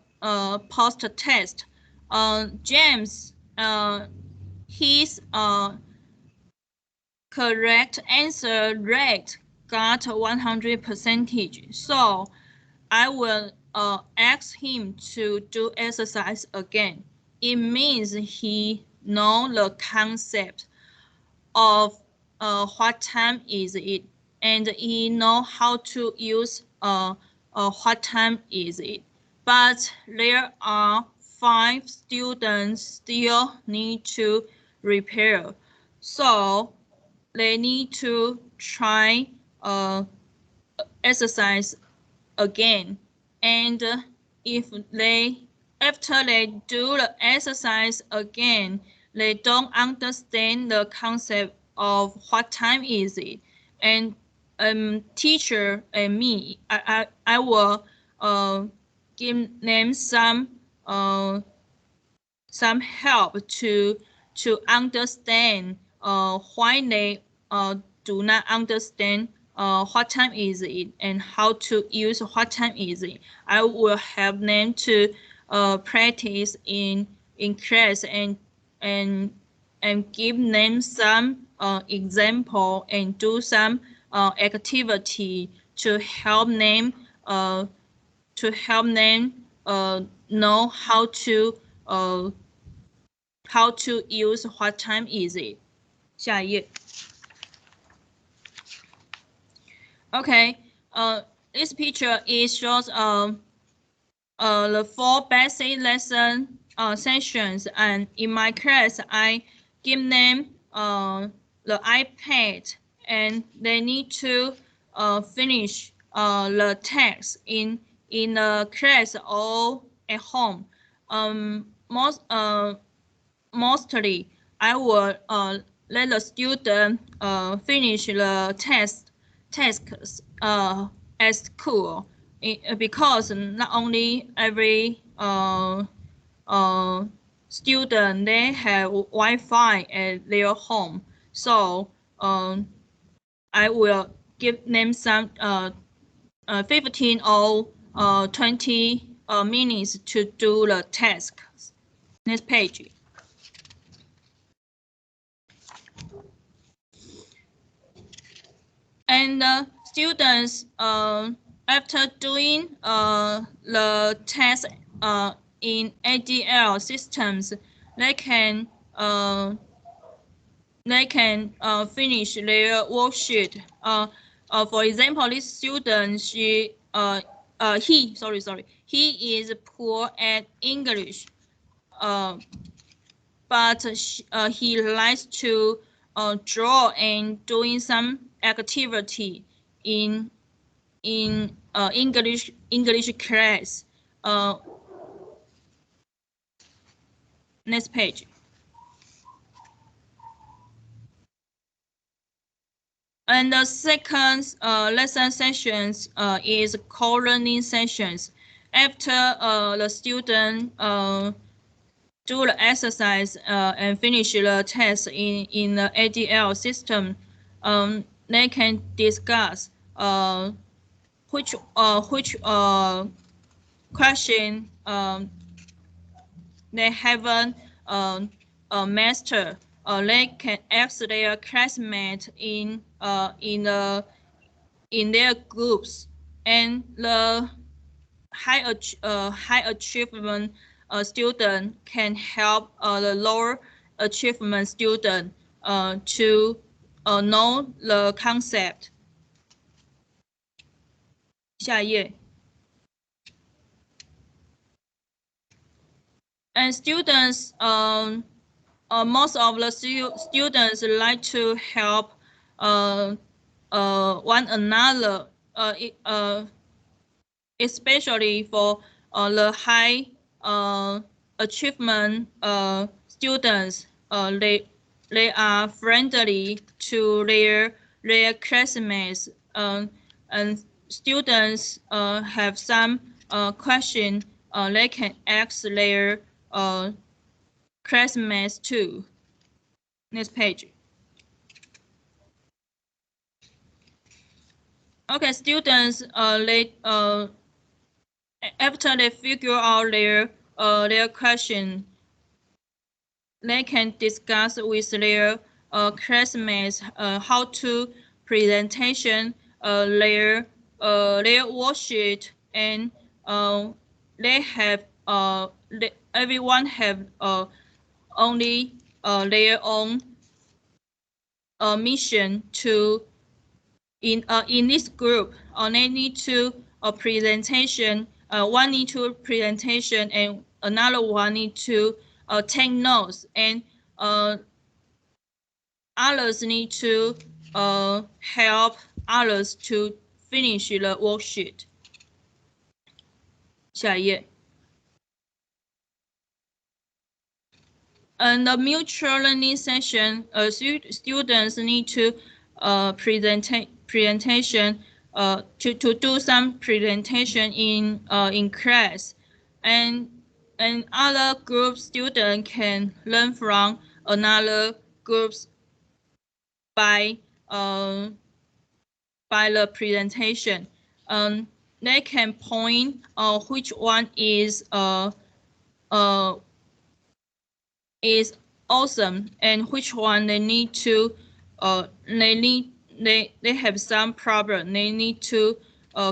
post test, James his correct answer rate got 100%. So I will ask him to do exercise again. It means he know the concept of what time is it, and he know how to use what time is it. But there are 5 students still need to repair, so they need to try exercise again. And if after they do the exercise again, they don't understand the concept of what time is it, and teacher and me, I will give them some help to understand why they do not understand what time is it and how to use what time is it. I will help them to practice in class and give them some example and do some activity to help them know how to use what time is it. 下一页。Okay, this picture is shows the 4 basic lesson sessions, and in my class I give them the iPad, and they need to finish the text in the class or at home. Mostly I will let the student finish the tasks at school, because not only every student they have Wi-Fi at their home, so I will give them some 15 or 20 minutes to do the tasks. Next page. And students, after doing the test in ADL systems, they can finish their worksheet. For example, this student, he is poor at English, but he likes to draw and doing some activity in English class. Next page. And the second lesson sessions is co-learning sessions. After the student do the exercise and finish the test in the ADL system, they can discuss which question they haven't mastered. They can ask their classmates in their groups, and the high achievement student can help the lower achievement student to know the concept. 下一页。And students, most of the students like to help one another, especially for the high achievement students. They are friendly to their classmates, and students have some question they can ask their classmates too. Next page. Okay, students, after they figure out their question, they can discuss with their classmates how to presentation their worksheet, and they have everyone have only their own mission to in this group. They need to a presentation. One need to presentation, and another one need to take notes, and others need to help others to finish the worksheet. 下一页。And the mutual learning session, students need to presentation to do some presentation in class, and other group student can learn from another groups by by the presentation. They can point which one is awesome and which one they need to they have some problem they need to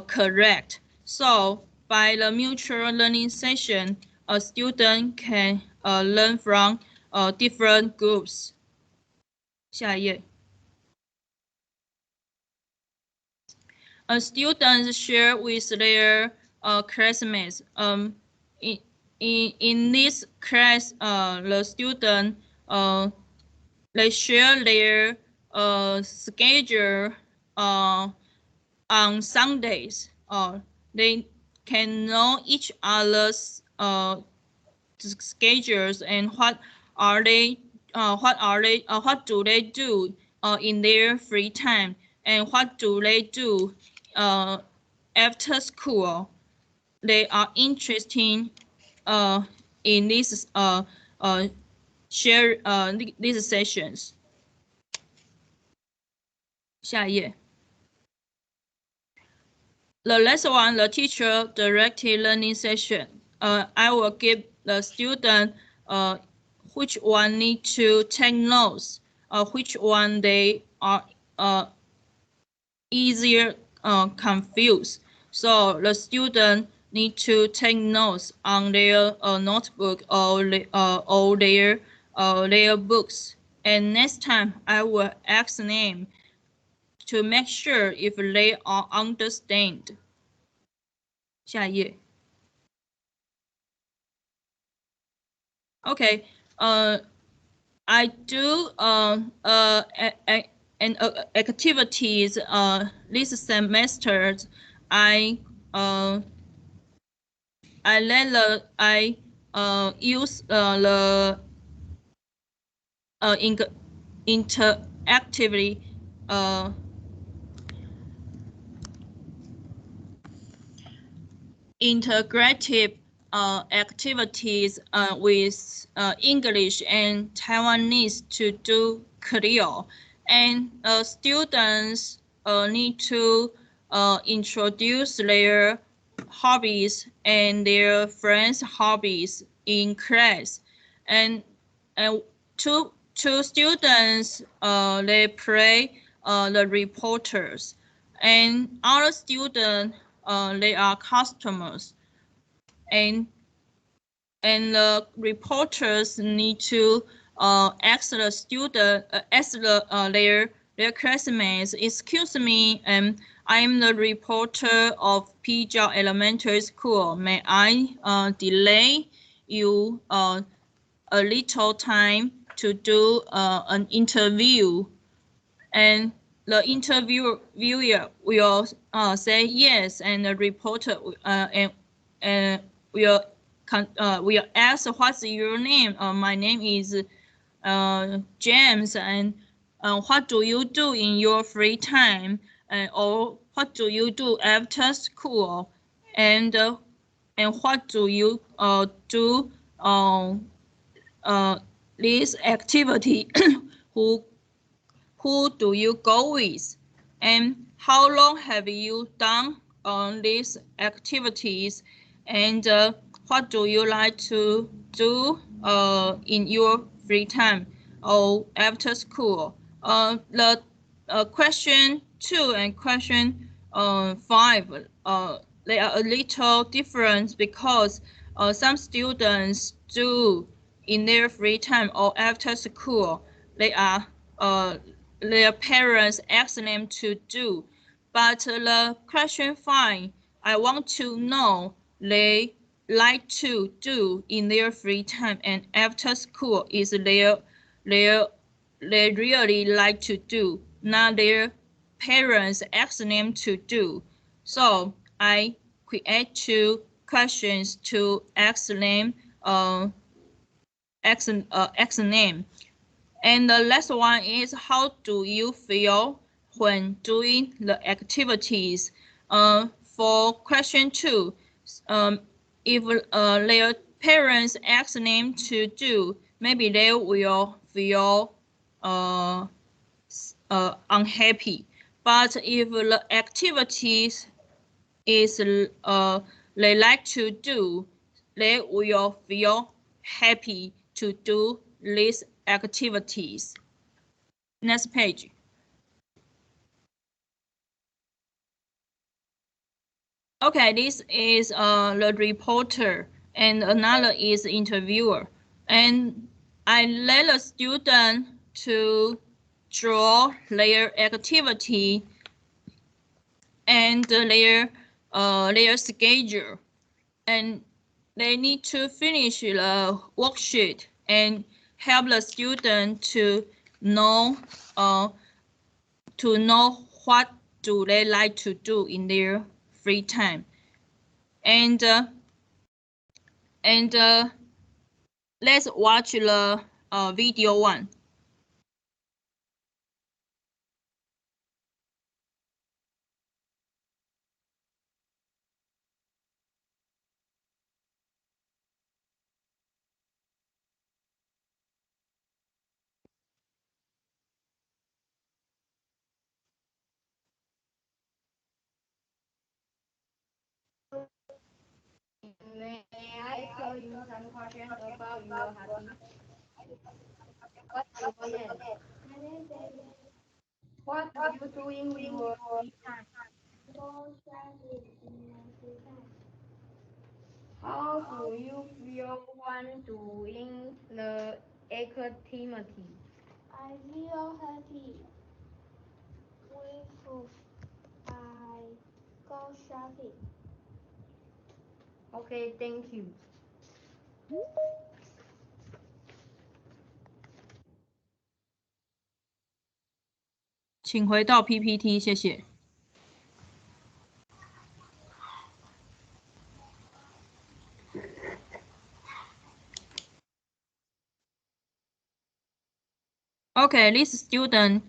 correct. So by the mutual learning session, a student can learn from different groups. 下一页。Students share with their classmates. In this class, the student they share their schedule on Sundays. They can know each other's schedules and what do they do in their free time, and what do they do after school. They are interested in these share these sessions. 下一页。The last one, the teacher directed learning session. I will give the student which one need to take notes, which one they are easier confused. So the student need to take notes on their notebook or their books. And next time I will ask them to make sure if they are understand. 下一页。Okay, I do activities this semester. I use the interactively integrative activities with English and Taiwanese to do clear. And students need to introduce their hobbies and their friends' hobbies in class. And two students, they play the reporters. And other students, they are customers. And the reporters need to ask the student, their classmates, excuse me, I am the reporter of Pijao Elementary School. May I delay you a little time to do an interview? And the interviewer will say yes, and the reporter will ask, what's your name? My name is James, and what do you do in your free time? Or what do you do after school? And what do you do this activity? Who do you go with? And how long have you done these activities? And what do you like to do in your free time or after school? The question 2 and question 5, they are a little different because some students do in their free time or after school, they are their parents ask them to do. But the question 5, I want to know they like to do in their free time and after school is they really like to do, not their parents ask them to do. So I create 2 questions to ask them name. And the last one is, how do you feel when doing the activities? For question 2, if their parents ask them to do, maybe they will feel unhappy. but if the activities is they like to do, they will feel happy to do these activities. Next page. Okay, this is the reporter, and another is interviewer. And I let the student to draw their activity and their schedule, and they need to finish the worksheet and help the student to know what do they like to do in their free time. And let's watch the video one. May I ask you some questions about your hobby? What's your name? My name is David. What do you do in your free time? Go study in my free time. How do you feel when doing the activity? I feel happy. With I go shopping. Okay, thank you. 请回到 PPT， 谢谢。Okay, this student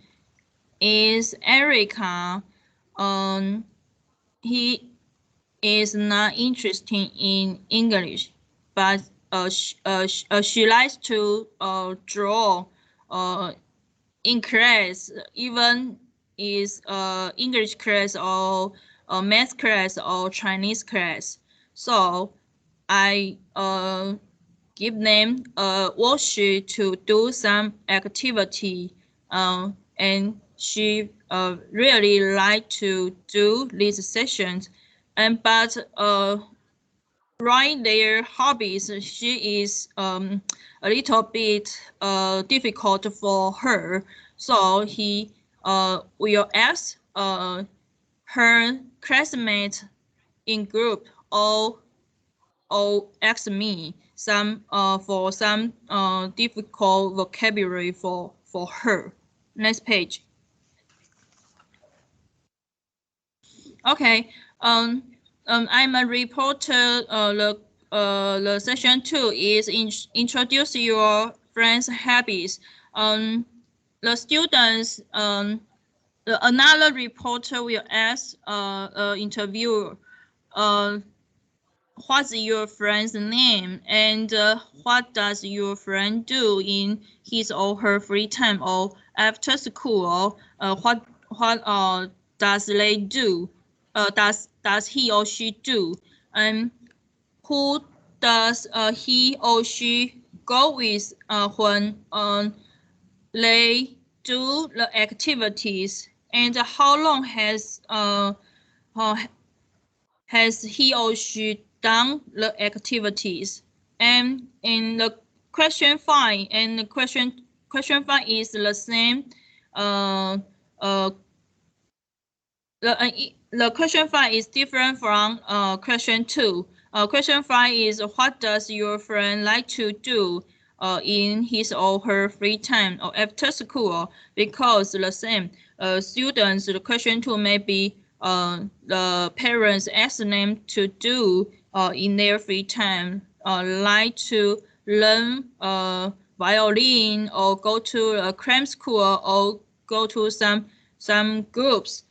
is Erica. He is not interested in English, but she likes to draw in class, even is English class or math class or Chinese class. So I give them a worksheet to do some activity, and she really like to do these sessions. And but right their hobbies, she is a little bit difficult for her. So he will ask her classmates in group or ask me some for some difficult vocabulary for her. Next page. Okay. I'm a reporter. The session 2 is introduce your friends' habits. The students another reporter will ask interviewer what's your friend's name, and what does your friend do in his or her free time or after school? What does they do? Does he or she do? And who does he or she go with when they do the activities? And how long has he or she done the activities? And in the question 5, and the question 5 is the same. The question 5 is different from question 2. Question 5 is what does your friend like to do in his or her free time or after school? Because the same students, the question 2 may be the parents ask them to do in their free time, like to learn violin or go to a cram school or go to some groups.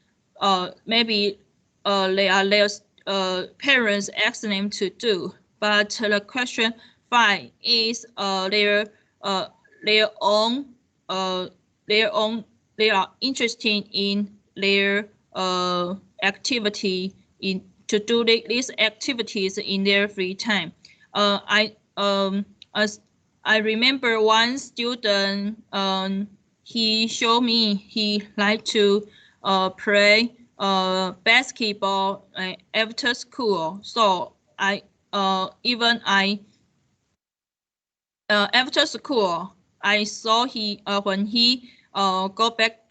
Maybe their parents ask them to do, but the question 5 is their own they are interested in their activity to do these activities in their free time. As I remember one student, he showed me he liked to play basketball after school. So after school, I saw he when he go back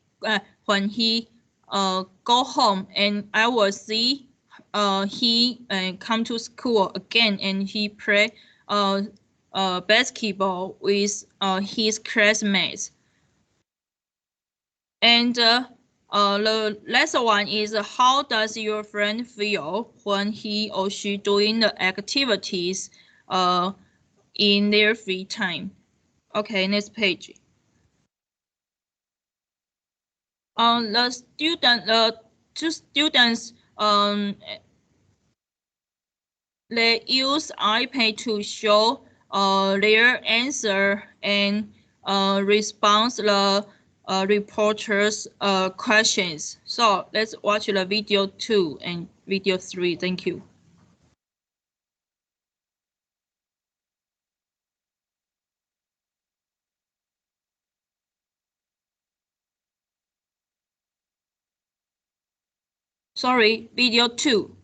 when he go home, and I will see he come to school again, and he play basketball with his classmates. And the last one is, how does your friend feel when he or she doing the activities in their free time? Okay, next page. The two students they use iPad to show their answer and response the reporters' questions. So let's watch the video 2 and video 3. Thank you. Sorry, video 2.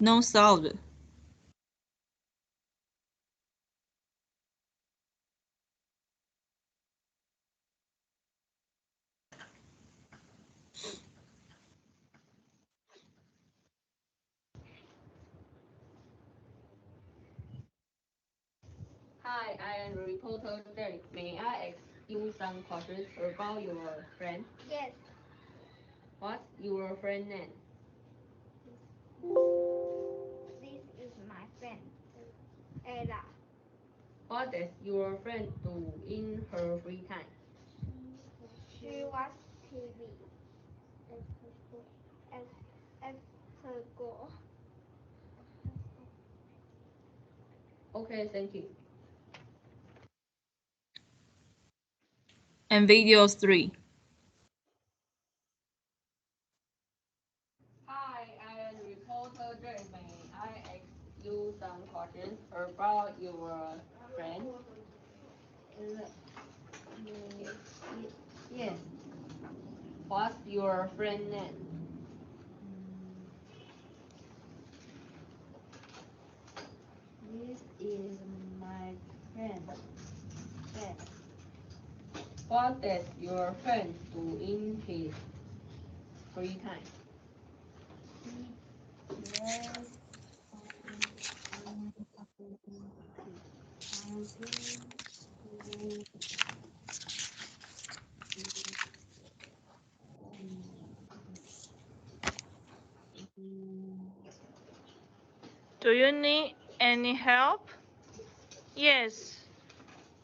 No sound. Hi, I am reporter Derek. May I ask you some questions about your friend? Yes. What's your friend name? This is my friend, Ella. What does your friend do in her free time? She watches TV at her school. Okay, thank you. And video 3. Hi, I am reporter Derek. May I ask you some questions about your friend? Yes. What's your friend name? This is my friend. What does your friend do in his free time? Do you need any help? Yes.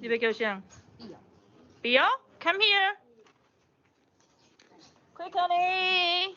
预备，给我像。Bill, come here. Quickly.